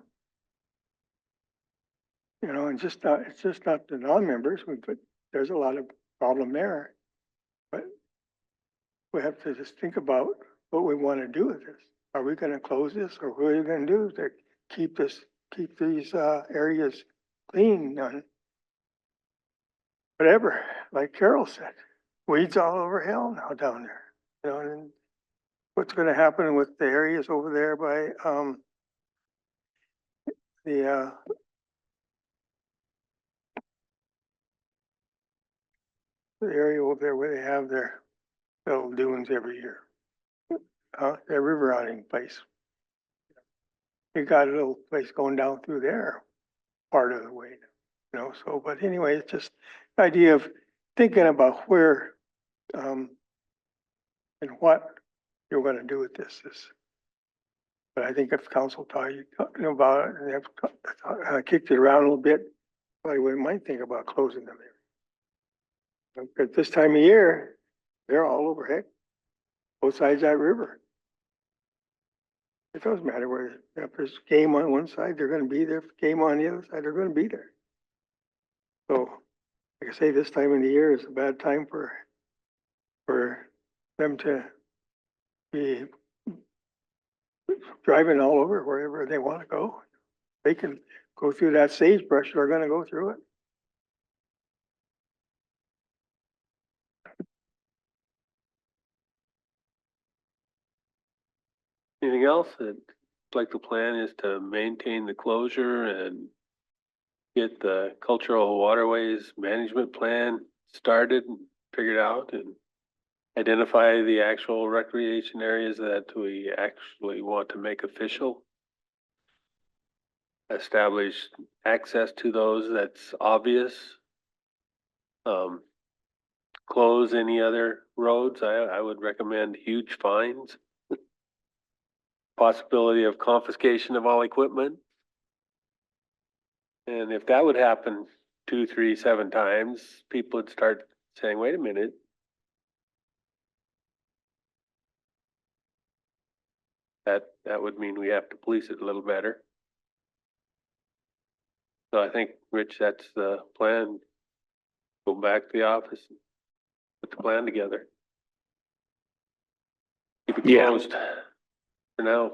You know, and it's just not the non-members, but there's a lot of problem there. But we have to just think about what we want to do with this. Are we going to close this, or what are we going to do to keep these areas clean and whatever, like Carol said, weeds all over hell now down there. You know, and what's going to happen with the areas over there by the area over there where they have their little dunes every year, their river routing place. You got a little place going down through there part of the way, you know. So, but anyway, it's just the idea of thinking about where and what you're going to do with this. But I think if council talking about it and have kicked it around a little bit, probably wouldn't mind think about closing them there. At this time of year, they're all over, heck, both sides of that river. It doesn't matter where, if there's game on one side, they're gonna be there. If game on the other side, they're gonna be there. So, like I say, this time of the year is a bad time for them to be driving all over wherever they wanna go. They can go through that sagebrush, they're gonna go through it. Anything else? Like the plan is to maintain the closure and get the cultural waterways management plan started and figured out and identify the actual recreation areas that we actually want to make official. Establish access to those that's obvious. Close any other roads. I would recommend huge fines. Possibility of confiscation of all equipment. And if that would happen 2, 3, 7 times, people would start saying, wait a minute. That would mean we have to police it a little better. So I think, Rich, that's the plan. Go back to the office and put the plan together. Keep it closed for now.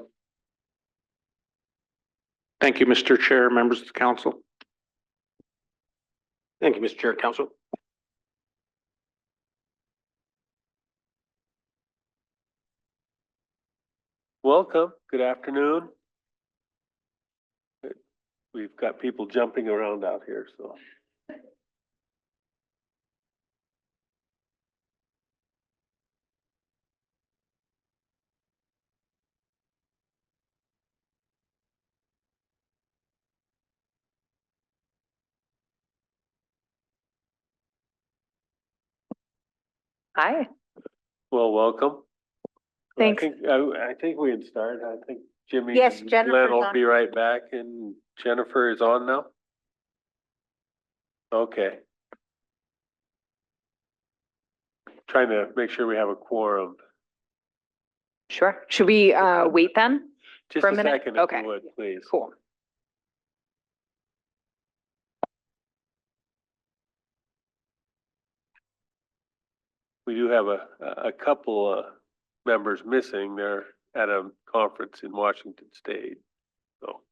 Thank you, Mr. Chair, members of the council. Thank you, Mr. Chair, Council. Welcome. Good afternoon. We've got people jumping around out here, so. Hi. Well, welcome. Thanks. I think we had started. I think Jimmy Yes, and Jennifer's Glenn will on. be right back, and Jennifer is on now? Okay. Trying to make sure we have a quorum. Sure. Should we wait then? Just For a a minute? second, if Okay. you would, please. Cool. We do have a couple members missing. They're at a conference in Washington State, so.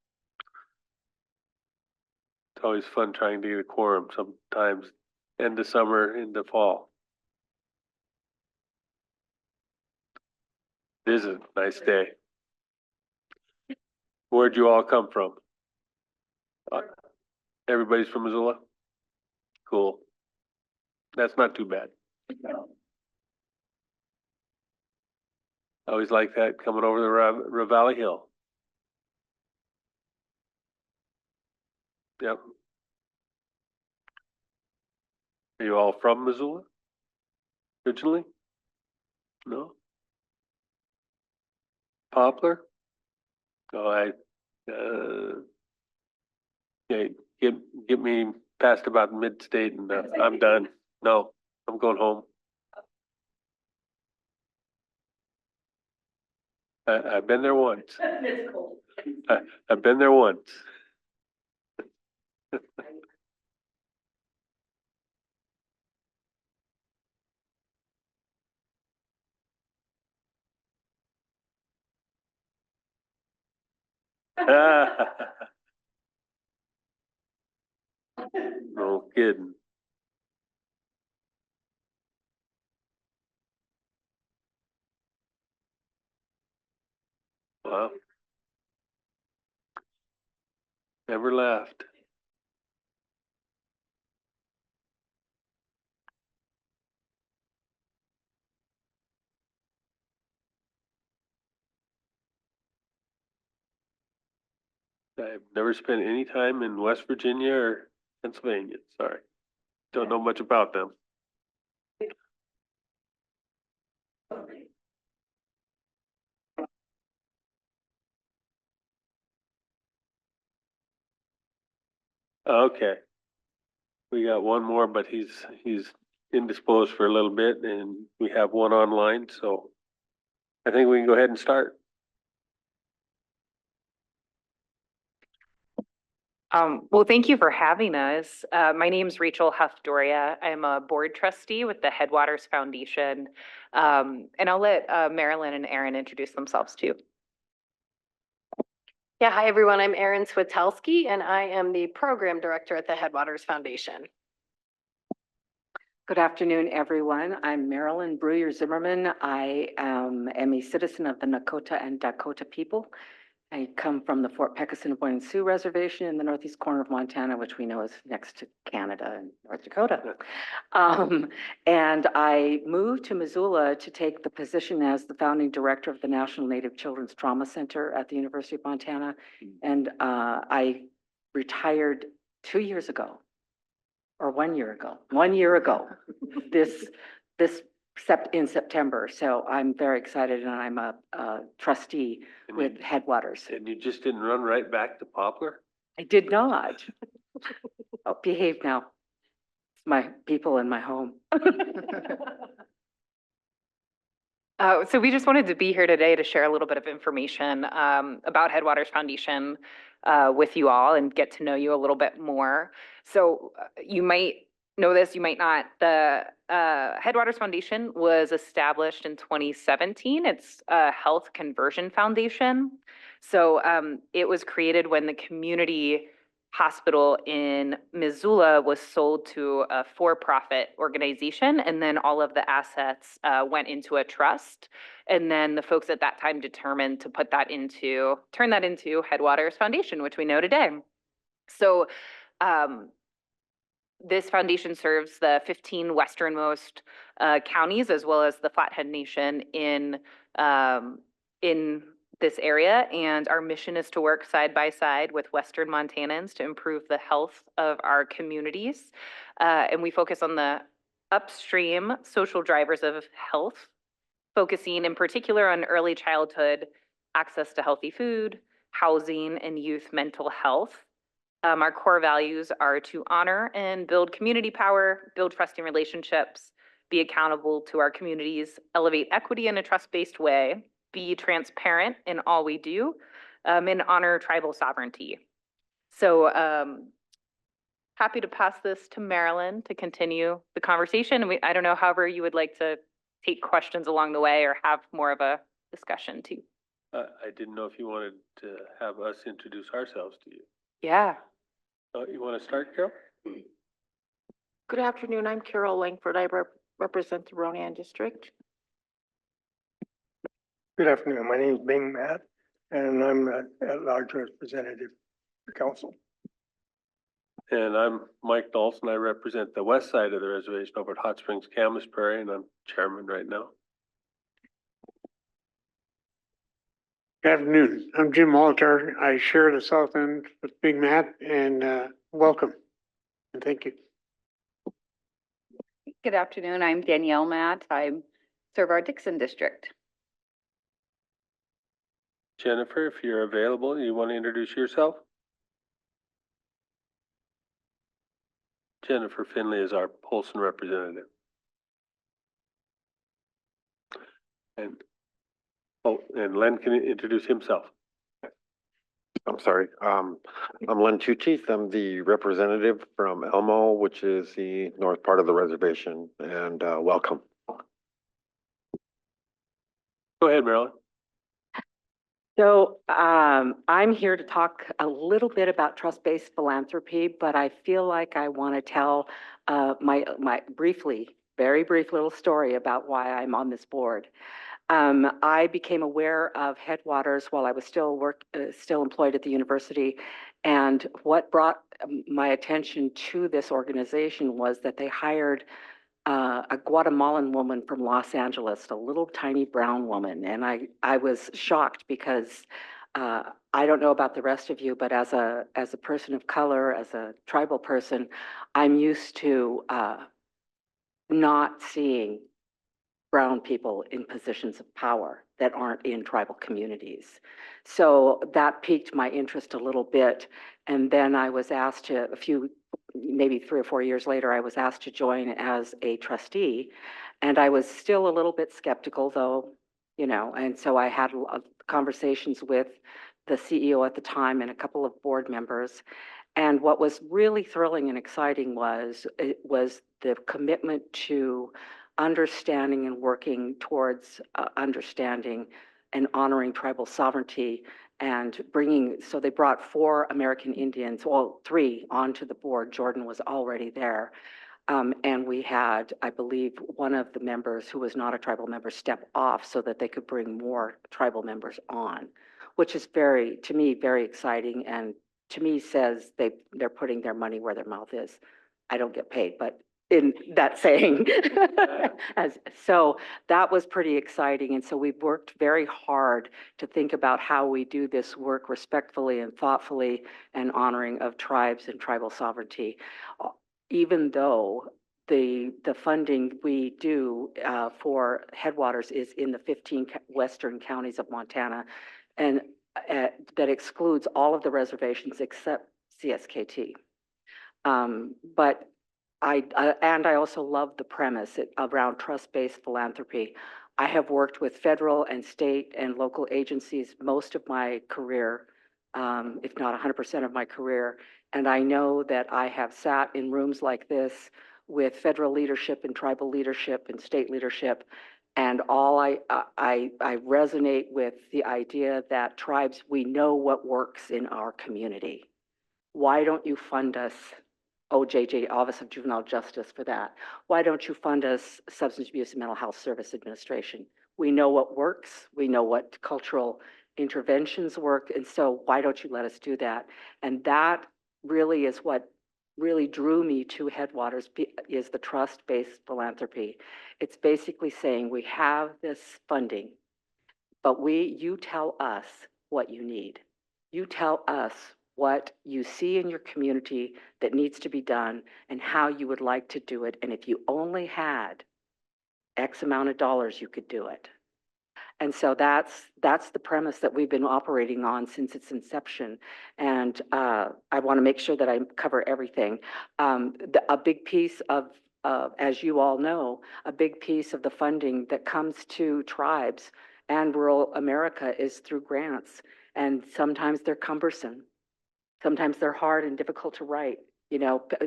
It's always fun trying to get a quorum sometimes, end of summer, into fall. It is a nice day. Where'd you all come from? Everybody's from Missoula? Cool. That's not too bad. I always like that coming over the Ravalli Hill. Yep. Are you all from Missoula? Originally? No? Poplar? Oh, yeah, get me past about mid-state and I'm done. No, I'm going home. I've been there once. It's cold. I've been there once. No kidding. Wow. Never left. I've never spent any time in West Virginia or Pennsylvania. Sorry. Don't know much about them. Okay. We got one more, but he's indisposed for a little bit and we have one online, so I think we can go ahead and start. Well, thank you for having us. My name's Rachel Huff-Doria. I'm a board trustee with the Headwaters Foundation. And I'll let Marilyn and Aaron introduce themselves too. Yeah, hi everyone. I'm Erin Switelski and I am the program director at the Headwaters Foundation. Good afternoon, everyone. I'm Marilyn Breuer Zimmerman. I am a citizen of the Nakota and Dakota people. I come from the Fort Pecos and Boyne Sioux Reservation in the northeast corner of Montana, which we know is next to Canada and North Dakota. And I moved to Missoula to take the position as the founding director of the National Native Children's Trauma Center at the University of Montana. And I retired 2 years ago, or 1 year ago, 1 year ago, in September. So I'm very excited and I'm a trustee with Headwaters. And you just didn't run right back to Poplar? I did not. Oh, behave now. It's my people in my home. So we just wanted to be here today to share a little bit of information about Headwaters Foundation with you all and get to know you a little bit more. So you might know this, you might not. The Headwaters Foundation was established in 2017. It's a health conversion foundation. So it was created when the community hospital in Missoula was sold to a for-profit organization, and then all of the assets went into a trust. And then the folks at that time determined to turn that into Headwaters Foundation, which we know today. So this foundation serves the 15 westernmost counties as well as the Flathead Nation in this area, and our mission is to work side by side with Western Montanans to improve the health of our communities. And we focus on the upstream social drivers of health, focusing in particular on early childhood access to healthy food, housing, and youth mental health. Our core values are to honor and build community power, build trusting relationships, be accountable to our communities, elevate equity in a trust-based way, be transparent in all we do, and honor tribal sovereignty. So happy to pass this to Marilyn to continue the conversation. I don't know, however you would like to take questions along the way or have more of a discussion too. I didn't know if you wanted to have us introduce ourselves to you. Yeah. You want to start, Carol? Good afternoon, I'm Carol Langford. I represent the Ronan District. Good afternoon. My name is Bing Matt, and I'm at large representative for council. And I'm Mike Dawson. I represent the west side of the reservation over at Hot Springs Camas Prairie, and I'm chairman right now. Good afternoon. I'm Jim Alter. I share the south end with Big Matt, and welcome and thank you. Good afternoon, I'm Danielle Matt. I serve our Dixon district. Jennifer, if you're available, you want to introduce yourself? Jennifer Finley is our Polson representative. And Len can introduce himself. I'm sorry. I'm Len Tucci. I'm the representative from Elmo, which is the north part of the reservation, and welcome. Go ahead, Marilyn. So I'm here to talk a little bit about trust-based philanthropy, but I feel like I want to tell my very brief little story about why I'm on this board. I became aware of Headwaters while I was still employed at the university, and what brought my attention to this organization was that they hired a Guatemalan woman from Los Angeles, a little tiny brown woman. And I was shocked because I don't know about the rest of you, but as a person of color, as a tribal person, I'm used to not seeing brown people in positions of power that aren't in tribal communities. So that piqued my interest a little bit. And then I was asked to, maybe 3 or 4 years later, I was asked to join as a trustee. And I was still a little bit skeptical though, and so I had conversations with the CEO at the time and a couple of board members. And what was really thrilling and exciting was the commitment to understanding and working towards understanding and honoring tribal sovereignty and so they brought 4 American Indians, well, 3 onto the board. Jordan was already there. And we had, I believe, one of the members who was not a tribal member step off so that they could bring more tribal members on, which is to me, very exciting. And to me says they're putting their money where their mouth is. I don't get paid, but in that saying. So that was pretty exciting. And so we've worked very hard to think about how we do this work respectfully and thoughtfully and honoring of tribes and tribal sovereignty. Even though the funding we do for Headwaters is in the 15 western counties of Montana, and that excludes all of the reservations except CSKT. But I also love the premise around trust-based philanthropy. I have worked with federal and state and local agencies most of my career, if not 100% of my career. And I know that I have sat in rooms like this with federal leadership and tribal leadership and state leadership. And I resonate with the idea that tribes, we know what works in our community. Why don't you fund us, OJJ, Office of Juvenile Justice, for that? Why don't you fund us, Substance Abuse and Mental Health Service Administration? We know what works. We know what cultural interventions work. And so why don't you let us do that? And that really is what really drew me to Headwaters, is the trust-based philanthropy. It's basically saying we have this funding, but you tell us what you need. You tell us what you see in your community that needs to be done and how you would like to do it. And if you only had X amount of dollars, you could do it. And so that's the premise that we've been operating on since its inception. And I want to make sure that I cover everything. A big piece of, as you all know, a big piece of the funding that comes to tribes and rural America is through grants. And sometimes they're cumbersome. Sometimes they're hard and difficult to write.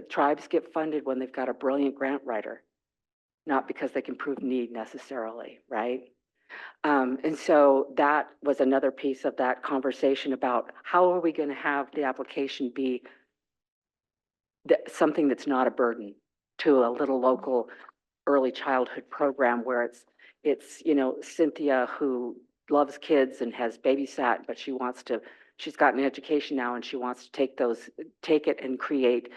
Tribes get funded when they've got a brilliant grant writer, not because they can prove need necessarily, right? And so that was another piece of that conversation about how are we going to have the application be something that's not a burden to a little local early childhood program where it's, you know, Cynthia who loves kids and has babysat, but she's got an education now and she wants to take it and create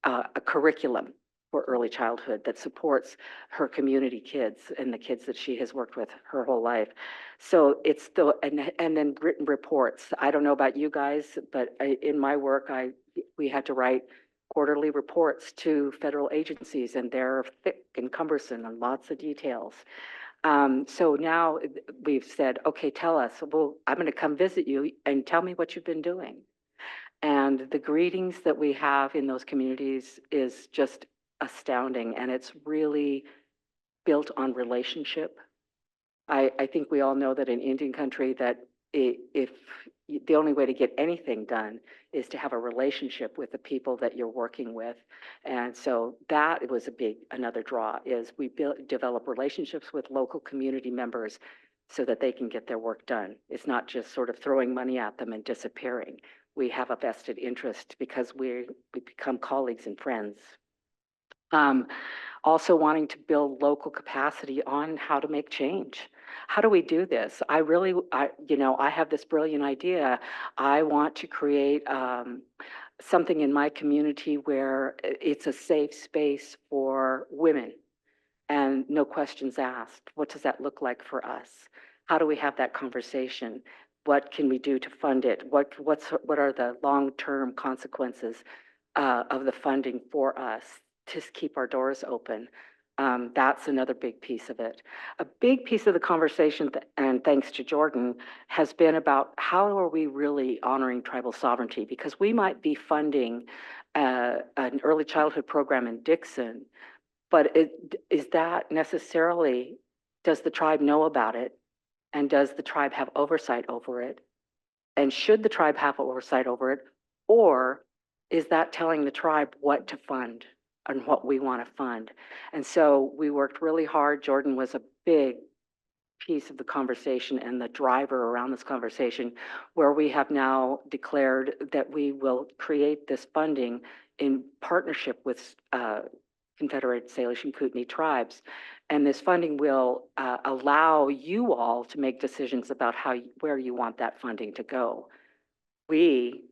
a curriculum for early childhood that supports her community kids and the kids that she has worked with her whole life. So it's and then written reports. I don't know about you guys, but in my work, we had to write quarterly reports to federal agencies, and they're thick and cumbersome and lots of details. So now we've said, okay, tell us, well, I'm going to come visit you and tell me what you've been doing. And the greetings that we have in those communities is just astounding. And it's really built on relationship. I think we all know that in Indian country that if the only way to get anything done is to have a relationship with the people that you're working with. And so that was another draw is we develop relationships with local community members so that they can get their work done. It's not just sort of throwing money at them and disappearing. We have a vested interest because we become colleagues and friends. Also wanting to build local capacity on how to make change. How do we do this? I have this brilliant idea. I want to create something in my community where it's a safe space for women and no questions asked. What does that look like for us? How do we have that conversation? What can we do to fund it? What are the long-term consequences of the funding for us to keep our doors open? That's another big piece of it. A big piece of the conversation, and thanks to Jordan, has been about how are we really honoring tribal sovereignty? Because we might be funding an early childhood program in Dixon, but is that necessarily, does the tribe know about it? And does the tribe have oversight over it? And should the tribe have oversight over it? Or is that telling the tribe what to fund and what we want to fund? And so we worked really hard. Jordan was a big piece of the conversation and the driver around this conversation, where we have now declared that we will create this funding in partnership with Confederate Salish and Kootenai tribes. And this funding will allow you all to make decisions about where you want that funding to go. We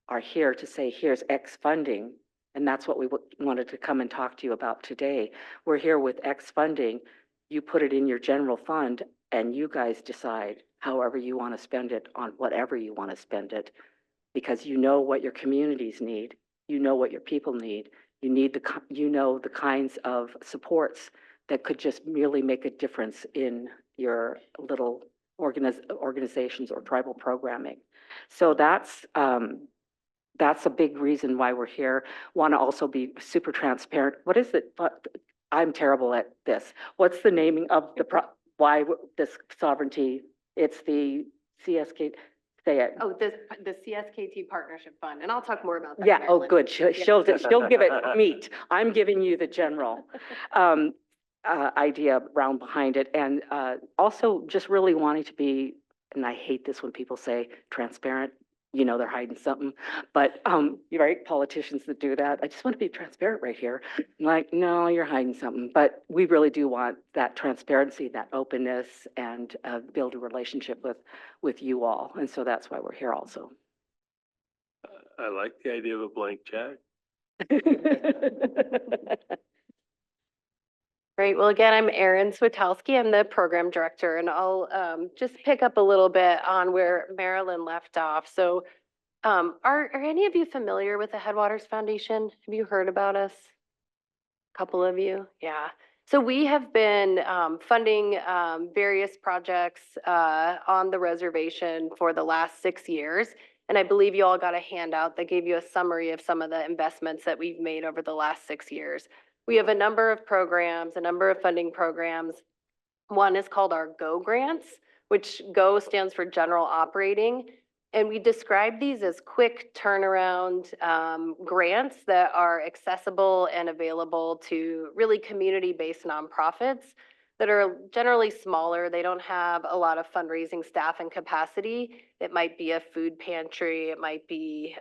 are here to say, here's X funding, and that's what we wanted to come and talk to you about today. We're here with X funding. You put it in your general fund, and you guys decide however you want to spend it on whatever you want to spend it, because you know what your communities need, you know what your people need. You know the kinds of supports that could just really make a difference in your little organizations or tribal programming. So that's a big reason why we're here. Want to also be super transparent. What is it? I'm terrible at this. What's the naming of why this sovereignty? It's the CSK. Say it. Oh, the CSKT Partnership Fund, and I'll talk more about that. Yeah, oh, Marilyn. good. She'll give it meat. I'm giving you the general idea around behind it. And also just really wanting to be, and I hate this when people say transparent, you know, they're hiding something, but you're right, politicians that do that. I just want to be transparent right here. I'm like, no, you're hiding something. But we really do want that transparency, that openness, and build a relationship with you all. And so that's why we're here also. I like the idea of a blank check. Great. Well, again, I'm Erin Switowski. I'm the program director, and I'll just pick up a little bit on where Marilyn left off. So are any of you familiar with the Headwaters Foundation? Have you heard about us? A couple of you? Yeah. So we have been funding various projects on the reservation for the last 6 years. And I believe you all got a handout that gave you a summary of some of the investments that we've made over the last 6 years. We have a number of programs, a number of funding programs. One is called our GO grants, which GO stands for General Operating. And we describe these as quick turnaround grants that are accessible and available to really community-based nonprofits that are generally smaller. They don't have a lot of fundraising staff and capacity. It might be a food pantry. It might be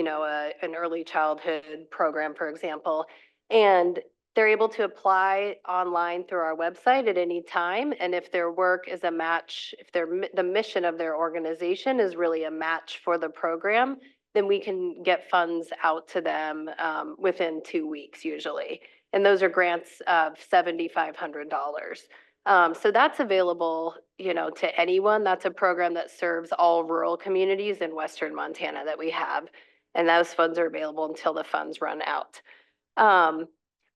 an early childhood program, for example. And they're able to apply online through our website at any time. And if their work is a match, if the mission of their organization is really a match for the program, then we can get funds out to them within 2 weeks usually. And those are grants of $7,500. So that's available, to anyone. That's a program that serves all rural communities in Western Montana that we have. And those funds are available until the funds run out.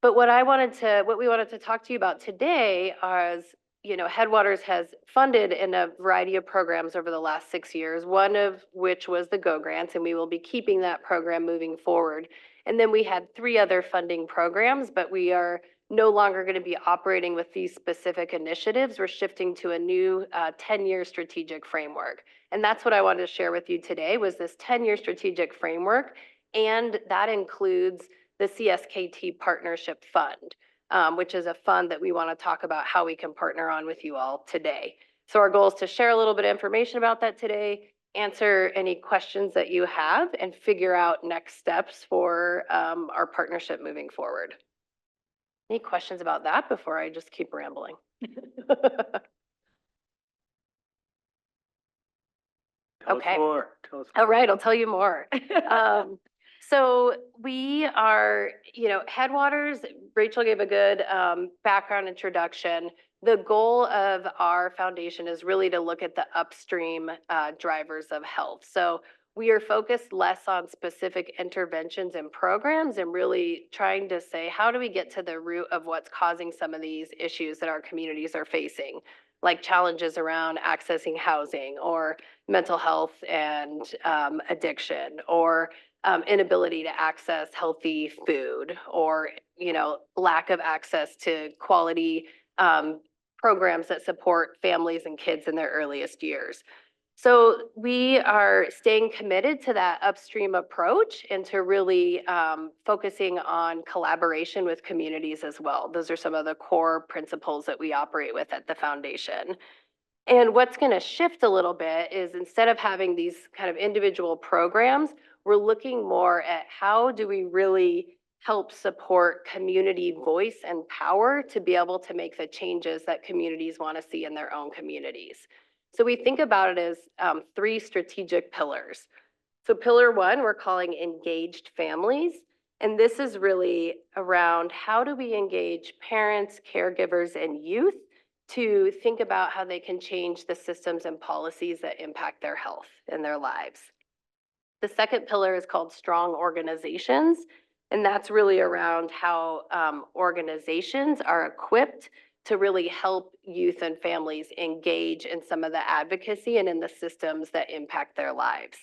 But what we wanted to talk to you about today is, Headwaters has funded in a variety of programs over the last 6 years, one of which was the GO grants, and we will be keeping that program moving forward. And then we had 3 other funding programs, but we are no longer going to be operating with these specific initiatives. We're shifting to a new 10-year strategic framework. And that's what I wanted to share with you today was this 10-year strategic framework. And that includes the CSKT Partnership Fund, which is a fund that we want to talk about how we can partner on with you all today. So our goal is to share a little bit of information about that today, answer any questions that you have, and figure out next steps for our partnership moving forward. Any questions about that before I just keep rambling? Tell us more. Tell us All more. right, I'll tell you more. So we are, Headwaters, Rachel gave a good background introduction. The goal of our foundation is really to look at the upstream drivers of health. So we are focused less on specific interventions and programs and really trying to say, how do we get to the root of what's causing some of these issues that our communities are facing, like challenges around accessing housing or mental health and addiction, or inability to access healthy food, or lack of access to quality programs that support families and kids in their earliest years. So we are staying committed to that upstream approach and to really focusing on collaboration with communities as well. Those are some of the core principles that we operate with at the foundation. And what's going to shift a little bit is instead of having these kind of individual programs, we're looking more at how do we really help support community voice and power to be able to make the changes that communities want to see in their own communities. So we think about it as 3 strategic pillars. So pillar 1, we're calling engaged families. And this is really around how do we engage parents, caregivers, and youth to think about how they can change the systems and policies that impact their health and their lives. The second pillar is called strong organizations. And that's really around how organizations are equipped to really help youth and families engage in some of the advocacy and in the systems that impact their lives.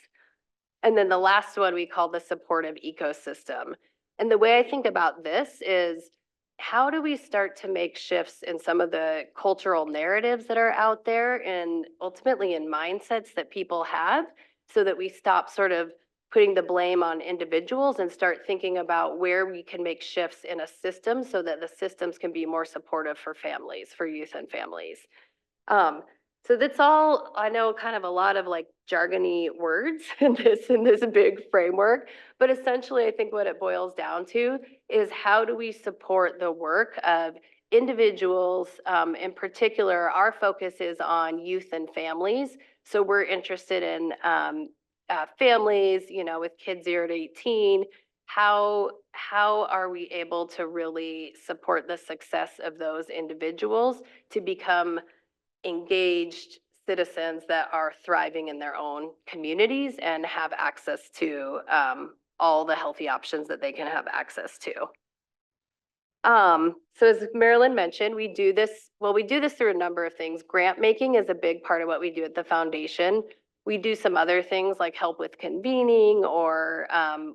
And then the last one we call the supportive ecosystem. And the way I think about this is, how do we start to make shifts in some of the cultural narratives that are out there and ultimately in mindsets that people have, so that we stop sort of putting the blame on individuals and start thinking about where we can make shifts in a system so that the systems can be more supportive for families, for youth and families. So that's all, I know, kind of a lot of like jargony words in this big framework, but essentially I think what it boils down to is how do we support the work of individuals. In particular, our focus is on youth and families. So we're interested in families, with kids 0 to 18. How are we able to really support the success of those individuals to become engaged citizens that are thriving in their own communities and have access to all the healthy options that they can have access to. So as Marilyn mentioned, we do this through a number of things. Grant making is a big part of what we do at the foundation. We do some other things like help with convening, or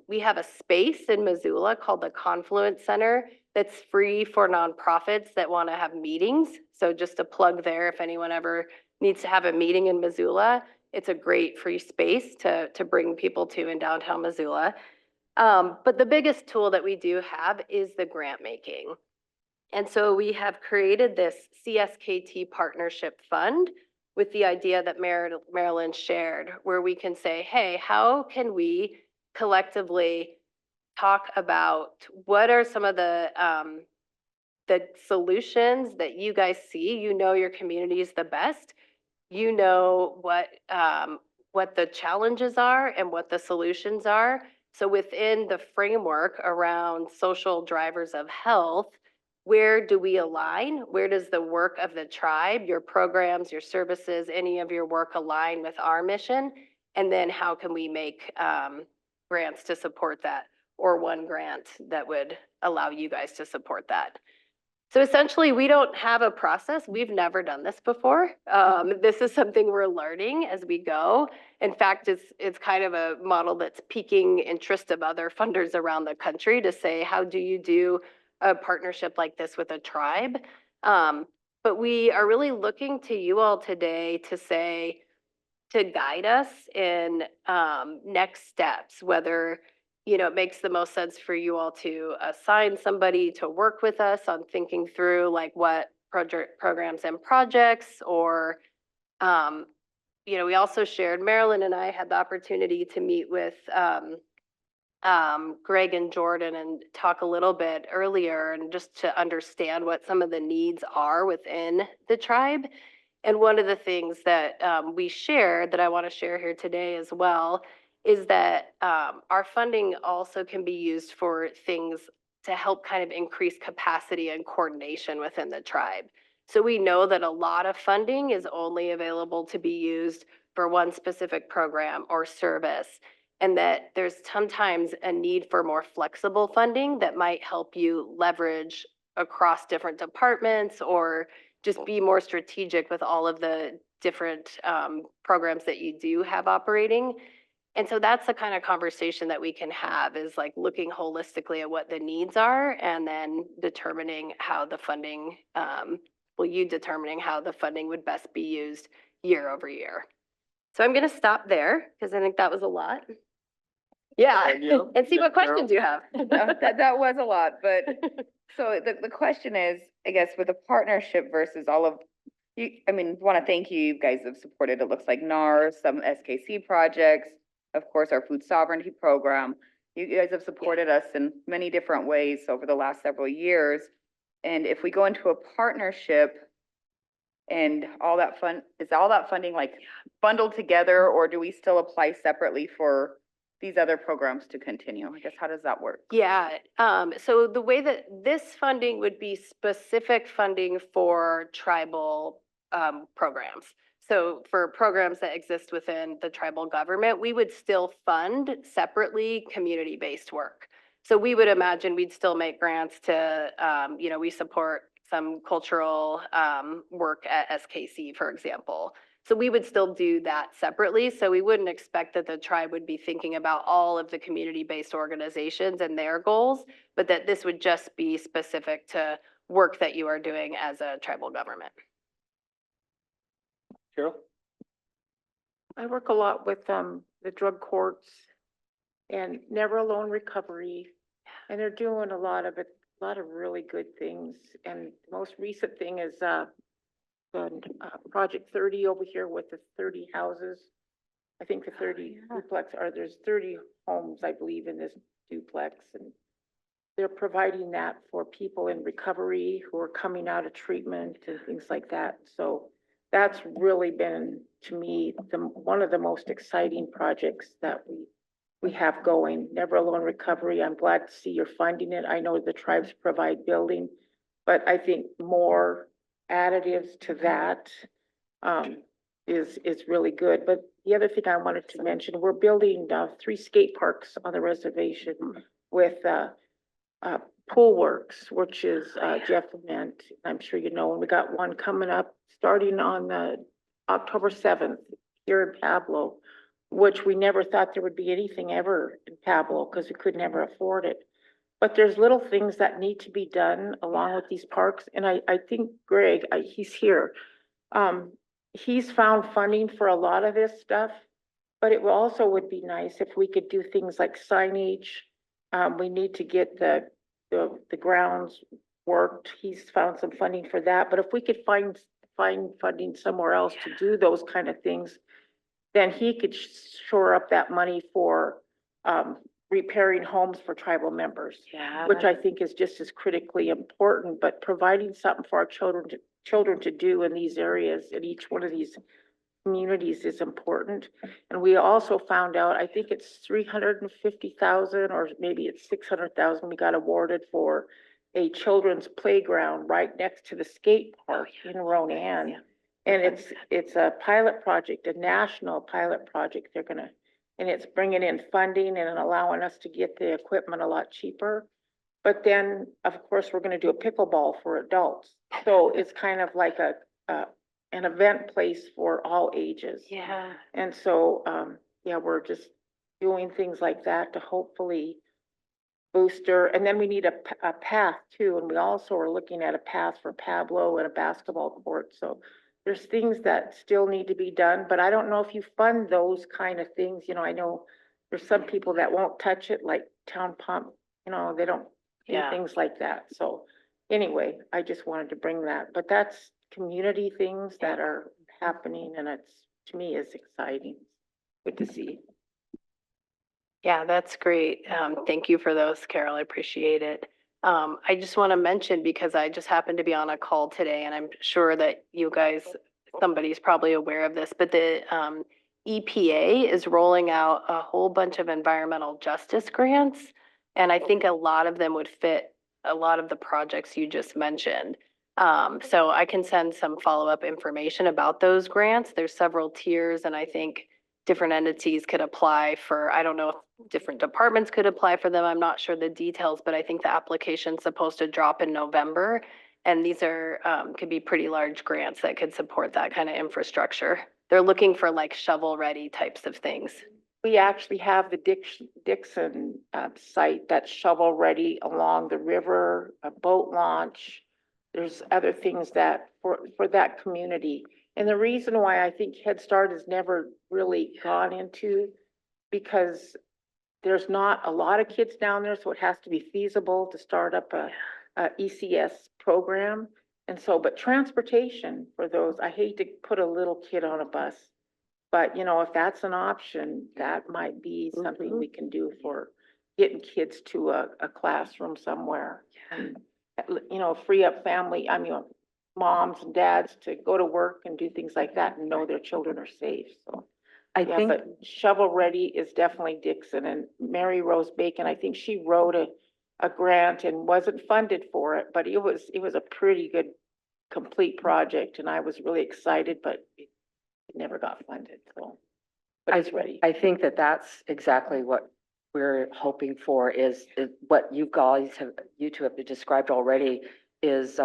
we have a space in Missoula called the Confluence Center that's free for nonprofits that want to have meetings. So just a plug there, if anyone ever needs to have a meeting in Missoula, it's a great free space to bring people to in downtown Missoula. But the biggest tool that we do have is the grant making. And so we have created this CSKT Partnership Fund with the idea that Marilyn shared, where we can say, hey, how can we collectively talk about what are some of the solutions that you guys see. You know your community is the best. You know what the challenges are and what the solutions are. So within the framework around social drivers of health, where do we align? Where does the work of the tribe, your programs, your services, any of your work align with our mission? And then how can we make grants to support that, or one grant that would allow you guys to support that? So essentially, we don't have a process. We've never done this before. This is something we're learning as we go. In fact, it's kind of a model that's piquing interest of other funders around the country to say, how do you do a partnership like this with a tribe? But we are really looking to you all today to say, to guide us in next steps, whether it makes the most sense for you all to assign somebody to work with us on thinking through like what programs and projects, or we also shared, Marilyn and I had the opportunity to meet with Greg and Jordan and talk a little bit earlier, and just to understand what some of the needs are within the tribe. And one of the things that we shared that I want to share here today as well is that our funding also can be used for things to help kind of increase capacity and coordination within the tribe. So we know that a lot of funding is only available to be used for one specific program or service, and that there's sometimes a need for more flexible funding that might help you leverage across different departments, or just be more strategic with all of the different programs that you do have operating. And so that's the kind of conversation that we can have, is like looking holistically at what the needs are, and then determining how the funding, determining how the funding would best be used year over year. So I'm going to stop there because I think that was a lot. Yeah, and see what questions you have. No, that was a lot, but so the question is, I guess, with a partnership versus all of you, I mean, want to thank you. You guys have supported, it looks like NAR, some SKC projects, of course, our food sovereignty program. You guys have supported us in many different ways over the last several years. And if we go into a partnership and all that is all that funding like bundled together, or do we still apply separately for these other programs to continue? I guess, how does that work? Yeah, so the way that this funding would be specific funding for tribal programs. So for programs that exist within the tribal government, we would still fund separately community-based work. So we would imagine we'd still make grants to, we support some cultural work at SKC, for example. So we would still do that separately. So we wouldn't expect that the tribe would be thinking about all of the community-based organizations and their goals, but that this would just be specific to work that you are doing as a tribal government. Carol? I work a lot with the drug courts and Never Alone Recovery, and they're doing a lot of really good things. And the most recent thing is Project 30 over here with the 30 houses. I think the 30 duplex, or there's 30 homes, I believe, in this duplex, and they're providing that for people in recovery who are coming out of treatment and things like that. So that's really been, to me, one of the most exciting projects that we have going. Never Alone Recovery, I'm glad to see you're funding it. I know the tribes provide building, but I think more additives to that is really good. But the other thing I wanted to mention, we're building 3 skate parks on the reservation with Pool Works, which is Jeff meant, I'm sure you know, and we got one coming up starting on the October 7th here in Pablo, which we never thought there would be anything ever in Pablo because we could never afford it. But there's little things that need to be done along with these parks. And I think Greg, he's here. He's found funding for a lot of this stuff, but it also would be nice if we could do things like signage. We need to get the grounds worked. He's found some funding for that. But if we could find funding somewhere else to do those kind of things, then he could shore up that money for repairing homes for tribal members. Yeah. Which I think is just as critically important, but providing something for our children to do in these areas, in each one of these communities is important. And we also found out, I think it's 350,000 or maybe it's 600,000, we got awarded for a children's playground right next to the skate park in Ronan. And it's a pilot project, a national pilot project. And it's bringing in funding and allowing us to get the equipment a lot cheaper. But then, of course, we're gonna do a pickleball for adults. So it's kind of like an event place for all ages. Yeah. And so, yeah, we're just doing things like that to hopefully booster. And then we need a path too. And we also are looking at a path for Pablo and a basketball court. So there's things that still need to be done, but I don't know if you fund those kind of things. You know, I know there's some people that won't touch it, like Town Pump, you know, they don't do Yeah. things like that. So anyway, I just wanted to bring that, but that's community things that are happening and it's, to me, is exciting. Good to see. Yeah, that's great. Thank you for those, Carol. I appreciate it. I just want to mention, because I just happened to be on a call today, and I'm sure that you guys, somebody's probably aware of this, but the EPA is rolling out a whole bunch of environmental justice grants. And I think a lot of them would fit a lot of the projects you just mentioned. So I can send some follow-up information about those grants. There's several tiers, and I think different entities could apply for, I don't know if different departments could apply for them. I'm not sure the details, but I think the application's supposed to drop in November. And these are, could be pretty large grants that could support that kind of infrastructure. They're looking for like shovel-ready types of things. We actually have the Dixon site that's shovel-ready along the river, a boat launch. There's other things that, for that community. And the reason why I think Head Start has never really gone into, because there's not a lot of kids down there, so it has to be feasible to start up a ECS program. And so, but transportation for those, I hate to put a little kid on a bus, but you know, if that's an option, that might be something we can do for getting kids to a classroom somewhere. You know, free up family, I mean, moms and dads to go to work and do things like that and know their children are safe, so. I Yeah, think, but shovel ready is definitely Dixon, and Mary Rose Bacon, I think she wrote a grant and wasn't funded for it, but it was a pretty good, complete project, and I was really excited, but it never got funded, so. But it's ready. I think that that's exactly what we're hoping for is what you guys have, you two have described already is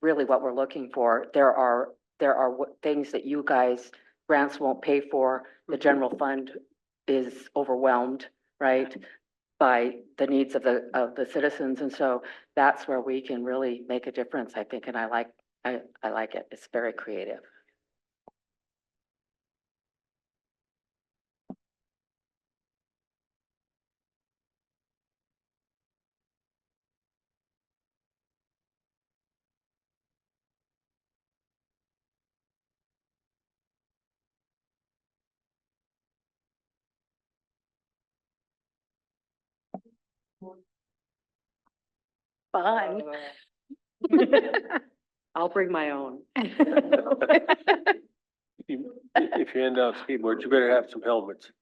really what we're looking for. There are things that you guys, grants won't pay for. The general fund is overwhelmed, right, by the needs of the citizens. And so that's where we can really make a difference, I think, and I like it. It's very creative. Fun. I'll bring my own. If you end up skateboards, you better have some helmets.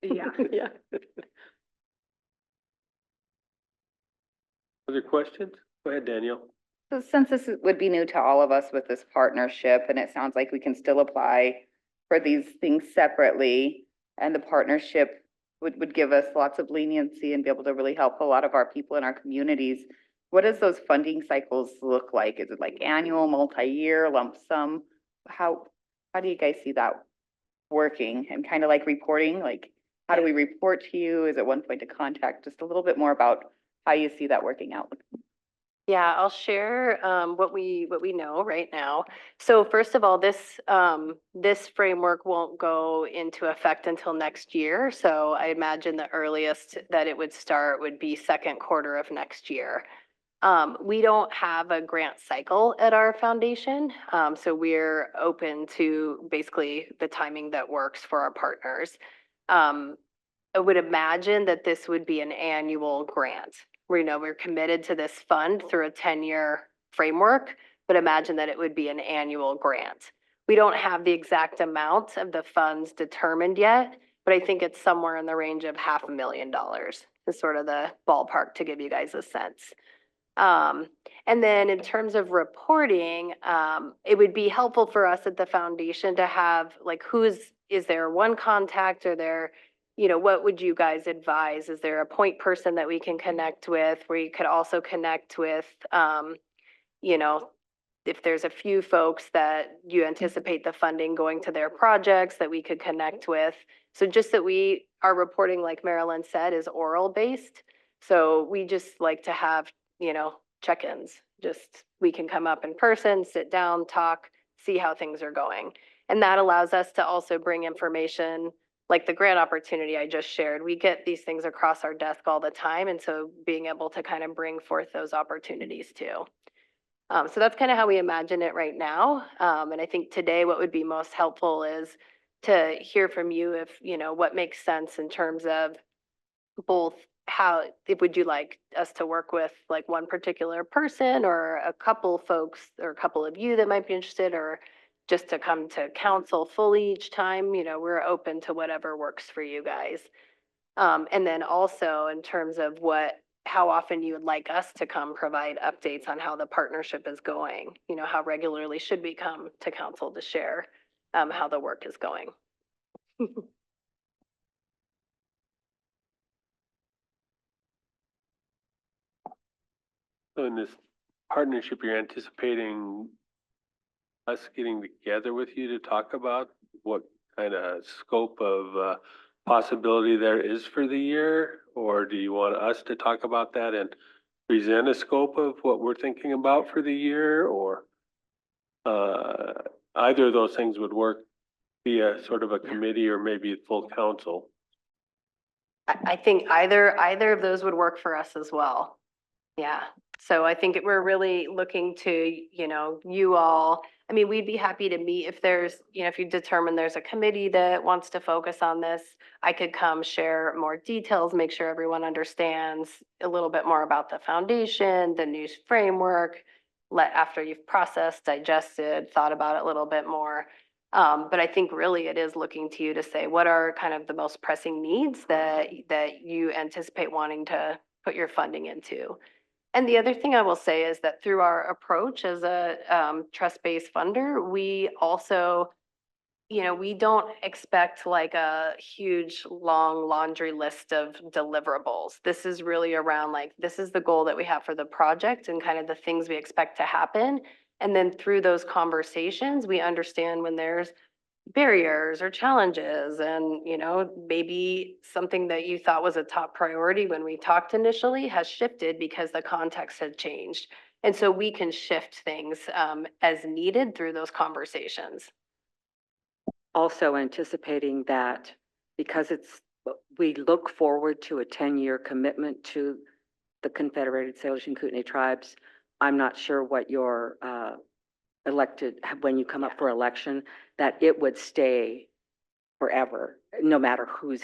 Yeah. Yeah. Other questions? Go ahead, Danielle. So since this would be new to all of us with this partnership, and it sounds like we can still apply for these things separately, and the partnership would give us lots of leniency and be able to really help a lot of our people in our communities. What does those funding cycles look like? Is it like annual, multi-year, lump sum? How do you guys see that working? And kind of like reporting, like how do we report to you? Is it one point of contact? Just a little bit more about how you see that working out. Yeah, I'll share what we know right now. So first of all, this framework won't go into effect until next year. So I imagine the earliest that it would start would be second quarter of next year. We don't have a grant cycle at our foundation, so we're open to basically the timing that works for our partners. I would imagine that this would be an annual grant. We know we're committed to this fund through a 10-year framework, but imagine that it would be an annual grant. We don't have the exact amount of the funds determined yet, but I think it's somewhere in the range of $500,000 is sort of the ballpark to give you guys a sense. And then in terms of reporting, it would be helpful for us at the foundation to have, like, is there one contact, or there, what would you guys advise? Is there a point person that we can connect with, where you could also connect with, you know, if there's a few folks that you anticipate the funding going to their projects that we could connect with. So just that our reporting, like Marilyn said, is oral based. So we just like to have, check-ins. Just, we can come up in person, sit down, talk, see how things are going. And that allows us to also bring information like the grant opportunity I just shared. We get these things across our desk all the time. And so being able to kind of bring forth those opportunities too. So that's kind of how we imagine it right now. And I think today what would be most helpful is to hear from you if, what makes sense in terms of both would you like us to work with like one particular person, or a couple folks, or a couple of you that might be interested, or just to come to council fully each time. We're open to whatever works for you guys. And then also in terms of how often you would like us to come provide updates on how the partnership is going. How regularly should we come to council to share how the work is going? So in this partnership, you're anticipating us getting together with you to talk about what kind of scope of possibility there is for the year? Or do you want us to talk about that and present a scope of what we're thinking about for the year? Or either of those things would work via sort of a committee or maybe a full council? I think either of those would work for us as well. Yeah. So I think we're really looking to, you all, we'd be happy to meet if there's, if you determine there's a committee that wants to focus on this, I could come share more details, make sure everyone understands a little bit more about the foundation, the new framework, after you've processed, digested, thought about it a little bit more. But I think really it is looking to you to say, what are kind of the most pressing needs that you anticipate wanting to put your funding into? And the other thing I will say is that through our approach as a trust-based funder, we also, we don't expect like a huge, long laundry list of deliverables. This is really around like, this is the goal that we have for the project and kind of the things we expect to happen. And then through those conversations, we understand when there's barriers or challenges, and maybe something that you thought was a top priority when we talked initially has shifted because the context had changed. And so we can shift things as needed through those conversations. Also anticipating that because we look forward to a 10-year commitment to the Confederated Salish and Kootenai tribes. I'm not sure what your elected, when you come up for election, that it would stay forever, no matter who's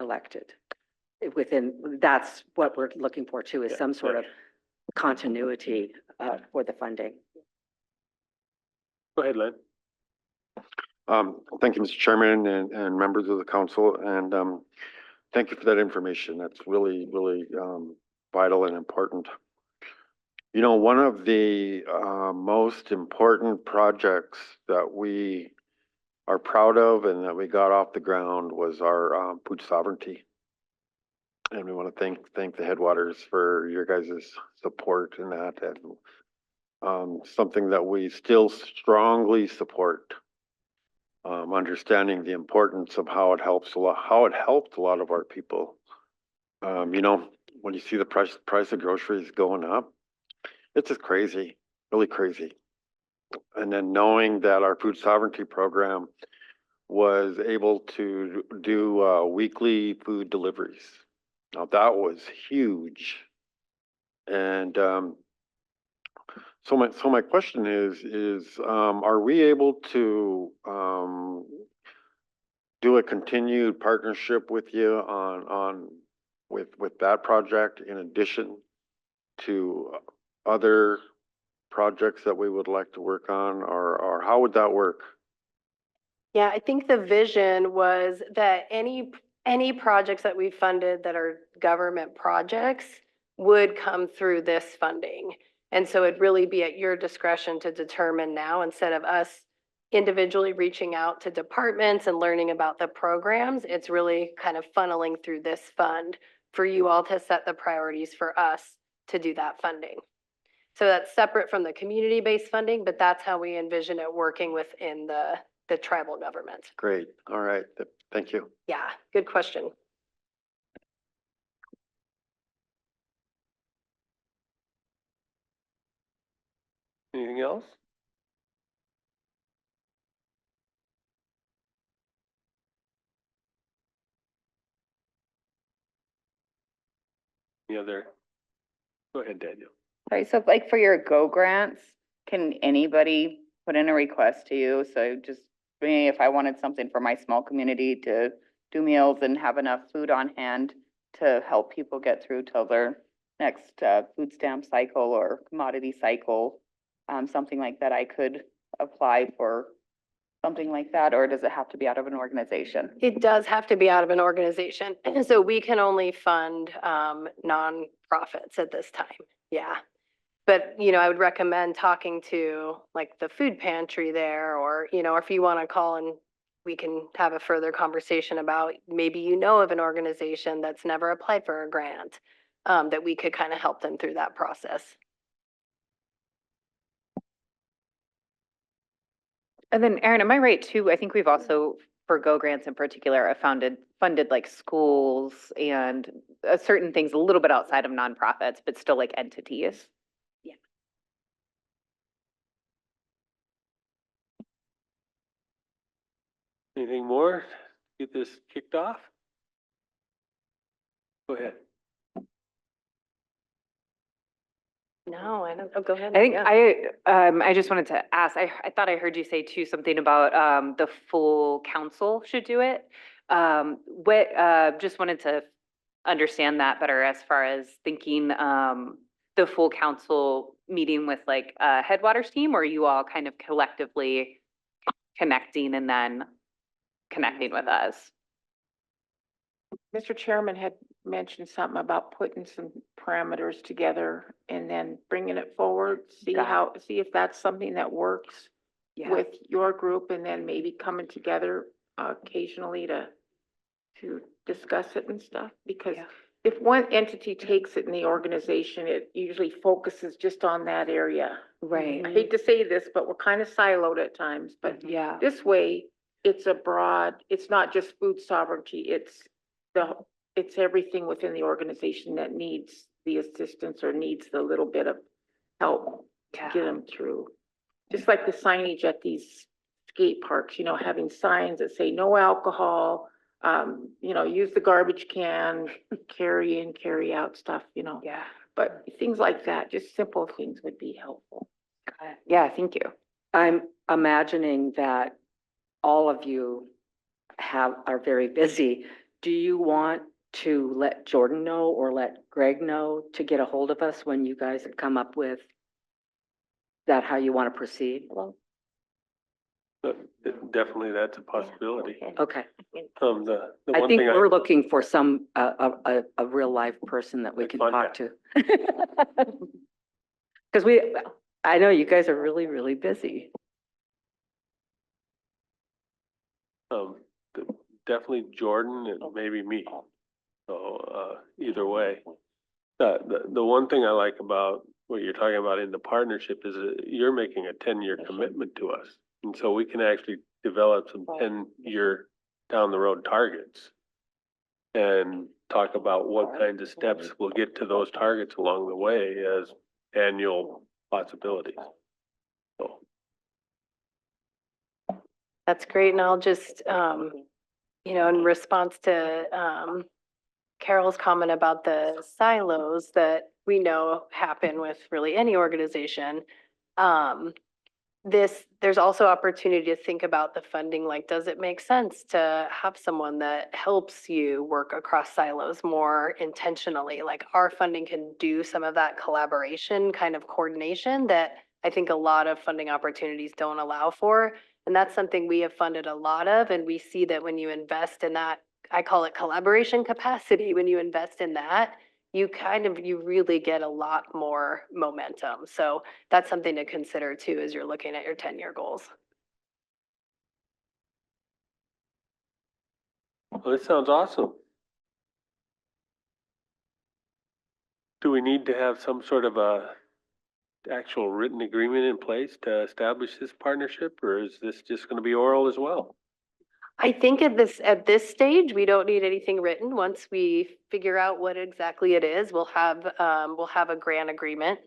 elected. That's what we're looking for too, is some sort of continuity for the funding. Go ahead, Len. Thank you, Mr. Chairman and members of the council, and thank you for that information. That's really, really vital and important. One of the most important projects that we are proud of and that we got off the ground was our food sovereignty. And we want to thank the Headwaters for your guys' support in that, and something that we still strongly support. Understanding the importance of how it helped a lot of our people. When you see the price of groceries going up, it's just crazy, really crazy. And then knowing that our food sovereignty program was able to do weekly food deliveries. Now that was huge. And so my question is are we able to do a continued partnership with you with that project in addition to other projects that we would like to work on, or how would that work? Yeah, I think the vision was that any projects that we funded that are government projects would come through this funding. And so it'd really be at your discretion to determine now, instead of us individually reaching out to departments and learning about the programs, it's really kind of funneling through this fund for you all to set the priorities for us to do that funding. So that's separate from the community-based funding, but that's how we envision it working within the tribal government. Great, all right, thank you. Yeah, good question. Anything else? Any other? Go ahead, Daniel. Right, so like for your Go grants, can anybody put in a request to you? So just me, if I wanted something for my small community to do meals and have enough food on hand to help people get through till their next food stamp cycle or commodity cycle, something like that, I could apply for something like that, or does it have to be out of an organization? It does have to be out of an organization. So we can only fund nonprofits at this time. Yeah. But, you know, I would recommend talking to like the food pantry there, or, you know, if you want to call and we can have a further conversation about maybe you know of an organization that's never applied for a grant, that we could kind of help them through that process. And then Erin, am I right too? I think we've also, for Go grants in particular, have funded like schools and certain things a little bit outside of nonprofits, but still like entities. Anything more? Get this kicked off? Go ahead. No, I don't, oh, go ahead. I think Yeah. I just wanted to ask, I thought I heard you say too, something about, the full council should do it. Just wanted to understand that better as far as thinking, the full council meeting with like, Headwaters team, or are you all kind of collectively connecting and then connecting with us? Mr. Chairman had mentioned something about putting some parameters together and then bringing it forward, see if that's something that works with your group, and then maybe coming together occasionally to discuss it and stuff. Because if one entity takes it in the organization, it usually focuses just on that area. Right. I hate to say this, but we're kind of siloed at times, but this way, it's it's not just food sovereignty, it's everything within the organization that needs the assistance or needs the little bit of help to get them through. Just like the signage at these skate parks, you know, having signs that say no alcohol, you know, use the garbage can, carry in, carry out stuff, you know. Yeah. But things like that, just simple things would be helpful. Yeah, thank you. I'm imagining that all of you are very busy. Do you want to let Jordan know or let Greg know to get a hold of us when you guys have come up with that, how you want to proceed? But definitely that's a possibility. Okay. The I one think thing we're looking for some, a real live person that we can talk to. Because I know you guys are really, really busy. Definitely Jordan and maybe me. So, either way. The one thing I like about what you're talking about in the partnership is that you're making a 10-year commitment to us. And so we can actually develop some 10-year down the road targets and talk about what kinds of steps will get to those targets along the way as annual possibilities. So. That's great. And I'll just, you know, in response to Carol's comment about the silos that we know happen with really any organization, there's also opportunity to think about the funding, like, does it make sense to have someone that helps you work across silos more intentionally? Like, our funding can do some of that collaboration kind of coordination that I think a lot of funding opportunities don't allow for. And that's something we have funded a lot of, and we see that when you invest in that, I call it collaboration capacity, when you invest in that, you really get a lot more momentum. So that's something to consider too, as you're looking at your 10-year goals. Well, this sounds awesome. Do we need to have some sort of a actual written agreement in place to establish this partnership, or is this just gonna be oral as well? I think at this stage, we don't need anything written. Once we figure out what exactly it is, we'll have a grant agreement.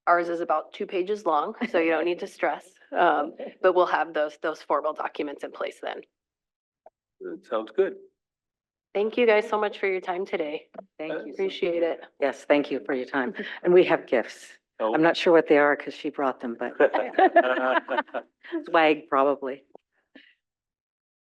Ours is about 2 pages long, so you don't need to stress. But we'll have those formal documents in place then. That sounds good. Thank you guys so much for your time today. Thank you. Appreciate it. Yes, thank you for your time. And we have gifts. Oh. I'm not sure what they are because she brought them, but swag probably.